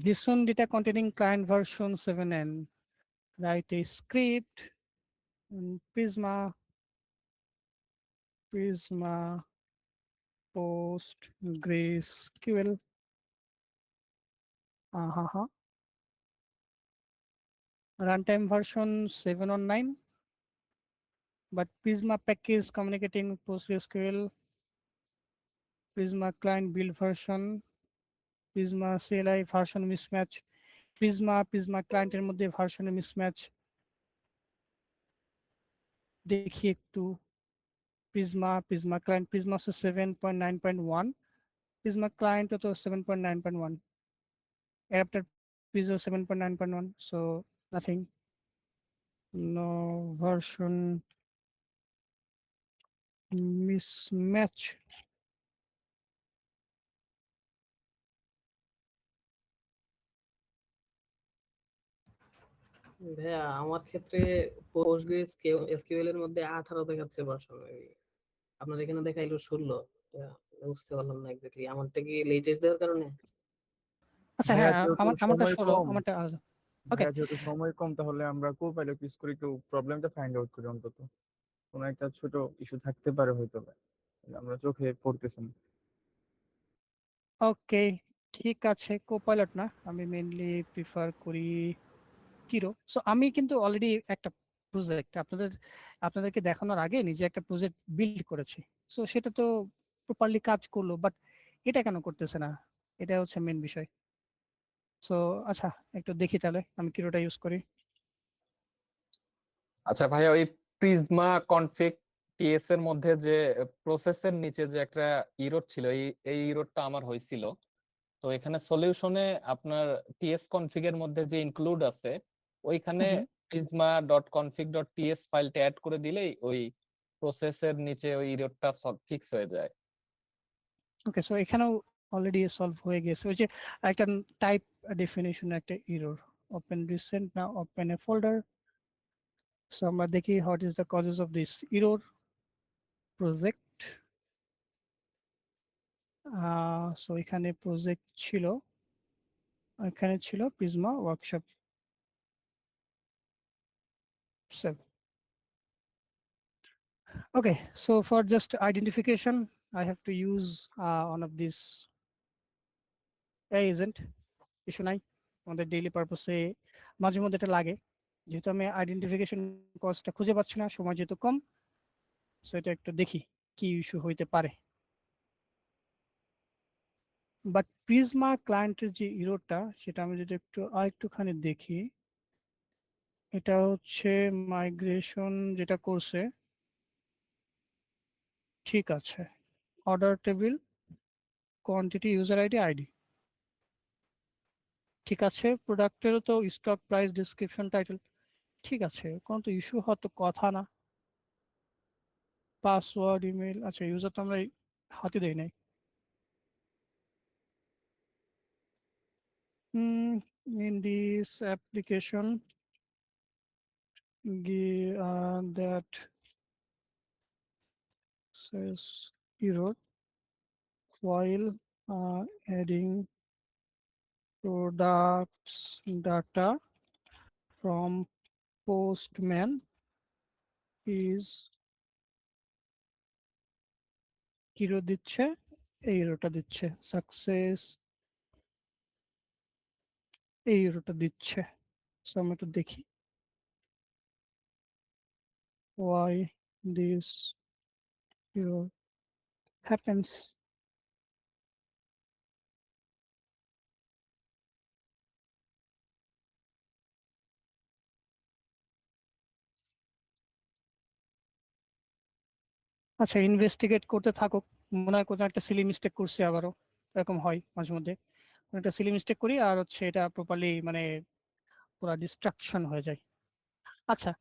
This one data containing client version 7n. Write a script in Prisma PostgreSQL. Runtime version 7 or 9. But Prisma package communicating PostgreSQL. Prisma client build version. Prisma CLI version mismatch. Prisma client এর মধ্যে ভার্সনের mismatch. দেখি একটু Prisma client, Prisma হচ্ছে 7.9.1, Prisma client তো 7.9.1, adapter Prisma 7.9.1, so nothing, no version mismatch. ভাইয়া আমার ক্ষেত্রে পোস্টগ্রেস এসকিউএল এর মধ্যে 18 দেখাচ্ছে ভার্সন, আপনার এখানে দেখাইলো 16। বুঝতে পারলাম না এক্স্যাক্টলি, আমারটা কি লেটেস্ট দেওয়ার কারণে? আচ্ছা ভাইয়া হ্যাঁ, যেহেতু আমারটা সময় 16, কম, আমারটা আলাদা। ওকে ভাইয়া যেহেতু সময় কম, তাহলে আমরা কোপাইলট ইউজ করে একটু প্রবলেমটা ফাইন্ড আউট করি অন্তত। কোনো একটা ছোট ইস্যু থাকতে পারে হয়তো বা, আমরা চোখে পড়তেছি না। ওকে ঠিক আছে, কোপাইলট না, আমি মেইনলি প্রিফার করি কিরো। সো আমি কিন্তু অলরেডি একটা প্রজেক্ট আপনাদেরকে দেখানোর আগে নিজে একটা প্রজেক্ট বিল্ড করেছি। সো সেটা তো প্রপারলি কাজ করলো, বাট এটা কেন করতেছে না, এটা হচ্ছে মেন বিষয়। সো আচ্ছা একটু দেখি তাহলে আমি কিরোটা ইউজ করি। আচ্ছা ভাইয়া, ওই প্রিজমা কনফিগ টিএস এর মধ্যে যে প্রসেসের নিচে যে একটা ইরোড ছিল, এই ইরোডটা আমার হয়েছিল। তো এখানে সলিউশনে আপনার টিএস কনফিগ এর মধ্যে যে ইনক্লুড আছে, ওইখানে Prisma dot config dot T S ফাইলটা অ্যাড করে দিলেই ওই প্রসেসের নিচে ওই ইরোডটা সব ফিক্স হয়ে যায়। ওকে, সো এখানেও অলরেডি সলভ হয়ে গেছে। ওই যে একটা টাইপ ডেফিনিশন একটা এরর, ওপেন রিসেন্ট না ওপেন এ ফোল্ডার। সো আমরা দেখি what is the causes of this error project. So এখানে প্রজেক্ট ছিল, এখানে ছিল Prisma workshop 7। Okay, so for just identification, I have to use one of these agent. Issue নাই, আমাদের daily পারপসে মাঝে মধ্যে এটা লাগে, যেহেতু আমি আইডেন্টিফিকেশন কজটা খুঁজে পাচ্ছি না, সময় যেহেতু কম, সো এটা একটু দেখি কি ইস্যু হইতে পারে। বাট প্রিজমা ক্লায়েন্টের যে ইরোরটা, সেটা আমি যদি আরেকটুখানি দেখি, এটা হচ্ছে মাইগ্রেশন যেটা করছে, ঠিক আছে, order table quantity user ID ID ঠিক আছে, প্রোডাক্টেরও তো স্টক প্রাইস ডিসক্রিপশন টাইটেল ঠিক আছে, কোনো তো ইস্যু হওয়ার তো কথা না। পাসওয়ার্ড ইমেল, আচ্ছা ইউজার তো আমরা হাতে দেই নাই। In this application that success error while adding products data from postman is কি error দিচ্ছে, এই এররটা দিচ্ছে, সাকসেস এই এররটা দিচ্ছে। সো আমি একটু দেখি why this error happens. আচ্ছা, ইনভেস্টিগেট করতে থাকুক, মনে হয় কোনো একটা সিলি মিস্টেক করছে, আবারও এরকম হয় মাঝে মধ্যে, কোনো একটা সিলি মিস্টেক করি আর হচ্ছে এটা প্রপারলি মানে পুরো ডিস্ট্রাকশন হয়ে যায়। আচ্ছা,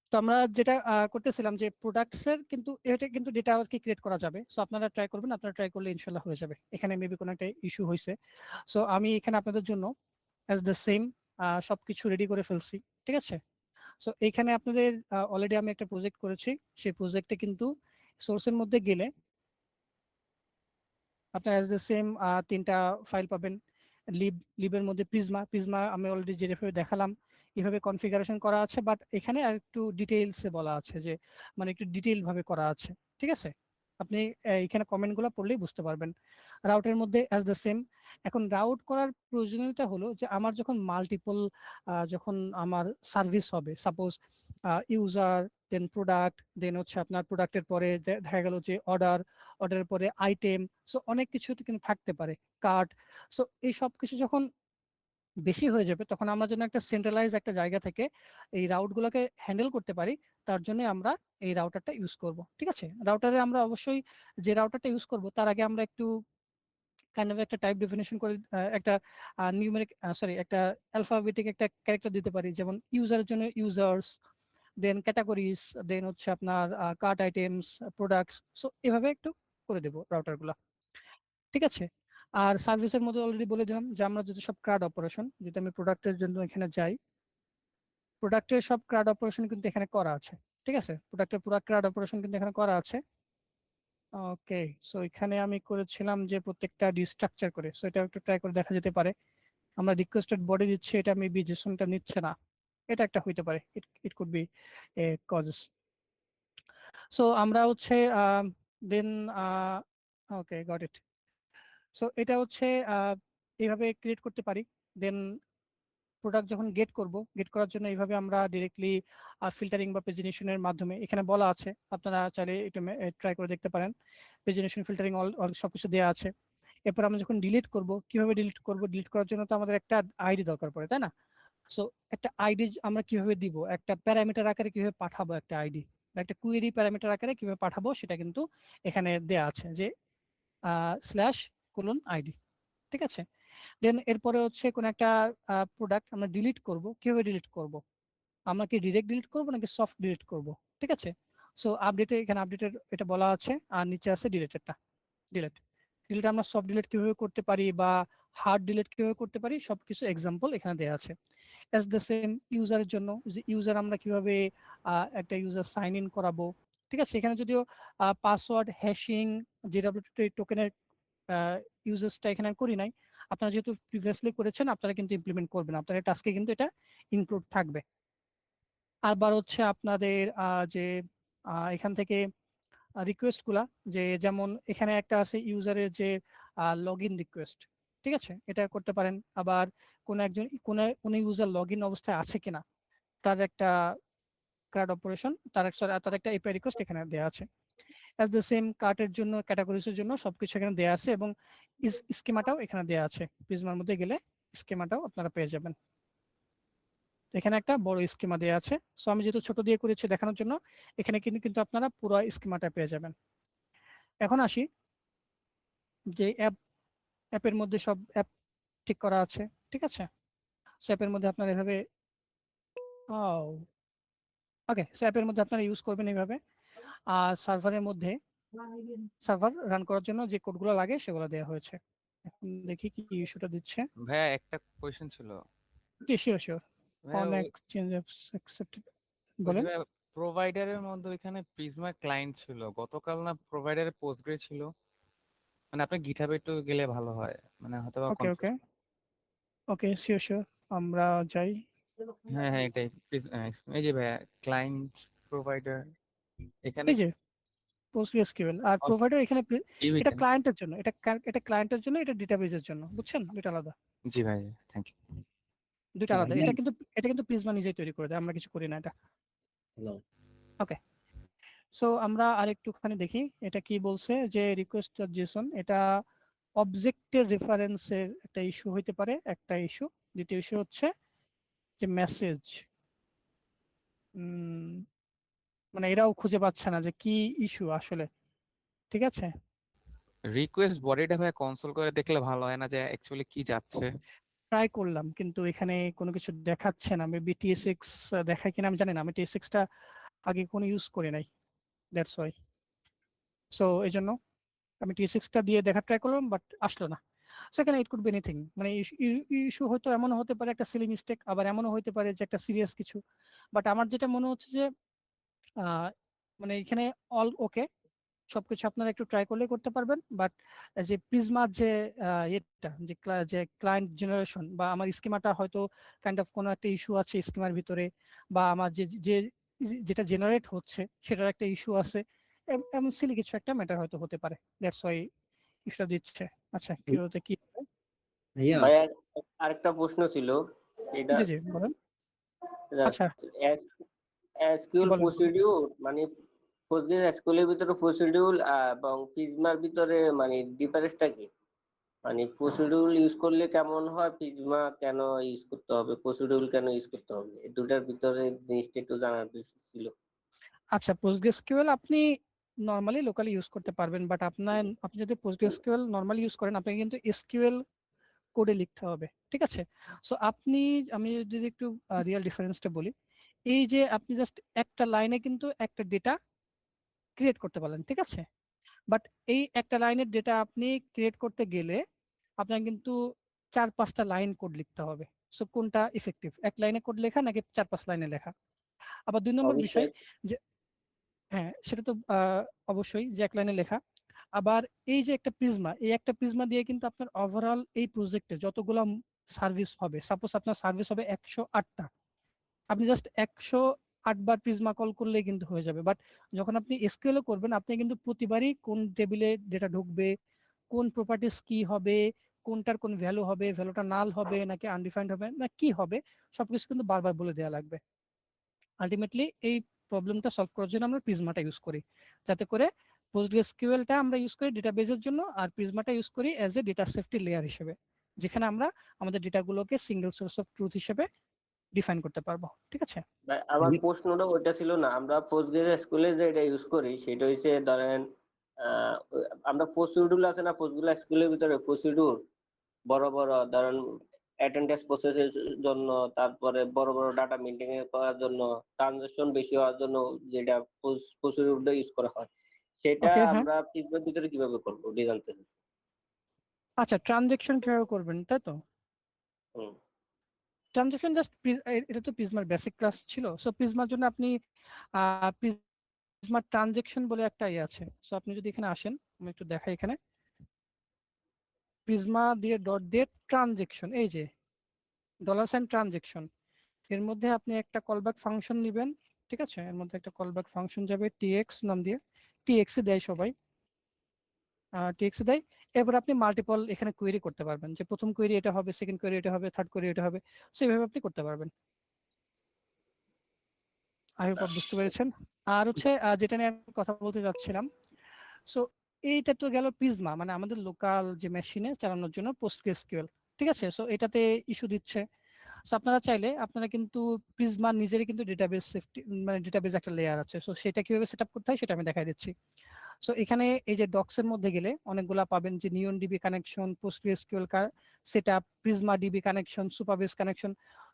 তো আমরা যেটা করতেছিলাম যে প্রোডাক্টস এর কিন্তু এটা কিন্তু ডেটা আর কি ক্রিয়েট করা যাবে। সো আপনারা ট্রাই করবেন, আপনারা ট্রাই করলে ইনশাআল্লাহ হয়ে যাবে। এখানে মেবি কোনো একটা ইস্যু হয়েছে। সো আমি এখানে আপনাদের জন্য অ্যাজ দ্য সেম সবকিছু রেডি করে ফেলছি, ঠিক আছে। সো এইখানে আপনাদের অলরেডি আমি একটা প্রজেক্ট করেছি, সেই প্রজেক্টে কিন্তু সোর্সের মধ্যে গেলে আপনারা অ্যাজ দ্য সেম 3টা ফাইল পাবেন। লিবের মধ্যে প্রিজমা আমি অলরেডি যেভাবে দেখালাম এভাবে কনফিগারেশন করা আছে, বাট এখানে আর একটু ডিটেইলসে বলা আছে, যে মানে একটু ডিটেইল ভাবে করা আছে, ঠিক আছে। আপনি এখানে কমেন্টগুলো পড়লেই বুঝতে পারবেন। রাউটের মধ্যে অ্যাজ দ্য সেম। এখন রাউট করার প্রয়োজনীয়তা হলো যে আমার যখন মাল্টিপল যখন আমার সার্ভিস হবে, সাপোজ ইউজার দেন প্রোডাক্ট, দেন হচ্ছে আপনার প্রোডাক্টের পরে দেখা গেল যে অর্ডারের পরে আইটেম, সো অনেক কিছু কিন্তু থাকতে পারে, কার্ড। সো এই সব কিছু যখন বেশি হয়ে যাবে তখন আমরা যেন একটা সেন্ট্রালাইজ একটা জায়গা থেকে এই রাউটগুলোকে হ্যান্ডেল করতে পারি, তার জন্য আমরা এই রাউটারটা ইউজ করব, ঠিক আছে। রাউটারে আমরা অবশ্যই যে রাউটারটা ইউজ করব তার আগে আমরা একটু কাইন্ড অফ একটা টাইপ ডেফিনেশন করে একটা নিউমেরিক একটা অ্যালফাবেটিক একটা ক্যারেক্টার দিতে পারি, যেমন ইউজারের জন্য ইউজার্স, দেন ক্যাটাগরিজ, দেন হচ্ছে আপনার কার্ট আইটেমস, প্রোডাক্টস। সো এভাবে একটু করে দেবো রাউটারগুলো, ঠিক আছে। আর সার্ভিসের মধ্যে অলরেডি বলে দিলাম যে আমরা যদি সব ক্রাউড অপারেশন, যদি আমি প্রোডাক্টের জন্য এখানে যাই, প্রোডাক্টের সব ক্রাউড অপারেশন কিন্তু এখানে করা আছে, ঠিক আছে। প্রোডাক্টের পুরো ক্রাউড অপারেশন কিন্তু এখানে করা আছে। ওকে, সো এখানে আমি করেছিলাম যে প্রত্যেকটা ডিস্ট্রাকচার করে, সো এটা একটু ট্রাই করে দেখা যেতে পারে। আমরা রিকোয়েস্টেড বডি দিচ্ছি, এটা মেবি জেসনটা নিচ্ছে না, এটা একটা হইতে পারে, it could B A causes. So আমরা হচ্ছে দেন ওকে গট ইট। সো এটা হচ্ছে এইভাবে ক্রিয়েট করতে পারি। দেন প্রোডাক্ট যখন গেট করব, গেট করার জন্য এইভাবে আমরা ডিরেক্টলি ফিল্টারিং বা পেজিনেশনের মাধ্যমে, এখানে বলা আছে, আপনারা চাইলে একটু ট্রাই করে দেখতে পারেন। পেজিনেশন ফিল্টারিং অল সবকিছু দেওয়া আছে। এরপর আমরা যখন ডিলিট করব, কিভাবে ডিলিট করব, ডিলিট করার জন্য তো আমাদের একটা আইডি দরকার পড়ে, তাই না। সো একটা আইডি আমরা কিভাবে দিব, একটা প্যারামিটার আকারে কিভাবে পাঠাবো একটা আইডি, বা একটা কুয়েরি প্যারামিটার আকারে কিভাবে পাঠাবো সেটা কিন্তু এখানে দেয়া আছে, যে /:id, ঠিক আছে। দেন এরপরে হচ্ছে কোন একটা প্রোডাক্ট আমরা ডিলিট করব, কিভাবে ডিলিট করব, আমরা কি ডিরেক্ট ডিলিট করব নাকি সফট ডিলিট করব, ঠিক আছে। সো আপডেটে এখানে আপডেটের এটা বলা আছে, আর নিচে আছে ডিলিটেডটা, ডিলিট আমরা সফট ডিলিট কিভাবে করতে পারি বা হার্ড ডিলিট কিভাবে করতে পারি সবকিছু এক্সাম্পল এখানে দেওয়া আছে। অ্যাজ দ্য সেম ইউজারের জন্য, যে ইউজার আমরা কিভাবে একটা ইউজার সাইন ইন করাবো, ঠিক আছে। এখানে যদিও পাসওয়ার্ড হ্যাশিং JWT টোকেনের ইউজেসটা এখানে করি নাই, আপনারা যেহেতু প্রিভিয়াসলি করেছেন আপনারা কিন্তু ইমপ্লিমেন্ট করবেন, আপনাদের টাস্কে কিন্তু এটা ইনক্লুড থাকবে। আবার হচ্ছে আপনাদের যে এখান থেকে রিকোয়েস্ট গুলা, যে যেমন এখানে একটা আছে ইউজারের যে লগ ইন রিকোয়েস্ট, ঠিক আছে, এটা করতে পারেন। আবার কোন ইউজার লগ ইন অবস্থায় আছে কিনা তার একটা কার্ড অপারেশন, তার একটা এপিআই রিকোয়েস্ট এখানে দেওয়া আছে। অ্যাজ দ্য সেম কার্টের জন্য, ক্যাটাগরিজের জন্য সবকিছু এখানে দেওয়া আছে, এবং স্কিমাটাও এখানে দেওয়া আছে। প্রিজমার মধ্যে গেলে স্কিমাটাও আপনারা পেয়ে যাবেন। এখানে একটা বড় স্কিমা দেওয়া আছে। সো আমি যেহেতু ছোট দিয়ে করেছি দেখানোর জন্য, এখানে কিন্তু আপনারা পুরো স্কিমাটা পেয়ে যাবেন। এখন আসি যে অ্যাপের মধ্যে সব অ্যাপ ঠিক করা আছে, ঠিক আছে। সো অ্যাপের মধ্যে আপনারা এভাবে ওকে, সো অ্যাপের মধ্যে আপনারা ইউজ করবেন এইভাবে। আর সার্ভারের মধ্যে সার্ভার রান করার জন্য যে কোডগুলো লাগে সেগুলো দেওয়া হয়েছে। এখন দেখি কি ইস্যুটা দিচ্ছে। ভাইয়া একটা কোয়েশ্চেন ছিল। শিওর ভাইয়া অনেক চেঞ্জ অ্যাকসেপ্টেড, ওই যে বলেন। ভাইয়া প্রোভাইডারের মধ্যে ওইখানে প্রিজমা ক্লায়েন্ট ছিল, গতকাল না প্রোভাইডারের পোস্টগ্রে ছিল। মানে আপনি গিটহাবে একটু গেলে ভালো হয়, মানে হয়তো বা ওকে ওকে ওকে, শিওর শিওর, আমরা যাই। হ্যাঁ হ্যাঁ এটাই এই যে ভাইয়া ক্লায়েন্ট প্রোভাইডার এখানে এই যে PostgreSQL আর প্রোভাইডার এখানে এটা এখানে ক্লায়েন্টের জন্য, এটা ক্লায়েন্টের জন্য, এটা ডেটাবেজের জন্য, বুঝছেন? দুটো আলাদা, জি ভাই, থ্যাংক ইউ। দুটো আচ্ছা আলাদা। ভাইয়া, এটা কিন্তু প্রিজমা নিজেই তৈরি করে দেয়, আমরা কিছু করি না এটা। হ্যালো। ওকে, সো আমরা আরেকটুখানি দেখি এটা কি বলছে, যে request.json এটা অবজেক্টের রেফারেন্সের একটা ইস্যু হইতে পারে, একটা ইস্যু। দ্বিতীয় ইস্যু হচ্ছে যে মেসেজ, মানে এরাও খুঁজে পাচ্ছে না যে কি ইস্যু আসলে, ঠিক আছে? রিকোয়েস্ট বডিটা ভাই কনসোল করে দেখলে ভালো হয় না, যে অ্যাকচুয়ালি কি যাচ্ছে। ট্রাই করলাম কিন্তু এখানে কোনো কিছু দেখাচ্ছে না। মেবি TSX দেখায় কিনা আমি জানি না, আমি TSX টা আগে কোনো ইউজ করি নাই, দ্যাটস ওয়াই। সো এই জন্য আমি TSX টা দিয়ে দেখা ট্রাই করলাম, বাট আসলো না। সেখানে ইট কুড বি এনিথিং, মানে ইস্যু হয়তো এমন হতে পারে একটা সিলি মিস্টেক, আবার এমনও হতে পারে যে একটা সিরিয়াস কিছু। বাট আমার যেটা মনে হচ্ছে যে মানে এখানে অল ওকে, সবকিছু আপনারা একটু ট্রাই করলে করতে পারবেন। বাট যে প্রিজমার যে এটা যে ক্লায়েন্ট জেনারেশন বা আমার স্কিমাটা হয়তো কাইন্ড অফ কোনো একটা ইস্যু আছে স্কিমার ভিতরে, বা আমার যেটা জেনারেট হচ্ছে সেটার একটা ইস্যু আছে, এমন সিলি কিছু একটা ম্যাটার হয়তো হতে পারে, দ্যাটস ওয়াই ইস্যুটা দিচ্ছে। আচ্ছা, কি হতে কি ভাইয়া ভাইয়া আরেকটা প্রশ্ন ছিল, এটা জি জি বলেন। আচ্ছা এসকিউএল বলেন বলেন। প্রসিডিউর মানে পোস্টগ্রেস এসকিউএল এর ভিতরে প্রসিডিউর এবং প্রিজমার ভিতরে মানে ডিফারেন্সটা কি? মানে প্রসিডিউর ইউজ করলে কেমন হয়, প্রিজমা কেন ইউজ করতে হবে, প্রসিডিউর কেন ইউজ করতে হবে, এই দুটার ভিতরে জিনিসটা একটু জানার বিষয় ছিল। আচ্ছা, PostgreSQL আপনি নর্মালি লোকালি ইউজ করতে পারবেন, বাট আপনি যদি PostgreSQL নর্মালি ইউজ করেন, আপনাকে কিন্তু SQL কোডে লিখতে হবে, ঠিক আছে? সো আমি যদি একটু রিয়েল ডিফারেন্সটা বলি, এই যে আপনি জাস্ট একটা লাইনে কিন্তু একটা ডেটা ক্রিয়েট করতে পারলেন, ঠিক আছে? বাট এই একটা লাইনের ডেটা আপনি ক্রিয়েট করতে গেলে আপনার কিন্তু 4-5টা লাইন কোড লিখতে হবে। সো কোনটা ইফেক্টিভ, এক লাইনে কোড লেখা নাকি 4-5 লাইনে লেখা? আবার 2 নম্বর বিষয়, অবশ্যই যে হ্যাঁ সেটা তো অবশ্যই যে এক লাইনে লেখা। আবার এই যে একটা প্রিজমা দিয়ে কিন্তু আপনার ওভারঅল এই প্রজেক্টে যতগুলো সার্ভিস হবে, সাপোজ আপনার সার্ভিস হবে 108টা, আপনি জাস্ট 108 বার প্রিজমা কল করলেই কিন্তু হয়ে যাবে। বাট যখন আপনি এসকিউএল করবেন, আপনি কিন্তু প্রতিবারই কোন টেবিলে ডেটা ঢুকবে, কোন প্রপার্টিস কি হবে, কোনটার কোন ভ্যালু হবে, ভ্যালুটা নাল হবে নাকি আনডিফাইন্ড হবে না কি হবে, সবকিছু কিন্তু বারবার বলে দেওয়া লাগবে। আলটিমেটলি এই প্রবলেমটা সলভ করার জন্য আমরা প্রিজমাটা ইউজ করি, যাতে করে PostgreSQLটা আমরা ইউজ করি ডেটাবেজের জন্য, আর প্রিজমাটা ইউজ করি as a data safety layer হিসেবে, যেখানে আমরা আমাদের ডেটাগুলোকে সিঙ্গেল সোর্স অফ ট্রুথ হিসেবে ডিফাইন করতে পারবো, ঠিক আছে? আমার প্রশ্নটা ওইটা ছিল না, আমরা পোস্টগ্রেস এসকিউএল এ যেটা ইউজ করি সেটা হচ্ছে ধরেন আহ, আমরা প্রসিডিউর আছে না পোস্টগ্রেস এসকিউএল এর ভিতরে প্রসিডিউর বড় বড় ধরেন অ্যাটেন্ডেন্স প্রসেসের জন্য, তারপরে বড় বড় ডাটা মেইনটেইন করার জন্য, ট্রানজাকশন বেশি হওয়ার জন্য যেটা প্রসিডিউরটা ইউজ করা হয়, সেটা ওকে, হ্যাঁ। আমরা প্রিজমার ভিতরে কিভাবে করবো এটা জানতে চাচ্ছি। আচ্ছা, ট্রানজেকশন কিভাবে করবেন তাই তো? হুম। ট্রানজেকশন জাস্ট এটা তো প্রিজমার বেসিক ক্লাস ছিল। সো প্রিজমার জন্য আপনি প্রিজমার ট্রানজেকশন বলে একটা ইয়ে আছে। সো আপনি যদি এখানে আসেন, আমি একটু দেখাই এখানে প্রিজমা দিয়ে ডট দিয়ে ট্রানজেকশন, এই যে $সাইন ট্রানজেকশন, এর মধ্যে আপনি একটা কলব্যাক ফাংশন নেবেন, ঠিক আছে? এর মধ্যে একটা কলব্যাক ফাংশন যাবে টিএক্স নাম দিয়ে, টিএক্স দেয় সবাই, টিএক্স দেয়। এরপর আপনি মাল্টিপল এখানে কোয়েরি করতে পারবেন, যে প্রথম কোয়েরি এটা হবে, সেকেন্ড কোয়েরি এটা হবে, থার্ড কোয়েরি এটা হবে, সেইভাবে আপনি করতে পারবেন। আই হোপ বুঝতে পেরেছেন। আর হচ্ছে যেটা নিয়ে আমি কথা বলতে যাচ্ছিলাম, সো এইটা তো গেল প্রিজমা, মানে আমাদের লোকাল যে মেশিনে চালানোর জন্য PostgreSQL, ঠিক আছে? সো এটাতে ইস্যু দিচ্ছে। সো আপনারা চাইলে আপনারা কিন্তু প্রিজমা নিজেরই কিন্তু ডেটাবেস সেফটি, মানে ডেটাবেস একটা লেয়ার আছে, সো সেটা কিভাবে সেট আপ করতে হয় সেটা আমি দেখাই দিচ্ছি। সো এখানে এই যে ডক্স এর মধ্যে গেলে অনেকগুলা পাবেন, যে Neon DB connection, PostgreSQL set up, Prisma DB connection, Supabase connection.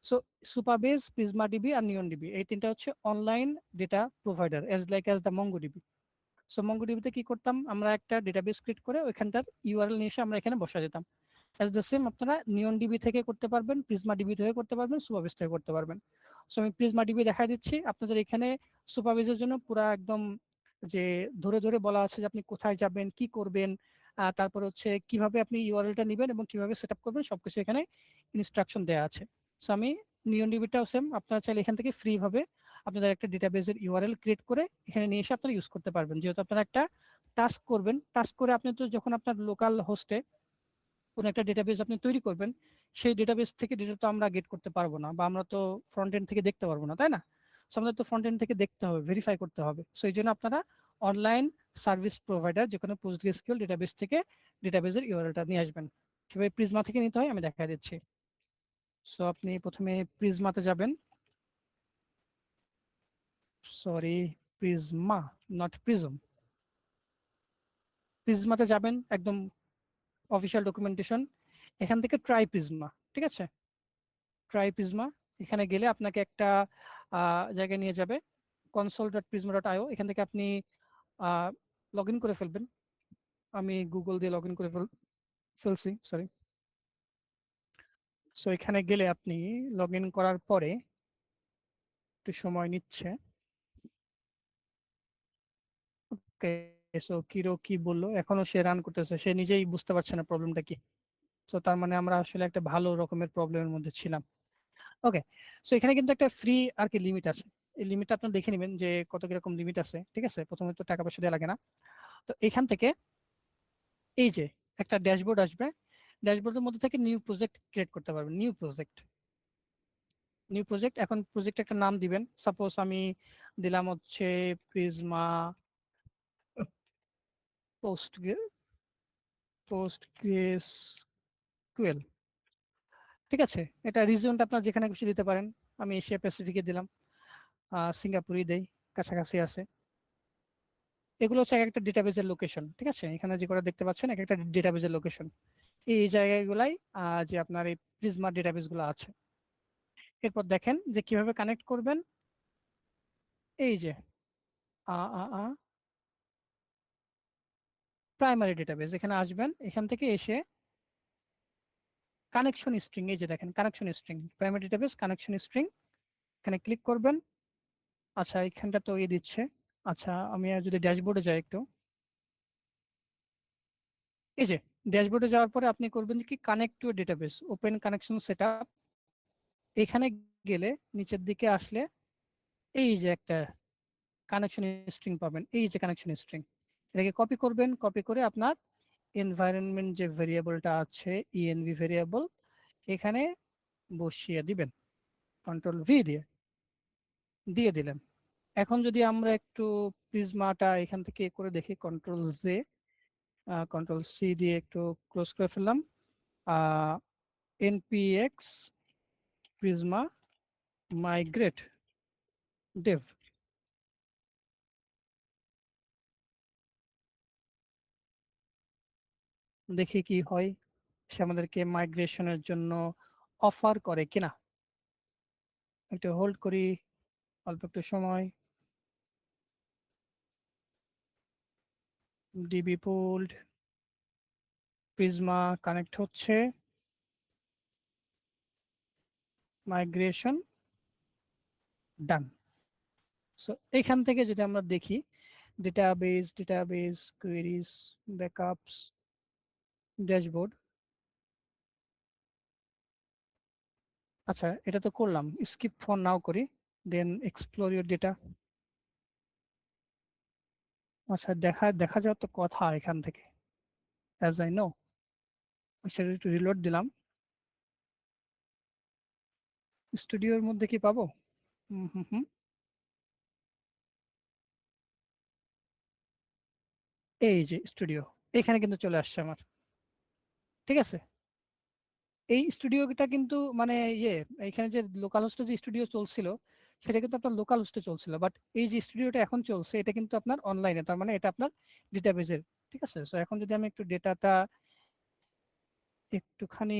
So Supabase, Prisma DB আর নিয়ন ডিবি, এই তিনটা হচ্ছে online data provider as the MongoDB. So মঙ্গোডিবিতে কি করতাম, আমরা একটা ডেটাবেস ক্রিয়েট করে ওইখানটার ইউআরএল নিয়ে এসে আমরা এখানে বসা যেতাম। অ্যাজ দ্য সেম আপনারা নিয়ন ডিবি থেকে করতে পারবেন, প্রিজমা ডিবি থেকে করতে পারবেন, সুপারবেস থেকে করতে পারবেন। সো আমি প্রিজমা ডিবি দেখাই দিচ্ছি আপনাদের। এখানে সুপারবেসের জন্য পুরো একদম যে ধরে ধরে বলা আছে যে আপনি কোথায় যাবেন, কি করবেন, তারপর হচ্ছে কিভাবে আপনি ইউআরএলটা নেবেন এবং কিভাবে সেট আপ করবেন, সবকিছু এখানে ইনস্ট্রাকশন দেওয়া আছে। সো আমি নিয়ন ডিবিটাও সেম, আপনারা চাইলে এখান থেকে ফ্রি ভাবে আপনাদের একটা ডেটাবেসের ইউআরএল ক্রিয়েট করে এখানে নিয়ে এসে আপনারা ইউজ করতে পারবেন। যেহেতু আপনারা একটা টাস্ক করবেন, টাস্ক করে আপনি তো যখন আপনার লোকাল হোস্টে কোনো একটা ডেটাবেস আপনি তৈরি করবেন, সেই ডেটাবেস থেকে ডেটা তো আমরা গেট করতে পারবো না, বা আমরা তো ফ্রন্ট এন্ড থেকে দেখতে পারবো না, তাই না? সো আমাদের তো ফ্রন্ট এন্ড থেকে দেখতে হবে, ভেরিফাই করতে হবে। সো এই জন্য আপনারা অনলাইন সার্ভিস প্রোভাইডার যে কোনো পোস্টগ্রেসকিউএল ডেটাবেস থেকে ডেটাবেসের ইউআরএলটা নিয়ে আসবেন। কিভাবে প্রিজমা থেকে নিতে হয় আমি দেখা দিচ্ছি। সো আপনি প্রথমে প্রিজমাতে যাবেন, সরি প্রিজমা নট প্রিজম, প্রিজমাতে যাবেন, একদম অফিসিয়াল ডকুমেন্টেশন, এখান থেকে ট্রাই প্রিজমা, ঠিক আছে? ট্রাই প্রিজমা, এখানে গেলে আপনাকে একটা জায়গায় নিয়ে যাবে console.prisma.io, এখান থেকে আপনি লগ ইন করে ফেলবেন। আমি গুগল দিয়ে লগ ইন করে ফেলছি, সরি। সো এখানে গেলে আপনি লগ ইন করার পরে একটু সময় নিচ্ছে। ওকে, সো কিরো কি বললো, এখনো সে রান করতেছে, সে নিজেই বুঝতে পারছে না প্রবলেমটা কি। সো তার মানে আমরা আসলে একটা ভালো রকমের প্রবলেমের মধ্যে ছিলাম। ওকে, সো এখানে কিন্তু একটা ফ্রি আর কি লিমিট আছে, এই লিমিটটা আপনারা দেখে নেবেন যে কত কিরকম লিমিট আছে, ঠিক আছে? প্রথমে তো টাকা পয়সা দেওয়া লাগে না। তো এখান থেকে এই যে একটা ড্যাশবোর্ড আসবে, ড্যাশবোর্ডের মধ্যে থেকে নিউ প্রজেক্ট ক্রিয়েট করতে পারবেন। নিউ প্রজেক্ট, এখন প্রজেক্ট একটা নাম দিবেন। সাপোজ আমি দিলাম হচ্ছে প্রিজমা পোস্টগ্রেসকিউএল, ঠিক আছে? এটা রিজনটা আপনার যেখানে খুশি দিতে পারেন। আমি এশিয়া প্যাসিফিকে দিলাম, সিঙ্গাপুরই দেই, কাছাকাছি আছে। এগুলো হচ্ছে একটা ডেটাবেজের লোকেশন, ঠিক আছে? এখানে যে করে দেখতে পাচ্ছেন একটা ডেটাবেজের লোকেশন, এই জায়গাগুলাই যে আপনার এই প্রিজমা ডেটাবেস গুলো আছে। এরপর দেখেন যে কিভাবে কানেক্ট করবেন। এই যে প্রাইমারি ডেটাবেস, এখানে আসবেন, এখান থেকে এসে কানেকশন স্ট্রিং, এই যে দেখেন connection string, primary database connection string, এখানে ক্লিক করবেন। আচ্ছা এখানটা তো দিচ্ছে। আচ্ছা আমি আর যদি ড্যাশবোর্ডে যাই একটু, এই যে ড্যাশবোর্ডে যাওয়ার পরে আপনি করবেন কি connect to database, open connection setup. এখানে গেলে নিচের দিকে আসলে এই যে একটা কানেকশন স্ট্রিং পাবেন, এই যে কানেকশন স্ট্রিং, এটাকে কপি করবেন, কপি করে আপনার এনভায়রনমেন্ট যে ভেরিয়েবলটা আছে ইএনভি ভেরিয়েবল, এখানে বসিয়ে দিবেন, কন্ট্রোল ভি দিয়ে দিলেন। এখন যদি আমরা একটু প্রিজমাটা এখান থেকে করে দেখি, কন্ট্রোল জে কন্ট্রোল সি দিয়ে একটু ক্লোজ করে ফেললাম। npx প্রিজমা মাইগ্রেট ডেভ, দেখি কি হয়, সে আমাদেরকে মাইগ্রেশনের জন্য অফার করে কিনা। একটু হোল্ড করি, অল্প একটু সময়। ডিবি পুলড, প্রিজমা কানেক্ট হচ্ছে, মাইগ্রেশন ডান। সো এখান থেকে যদি আমরা দেখি ডেটাবেস কোয়েরিজ, ব্যাকআপস, ড্যাশবোর্ড। আচ্ছা এটা তো করলাম, স্কিপ ফর নাও করি, দেন এক্সপ্লোর ইউর ডেটা। আচ্ছা দেখা যাওয়ার তো কথা এখান থেকে, অ্যাজ আই নো। সেটা একটু রিলোড দিলাম, স্টুডিওর মধ্যে কি পাবো? হুম, এই যে স্টুডিও, এখানে কিন্তু চলে আসছে আমার, ঠিক আছে? এই স্টুডিওটা কিন্তু মানে এখানে যে লোকাল হোস্টে যে স্টুডিও চলছিল সেটা কিন্তু আপনার লোকাল হোস্টে চলছিল, বাট এই যে স্টুডিওটা এখন চলছে এটা কিন্তু আপনার অনলাইনে, তার মানে এটা আপনার ডেটাবেজের, ঠিক আছে? সো এখন যদি আমি একটু ডেটাটা একটুখানি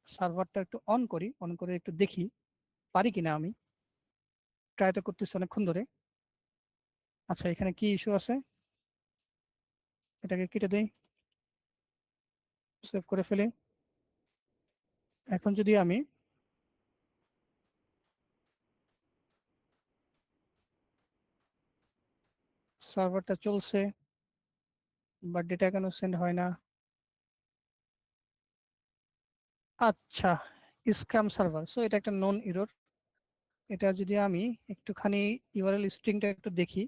সার্ভারটা একটু অন করে একটু দেখি পারি কিনা, আমি ট্রাই তো করতেছি অনেকক্ষণ ধরে। আচ্ছা এখানে কি ইস্যু আছে, এটাকে কেটে দেই, সেভ করে ফেলি। এখন যদি আমি সার্ভারটা চলছে বাট ডেটা কেন সেন্ড হয় না? আচ্ছা, স্ক্রাম সার্ভার, সো এটা একটা নন এরর। এটা যদি আমি একটুখানি ইউআরএল স্ট্রিংটা একটু দেখি,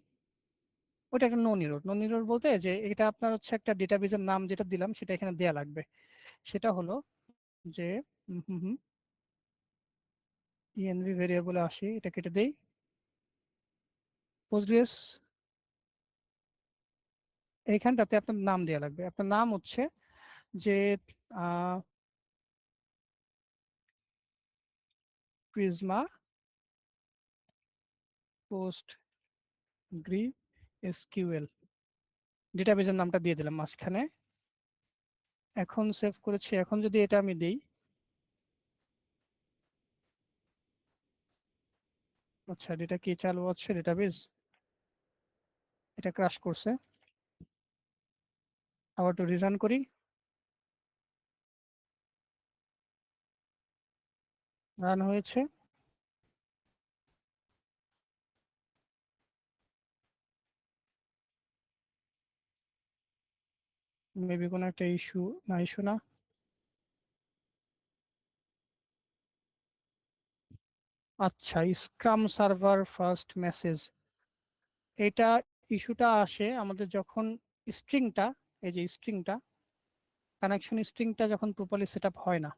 ওটা একটা নন এরর। নন এরর বলতে যে এটা আপনার হচ্ছে একটা ডেটাবেজের নাম যেটা দিলাম সেটা এখানে দেয়া লাগবে। সেটা হলো যে ইএনভি ভেরিয়েবলে আসি, এটা কেটে দেই। পোস্টগ্রেস এইখানটাতে আপনার নাম দেয়া লাগবে। আপনার নাম হচ্ছে যে প্রিজমা পোস্ট গ্রি এসকিউএল, ডেটাবেজের নামটা দিয়ে দিলাম মাঝখানে। এখন সেভ করেছি। এখন যদি এটা আমি দেই, আচ্ছা ডেটা কি চালু হচ্ছে? ডেটাবেজ এটা ক্রাশ করছে। আবার একটু রিরান করি, রান হয়েছে। মেবি কোনো একটা ইস্যু, না ইস্যু না। আচ্ছা, স্ক্রাম সার্ভার ফার্স্ট মেসেজ, এটা ইস্যুটা আসে আমাদের যখন স্ট্রিংটা, এই যে স্ট্রিংটা, কানেকশন স্ট্রিংটা যখন প্রপারলি সেট আপ হয় না,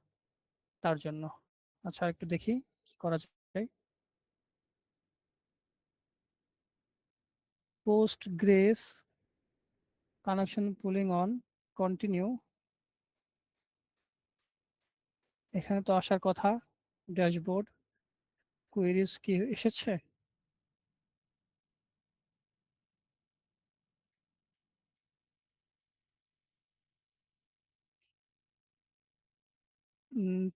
তার জন্য। আচ্ছা একটু দেখি কি করা যায়। Postgres connection pooling on, continue, এখানে তো আসার কথা। ড্যাশবোর্ড কুয়েরিজ কি এসেছে?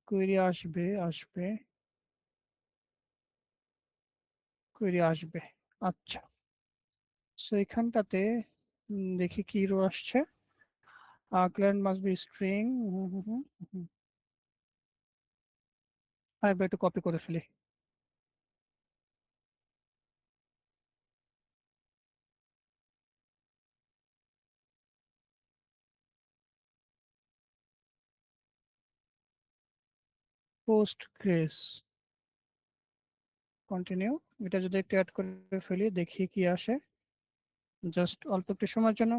কোয়েরি আসবে, আসবে, কোয়েরি আসবে। আচ্ছা, সো এখানটাতে দেখি কি রো আসছে। Client must be string. আরেকবার একটু কপি করে ফেলি। পোস্ট গ্রেস কন্টিনিউ, এটা যদি একটু অ্যাড করে ফেলি, দেখি কি আসে। জাস্ট অল্প একটু সময়ের জন্য।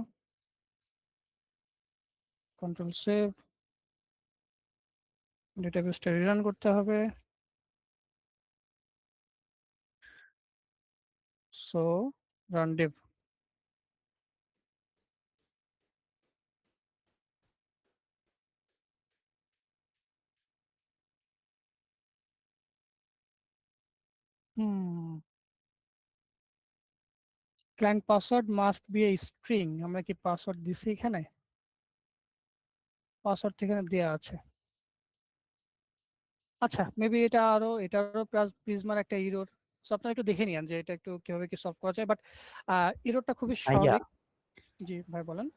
কন্ট্রোল সেভ, ডেটাবেসটা রিরান করতে হবে। So run Depp. Client password must B a string, আমরা কি পাসওয়ার্ড দিছি এখানে? পাসওয়ার্ড এখানে দেয়া আছে। আচ্ছা, মেবি এটারও প্রিজমার একটা ইরোর। সো আপনারা একটু দেখে নিন যে এটা একটু কিভাবে কি সলভ করা যায়। বাট ইরোরটা খুবই ভাইয়া, স্বাভাবিক। জি ভাই বলেন।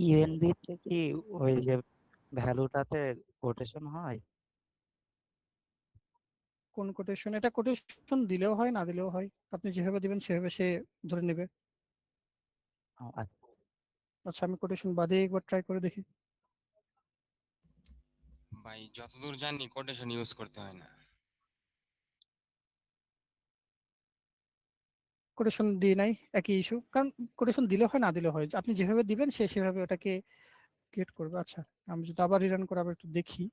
ইউএনবি তে কি ওই যে ভ্যালুটাতে কোটেশন হয়? কোন কোটেশন? এটা কোটেশন দিলেও হয়, না দিলেও হয়। আপনি যেভাবে দিবেন সেভাবে সে ধরে নেবে। আচ্ছা। আচ্ছা, আমি কোটেশন বাদে একবার ট্রাই করে দেখি। ভাই যতদূর জানি কোটেশন ইউজ করতে হয় না। কোটেশন দিয়ে নাই, একই ইস্যু। কারণ কোটেশন দিলে হয়, না দিলে হয়, আপনি যেভাবে দিবেন সে সেভাবে ওটাকে ক্রিয়েট করবে। আচ্ছা, আমি যদি আবার রিরান করে আবার একটু দেখি।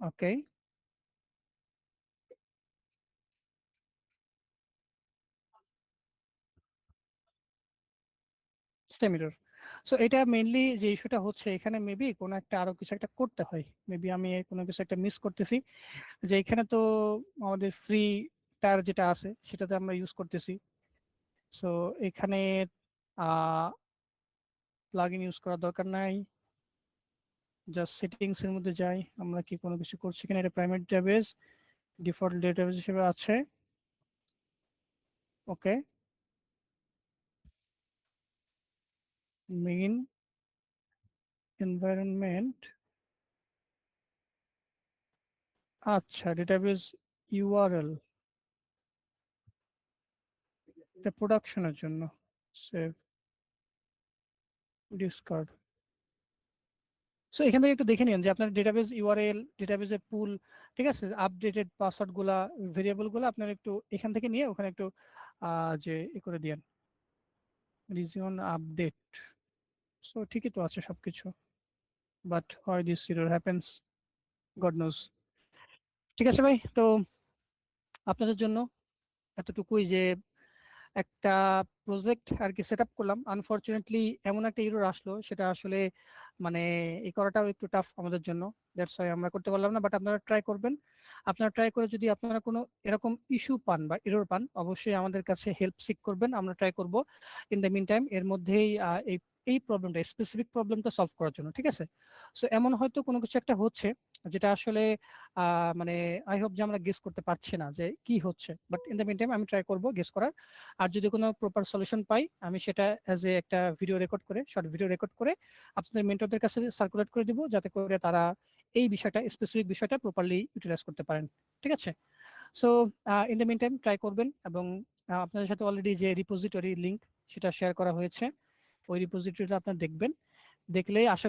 ওকে, সেম এরর। সো এটা মেইনলি যে ইস্যুটা হচ্ছে এখানে, মেবি কোনো একটা আরো কিছু একটা করতে হয়। মেবি আমি কোনো কিছু একটা মিস করতেছি। যে এখানে তো আমাদের ফ্রি টার যেটা আছে সেটাতে আমরা ইউজ করতেছি। সো এখানে প্লাগইন ইউজ করার দরকার নাই। জাস্ট সেটিংস এর মধ্যে যাই, আমরা কি কোনো কিছু করছি কিনা। এটা প্রাইমারি ডেটাবেস, ডিফল্ট ডেটাবেস হিসেবে আছে। ওকে, মেইন environment, আচ্ছা ডেটাবেস ইউআরএল এটা প্রোডাকশনের জন্য সেভ ডিসকার্ড। সো এখান থেকে একটু দেখে নিন যে আপনার ডেটাবেস ইউআরএল, ডেটাবেসের পুল, ঠিক আছে, আপডেটেড পাসওয়ার্ড গুলা, ভেরিয়েবল গুলা আপনার একটু এখান থেকে নিয়ে ওখানে একটু যে করে দিয়েন রিজন আপডেট। সো ঠিকই তো আছে সবকিছু, but why this error happens god nose. ঠিক আছে ভাই, তো আপনাদের জন্য এতটুকুই যে একটা প্রজেক্ট আর কি সেট আপ করলাম। আনফরচুনেটলি এমন একটা এরর আসলো, সেটা আসলে মানে এই করাটাও একটু টাফ আমাদের জন্য, দ্যাটস ওয়াই আমরা করতে পারলাম না। বাট আপনারা ট্রাই করবেন, আপনারা ট্রাই করে যদি আপনারা কোনো এরকম ইস্যু পান বা এরর পান, অবশ্যই আমাদের কাছে হেল্প সিক করবেন, আমরা ট্রাই করব ইন দ্য মিন টাইম এর মধ্যেই এই প্রবলেমটা, স্পেসিফিক প্রবলেমটা সলভ করার জন্য। ঠিক আছে, সো এমন হয়তো কোনো কিছু একটা হচ্ছে যেটা আসলে মানে আই হোপ যে আমরা গেস করতে পারছি না যে কি হচ্ছে, but in the meantime আমি ট্রাই করব গেস করার। আর যদি কোনো প্রপার সলিউশন পাই, আমি সেটা অ্যাজ এ একটা ভিডিও রেকর্ড করে, শর্ট ভিডিও রেকর্ড করে আপনাদের মেন্টরদের কাছে সার্কুলেট করে দিব, যাতে করে তারা এই বিষয়টা, স্পেসিফিক বিষয়টা প্রপারলি ইউটিলাইজ করতে পারেন। ঠিক আছে, so in the meantime try করবেন, এবং আপনাদের সাথে অলরেডি যে রিপোজিটরি লিংক সেটা শেয়ার করা হয়েছে, ওই রিপোজিটরিটা আপনারা দেখবেন, দেখলেই আশা